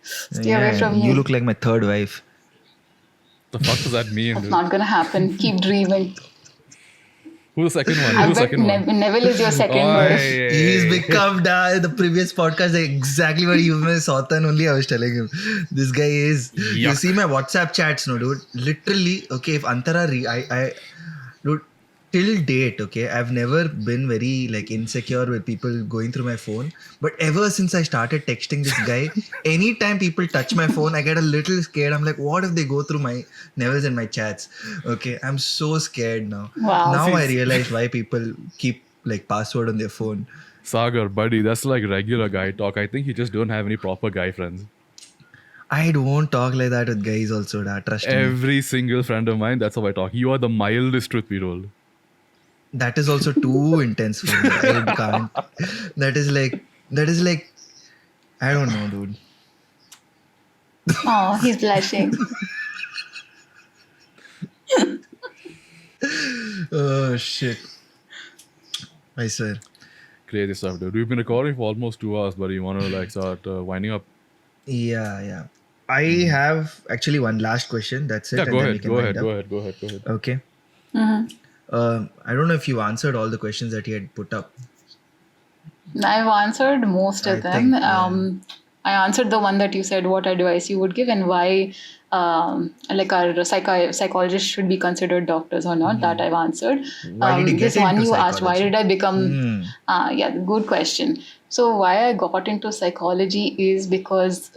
stay away from me. You look like my third wife. The fuck does that mean, That's dude? not gonna happen. Keep dreaming. Who's the second one? I Who's the bet second one? Neville is your second Oh, wife. yeah. He's become the previous podcast exactly what you were Sautan only I was telling him. This guy is you Yuck. see my WhatsApp chats, no dude. Literally, okay, if Antara dude, till date, okay, I've never been very like insecure with people going through my phone. But ever since I started texting this guy, anytime people touch my phone, I get a little scared. I'm like, what if they go through my Neville's and my chats? Okay, I'm so scared now. Wow. Now I realize why people keep like password on their phone. Sagar, buddy, that's like regular guy talk. I think you just don't have any proper guy friends. I don't talk like that with guys also, da, trust me. Every single friend of mine, that's how I talk. You are the mildest truth be told. That is also too intense for me. I can't. That is like, I don't know, dude. Oh, he's blushing. Oh shit. I swear. Crazy stuff, dude. We've been recording for almost 2 hours, but you want to like start winding up? Yeah. I have actually one last question. That's it. Yeah, and go then we ahead, can go wind ahead, up. go ahead. Okay. I don't know if you answered all the questions that you had put up. I've answered most of I them. think, yeah. I answered the one that you said what advice you would give and why like our psychologists should be considered doctors or not. That I've answered. Why did you get This one into you asked, why psychology? did I become... yeah, good question. So why I got into psychology is because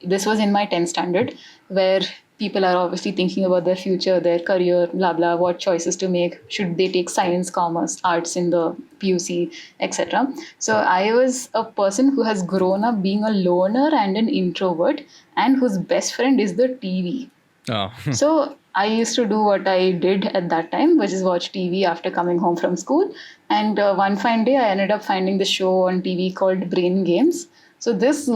this was in my 10th standard, where people are obviously thinking about their future, their career, blah, blah, what choices to make. Should they take science, commerce, arts in the PUC, etc. So I was a person who has grown up being a loner and an introvert, and whose best friend is the TV. Oh. So I used to do what I did at that time, which is watch TV after coming home from school. And one fine day, I ended up finding this show on TV called Brain Games. So this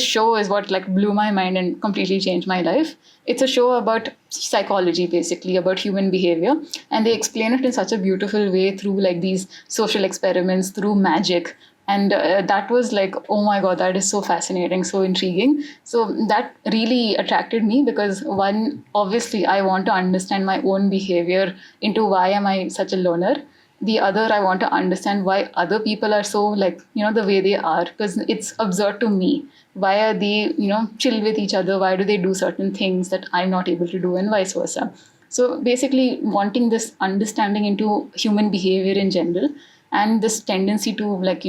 show is what like blew my mind and completely changed my life. It's a show about psychology, basically, about human behavior. And they explain it in such a beautiful way through like these social experiments, through magic. And that was like, oh my God, that is so fascinating, so intriguing. So that really attracted me because one, obviously, I want to understand my own behavior into why am I such a loner. The other, I want to understand why other people are so like, the way they are, because it's absurd to me. Why are they, chill with each other? Why do they do certain things that I'm not able to do and vice versa? So basically wanting this understanding into human behavior in general, and this tendency to like,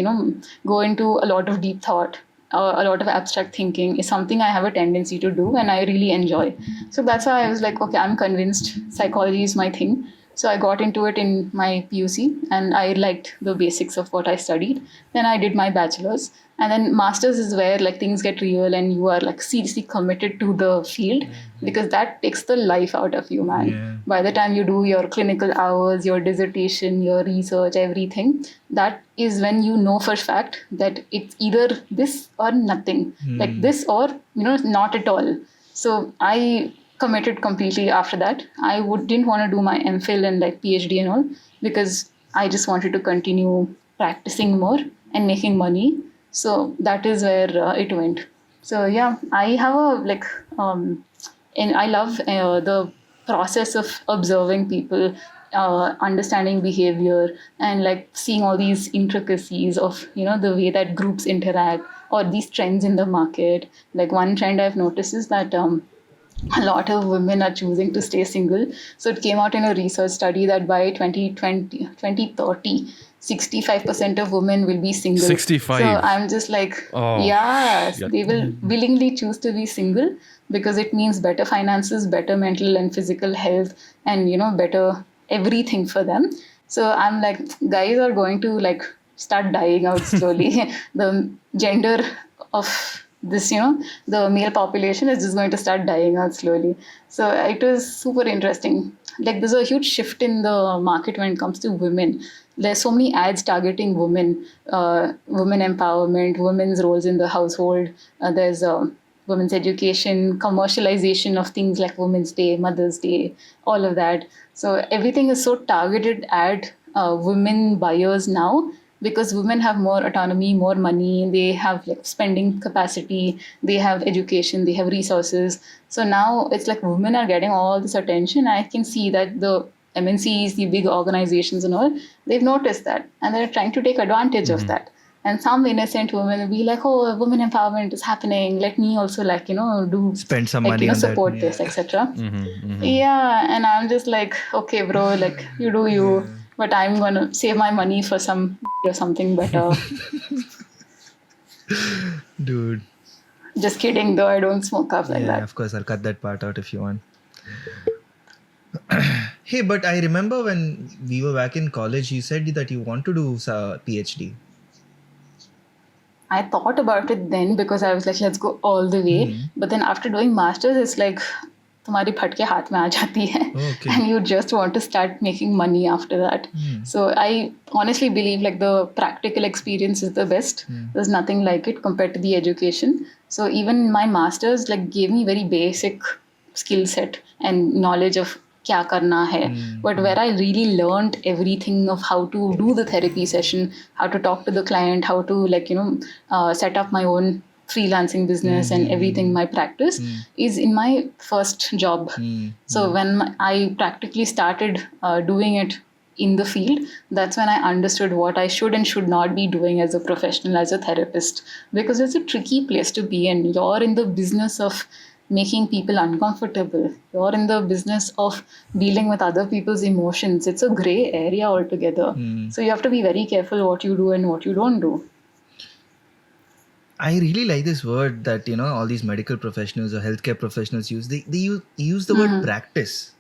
go into a lot of deep thought, a lot of abstract thinking is something I have a tendency to do and I really enjoy. So that's why I was like, okay, I'm convinced psychology is my thing. So I got into it in my PUC and I liked the basics of what I studied. Then I did my bachelor's, and then master's is where like things get real and you are like seriously committed to the field, because that takes the life out of you, man. Yeah. By the time you do your clinical hours, your dissertation, your research, everything, that is when you know for fact that it's either this or nothing, like this or, not at all. So I committed completely after that. I didn't want to do my MPhil and like PhD and all, because I just wanted to continue practicing more and making money. So that is where it went. So yeah, I have and I love the process of observing people, understanding behavior, and like seeing all these intricacies of the way that groups interact or these trends in the market. Like one trend I've noticed is that a lot of women are choosing to stay single. So it came out in a research study that by 2030, 65% of women will be single. So 65. I'm just like, Oh, yes, yeah. they will willingly choose to be single because it means better finances, better mental and physical health, and better everything for them. So I'm like, guys are going to like start dying out slowly. The gender of this, the male population is just going to start dying out slowly. So it was super interesting. Like there's a huge shift in the market when it comes to women. There's so many ads targeting women, women empowerment, women's roles in the household. There's women's education, commercialization of things like Women's Day, Mother's Day, all of that. So everything is so targeted at women buyers now because women have more autonomy, more money, they have like spending capacity, they have education, they have resources. So now it's like women are getting all this attention. I can see that the MNCs, the big organizations and all, they've noticed that and they're trying to take advantage of that. And some innocent women will be like, oh, women empowerment is happening. Let me also do Spend some money on that. support this, etc. Yeah, and I'm just like, okay, bro, like you do you, but I'm gonna save my money for some or something better. Dude. Just kidding, though. I don't smoke up like Yeah, that. of course, I'll cut that part out if you want. Hey, but I remember when we were back in college, you said that you want to do a PhD. I thought about it then because I was like, let's go all the way. But then after doing masters, it's like तुम्हारी फटके हाथ में आ जाती है Okay. and you just want to start making money after that. So I honestly believe like the practical experience is the best. There's nothing like it compared to the education. So even my masters like gave me very basic skill set and knowledge of क्या करना है. But where I really learned everything of how to do the therapy session, how to talk to the client, how to set up my own freelancing business and everything, my practice is in my first job. So when I practically started doing it in the field, that's when I understood what I should and should not be doing as a professional, as a therapist, because it's a tricky place to be in. You're in the business of making people uncomfortable. You're in the business of dealing with other people's emotions. It's a gray area altogether. So you have to be very careful what you do and what you don't do. I really like this word that all these medical professionals or healthcare professionals use. They use the word practice,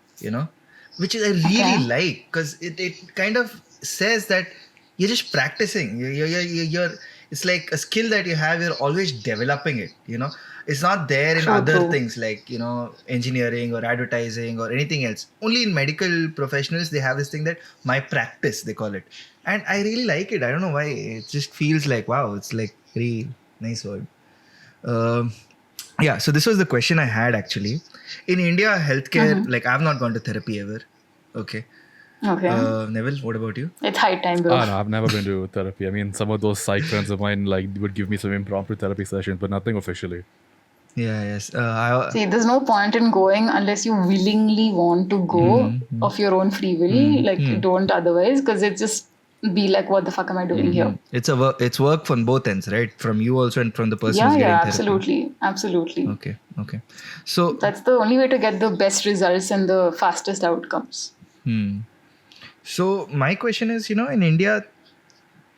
which I really like because it kind of says that you're just practicing. You're it's like a skill that you have. You're always developing it. It's not there in other things like engineering or advertising or anything else. Only in medical professionals they have this thing that my practice they call it, and I really like it. I don't know why. It just feels like wow. It's like very nice word. Yeah, so this was the question I had actually. In India, healthcare, like I've not gone to therapy ever. Okay. Neville, what about you? It's high time, bro. No, I've never been to therapy. I mean, some of those psych friends of mine would give me some impromptu therapy sessions, but nothing officially. Yeah, yes. See, there's no point in going unless you willingly want to go of your own free will. Don't otherwise, because it just be like, what the fuck am I doing here? It's work from both ends, right? From you also and from the person who's getting therapy. Absolutely. Okay. So that's the only way to get the best results and the fastest outcomes. So my question is, in India,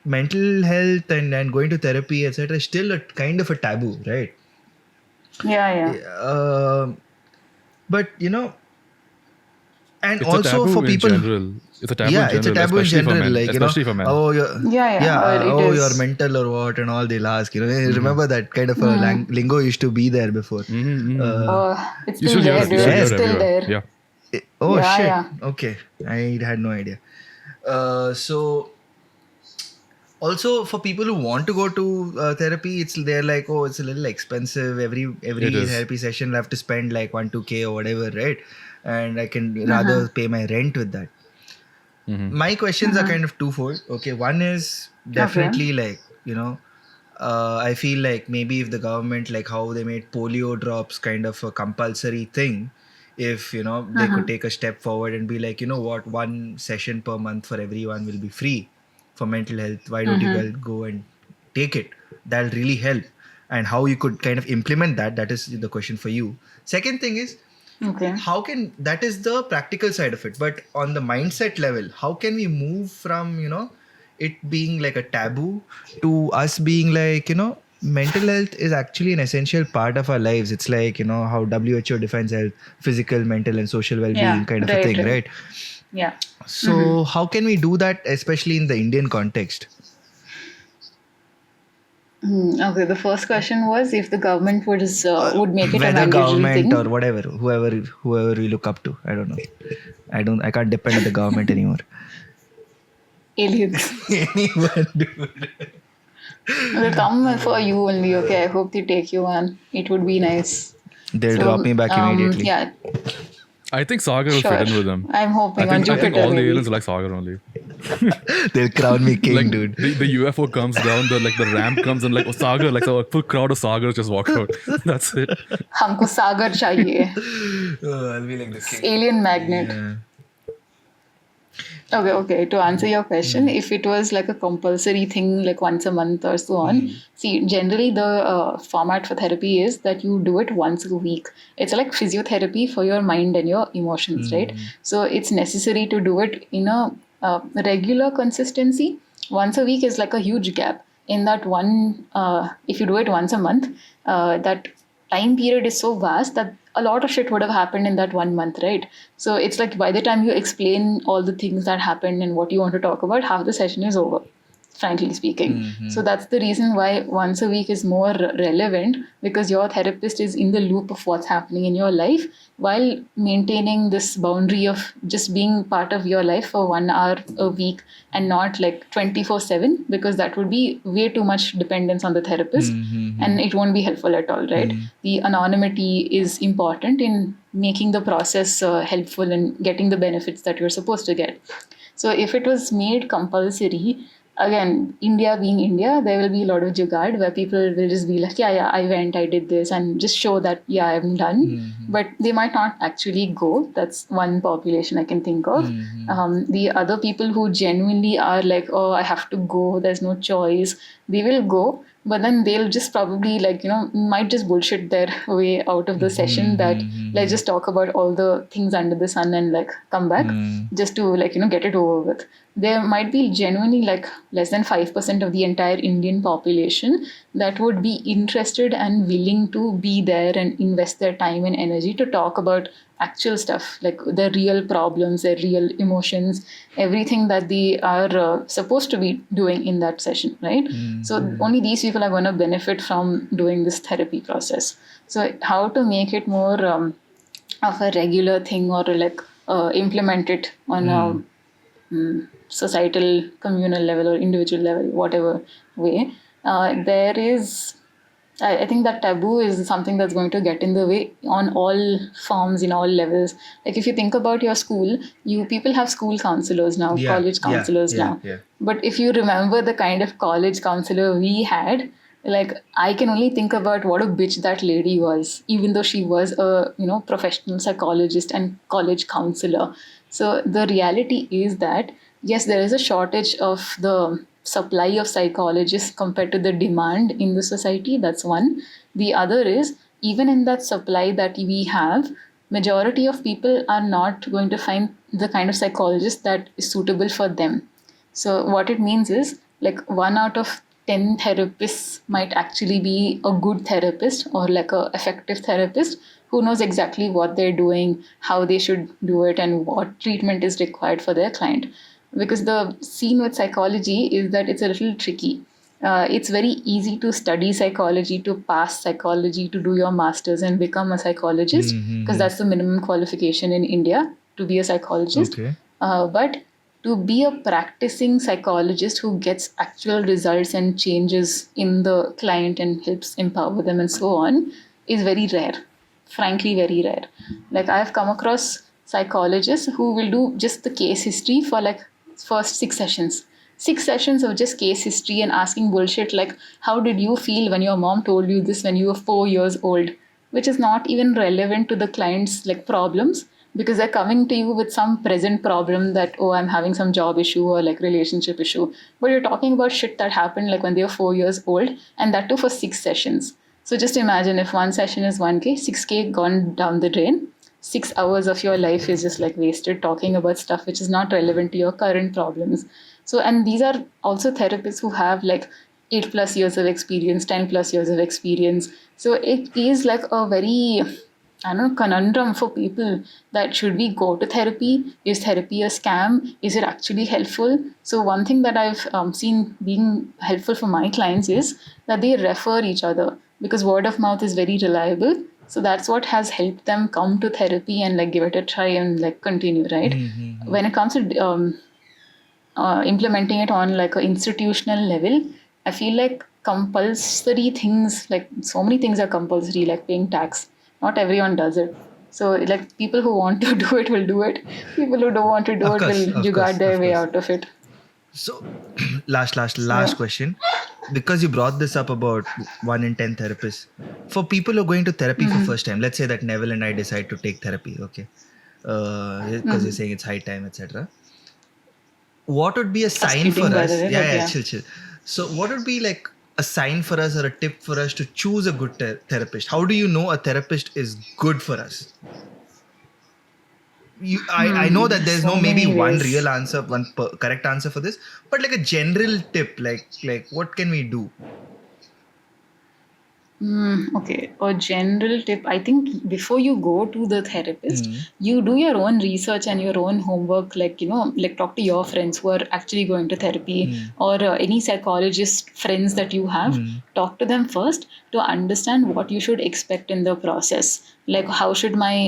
mental health and going to therapy, etc., is still a kind of a taboo, right? Yeah. But and it's also for people, it's a taboo in general. It's a taboo in general, like especially for men. Oh, you're mental or what, and all they'll ask. Remember that kind of a lingo used to be there before. It's still there, dude. It's still there. Yeah. Shit. Yeah. Okay, I had no idea. So also for people who want to go to therapy, they're like, oh, it's a little expensive. Every therapy session I have to spend like 1-2K or whatever, right? And I can rather pay my rent with that. My questions are kind of twofold. Okay, one is definitely like I feel like maybe if the government, like how they made polio drops kind of a compulsory thing, if they could take a step forward and be like, what, one session per month for everyone will be free for mental health. Why don't you guys go and take it? That'll really help. And how you could kind of implement that is the question for you. Second thing is, Okay. how can, that is the practical side of it, but on the mindset level, how can we move from it being like a taboo to us being like, mental health is actually an essential part of our lives. It's like, how WHO defines health: physical, mental, and social well-being, Yeah. kind of a Right. thing, right? Yeah. So how can we do that, especially in the Indian context? Okay. The first question was if the government would make it a Whether mandatory government thing. or whatever, whoever we look up to, I don't know. I can't depend on the government anymore. Aliens. Anyone, dude. They'll come for you only. Okay. I hope they take you, man. It would be nice. They'll drop me back immediately. Yeah. I think Sagar will Sure. fit in with them. I'm hoping I on think Jupiter. all the maybe. aliens like Sagar only. They'll crown me king, Like dude. the UFO comes down, the ramp comes and like Sagar, like a full crowd of Sagars just walk out. That's it. हमको सागर चाहिए. I'll be like the king. Alien magnet. Yeah. Okay. To answer your question, if it was like a compulsory thing, like once a month or so on, see, generally the format for therapy is that you do it once a week. It's like physiotherapy for your mind and your emotions, right? So it's necessary to do it in a regular consistency. Once a week is like a huge gap. In that one, if you do it once a month, that time period is so vast that a lot of shit would have happened in that 1 month, right? So it's like by the time you explain all the things that happened and what you want to talk about, half the session is over, frankly speaking. So that's the reason why once a week is more relevant, because your therapist is in the loop of what's happening in your life while maintaining this boundary of just being part of your life for 1 hour a week and not like 24/7, because that would be way too much dependence on the therapist and it won't be helpful at all, right? The anonymity is important in making the process helpful and getting the benefits that you're supposed to get. So if it was made compulsory, again, India being India, there will be a lot of jugaad where people will just be like, yeah, I went, I did this, and just show that, yeah, I'm done. But they might not actually go. That's one population I can think of. The other people who genuinely are like, oh, I have to go, there's no choice, they will go. But then they'll just probably might just bullshit their way out of the session that let's just talk about all the things under the sun and like come back just to get it over with. There might be genuinely like less than 5% of the entire Indian population that would be interested and willing to be there and invest their time and energy to talk about actual stuff, like their real problems, their real emotions, everything that they are supposed to be doing in that session, right? So only these people are going to benefit from doing this therapy process. So how to make it more of a regular thing or like implement it on a societal, communal level or individual level, whatever way, there is, I think that taboo is something that's going to get in the way on all forms, in all levels. Like if you think about your school, people have school counselors now, college counselors now. Yeah. But if you remember the kind of college counselor we had, like I can only think about what a bitch that lady was, even though she was a professional psychologist and college counselor. So the reality is that yes, there is a shortage of the supply of psychologists compared to the demand in the society. That's one. The other is, even in that supply that we have, majority of people are not going to find the kind of psychologist that is suitable for them. So what it means is, like 1 out of 10 therapists might actually be a good therapist or like a effective therapist who knows exactly what they're doing, how they should do it, and what treatment is required for their client. Because the scene with psychology is that it's a little tricky. It's very easy to study psychology, to pass psychology, to do your master's and become a psychologist, because that's the minimum qualification in India to be a psychologist. Okay. But to be a practicing psychologist who gets actual results and changes in the client and helps empower them and so on is very rare. Frankly, very rare. Like I've come across psychologists who will do just the case history for like first 6 sessions. 6 sessions of just case history and asking bullshit like, how did you feel when your mom told you this when you were 4 years old? Which is not even relevant to the client's like problems, because they're coming to you with some present problem that, oh, I'm having some job issue or like relationship issue. But you're talking about shit that happened like when they were 4 years old, and that too for 6 sessions. So just imagine if one session is 1K, 6K gone down the drain. 6 hours of your life is just like wasted talking about stuff which is not relevant to your current problems. So, and these are also therapists who have like 8+ years of experience, 10+ years of experience. So it is like a very, I don't know, conundrum for people that should we go to therapy? Is therapy a scam? Is it actually helpful? So one thing that I've seen being helpful for my clients is that they refer each other, because word of mouth is very reliable. So that's what has helped them come to therapy and like give it a try and like continue, right? When it comes to implementing it on like an institutional level, I feel like compulsory things, like so many things are compulsory, like paying tax. Not everyone does it. So like people who want to do it will do it. People who don't want to do Of it course, will of jugaad course, their of way course. out of it. So, last Yeah. question. Because you brought this up about 1 in 10 therapists. For people who are going to therapy for first time, let's say that Neville and I decide to take therapy, okay? Because you're saying it's high time, etc. What would be a Us sign for kidding, by the us? way, but Yeah, yeah. chill, chill. So, what would be like a sign for us or a tip for us to choose a good therapist? How do you know a therapist is good for us? I know that there's no So maybe many one ways. real answer, correct answer for this, but like a general tip, like what can we do? Okay, a general tip. I think before you go to the therapist, Hmm. you do your own research and your own homework. Like, like talk to your friends who are actually going to therapy, Hmm. or any psychologist friends that you have. Hmm. Talk to them first to understand what you should expect in the process. Like, how should my,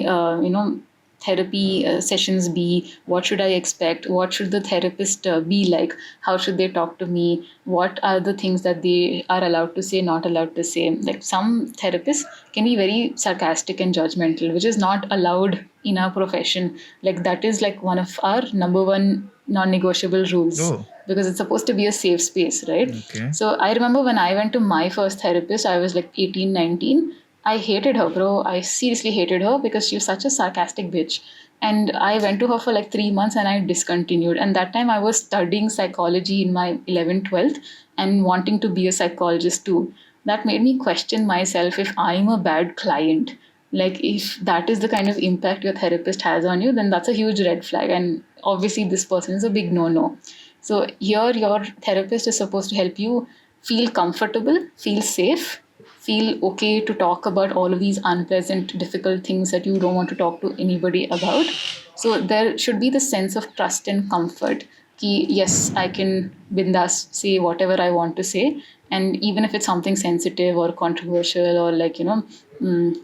therapy sessions be? What should I expect? What should the therapist be like? How should they talk to me? What are the things that they are allowed to say, not allowed to say? Like some therapists can be very sarcastic and judgmental, which is not allowed in our profession. Like that is like one of our number one non-negotiable rules, Oh, because it's supposed to be a safe space, right? okay. So I remember when I went to my first therapist, I was like 18, 19. I hated her, bro. I seriously hated her because she was such a sarcastic bitch. And I went to her for like 3 months and I discontinued. And that time I was studying psychology in my 11th, 12th and wanting to be a psychologist too. That made me question myself if I'm a bad client. Like, if that is the kind of impact your therapist has on you, then that's a huge red flag. And obviously, this person is a big no no. So, here, your therapist is supposed to help you feel comfortable, feel safe, feel okay to talk about all of these unpleasant, difficult things that you don't want to talk to anybody about. So there should be the sense of trust and comfort. Ki, yes, I can bindas say whatever I want to say, and even if it's something sensitive or controversial or like mm,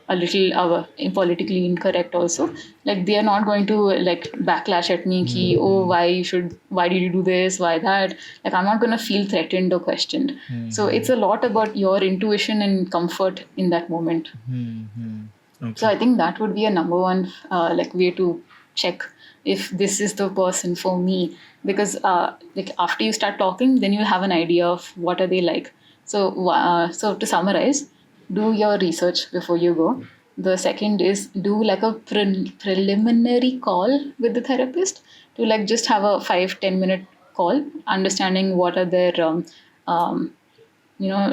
a little politically incorrect also, like they are not going to like backlash at me ki, oh, why did you do this, why that. Like I'm not going to feel threatened or questioned. So it's a lot about your intuition and comfort in that moment. So Okay. I think that would be a number one like way to check if this is the person for me, because like after you start talking, then you have an idea of what are they like. So so to summarize, do your research before you go. The second is do like a preliminary call with the therapist, to like just have a 5-10 minute call, understanding what are their um,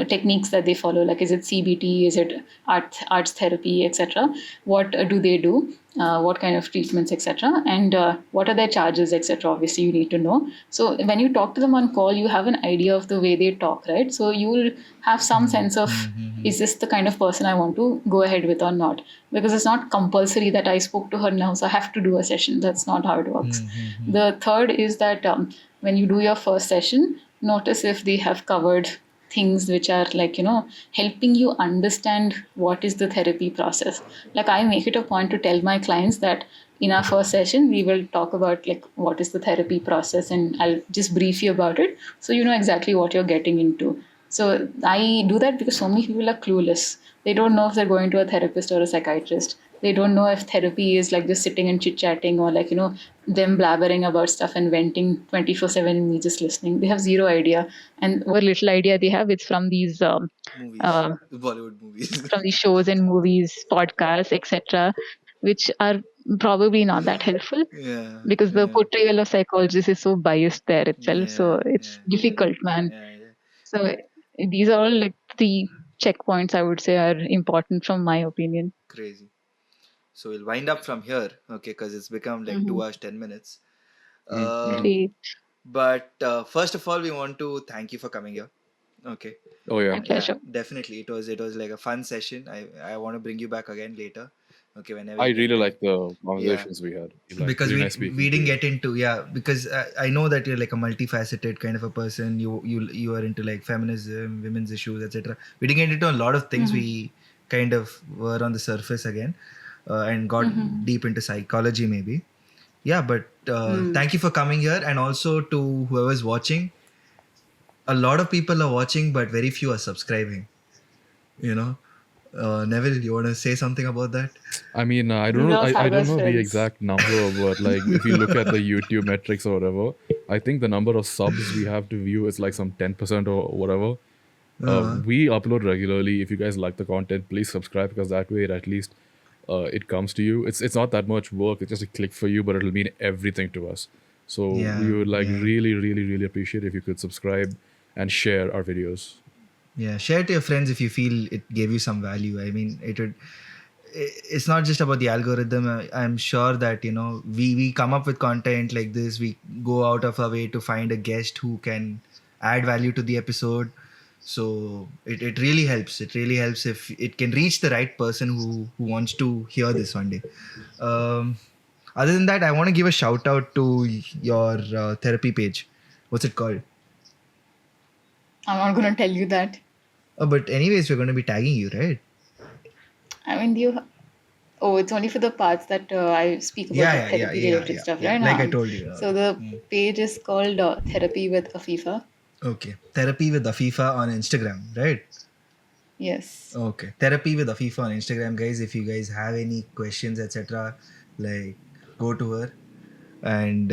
techniques that they follow, like is it CBT, is it arts therapy, etc. What do they do, what kind of treatments, etc. And what are their charges, etc. Obviously you need to know. So when you talk to them on call, you have an idea of the way they talk, right? So you will have some sense of, is this the kind of person I want to go ahead with or not? Because it's not compulsory that I spoke to her now, so I have to do a session. That's not how it works. The third is that when you do your first session, notice if they have covered things which are like helping you understand what is the therapy process. Like I make it a point to tell my clients that in our first session we will talk about like what is the therapy process, and I'll just brief you about it so you know exactly what you're getting into. So I do that because so many people are clueless. They don't know if they're going to a therapist or a psychiatrist. They don't know if therapy is like just sitting and chit chatting or like them blabbering about stuff and venting 24/7 and me just listening. They have zero idea. And What little idea they have, it's from these Movies, uh, Bollywood movies. from these shows and movies, podcasts, etc., which are probably not that helpful Yeah, because the yeah, portrayal of psychologists is so biased there itself. yeah, So it's yeah, difficult, man. yeah, yeah. So these are all like three checkpoints I would say are important from my opinion. Crazy. So we'll wind up from here, okay? Because it's become like 2 hours 10 minutes. Mm-hmm. Great. But first of all, we want to thank you for coming here. Okay. Oh yeah. My Yeah, pleasure. definitely. It was like a fun session. I want to bring you back again later. Okay, whenever I you get really time. like the Yeah. conversations we had. Like, Because really we nice speaking we to didn't you. get into, yeah, because I know that you're like a multifaceted kind of a person. You are into like feminism, women's issues, etc. We didn't get into a lot of things. We kind of were on the surface again, and got deep into psychology maybe. Yeah, but thank you for coming here, and also to whoever's watching. A lot of people are watching, but very few are subscribing. You know, Neville, you want to say something about that? I mean, I don't these know. are I don't Sagar's know the friends. exact number, but like if you look at the YouTube metrics or whatever, I think the number of subs we have to view is like some 10% or whatever. We upload regularly. If you guys like the content, please subscribe because that way at least it comes to you. It's not that much work. It's just a click for you, but it'll mean everything to us. So we would like really, really, really appreciate if you could subscribe and share our videos. Yeah, share to your friends if you feel it gave you some value. I mean, it's not just about the algorithm. I'm sure that we come up with content like this. We go out of our way to find a guest who can add value to the episode. So it really helps. It really helps if it can reach the right person who wants to hear this one day. Other than that, I want to give a shout out to your therapy page. What's it called? I'm not going to tell you that. But anyways, we're going to be tagging you, right? I mean, it's only for the parts that I speak about the therapy-related stuff, right? Like I told you. So the page is called Therapy with Afeefa. Okay. Therapy with Afeefa on Instagram, right? Yes. Okay. Therapy with Afeefa on Instagram, guys. If you guys have any questions, etc., like go to her. And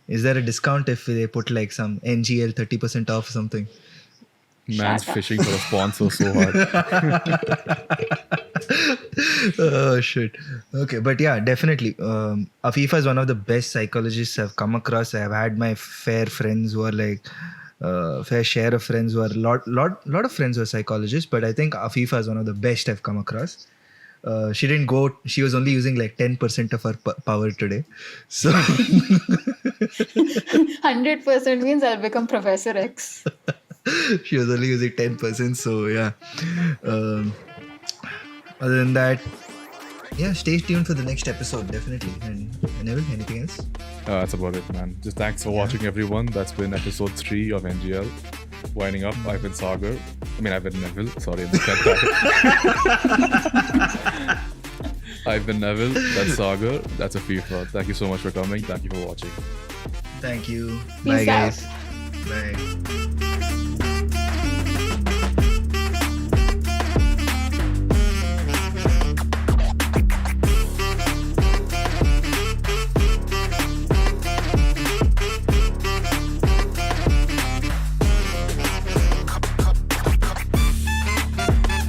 is there a discount if they put like some NGL 30% off or something? Man's Shut up. fishing for a sponsor so hard. Oh shit. Okay, but yeah, definitely. Afeefa is one of the best psychologists I've come across. I've had my fair friends who are like fair share of friends who are lot of friends who are psychologists, but I think Afeefa is one of the best I've come across. She didn't go. She was only using like 10% of her power today. So 100% means I'll become Professor X. she was only using 10%. So yeah. Other than that, yeah, stay tuned for the next episode, definitely. And Neville, anything else? That's about it, man. Just thanks for watching, everyone. That's been episode 3 of NGL. Winding up, I've been Sagar. I've been Neville. Sorry, I said that. I've been Neville. That's Sagar. That's Afeefa. Thank you so much for coming. Thank you for watching. Thank you. Peace Bye, guys. out. Bye.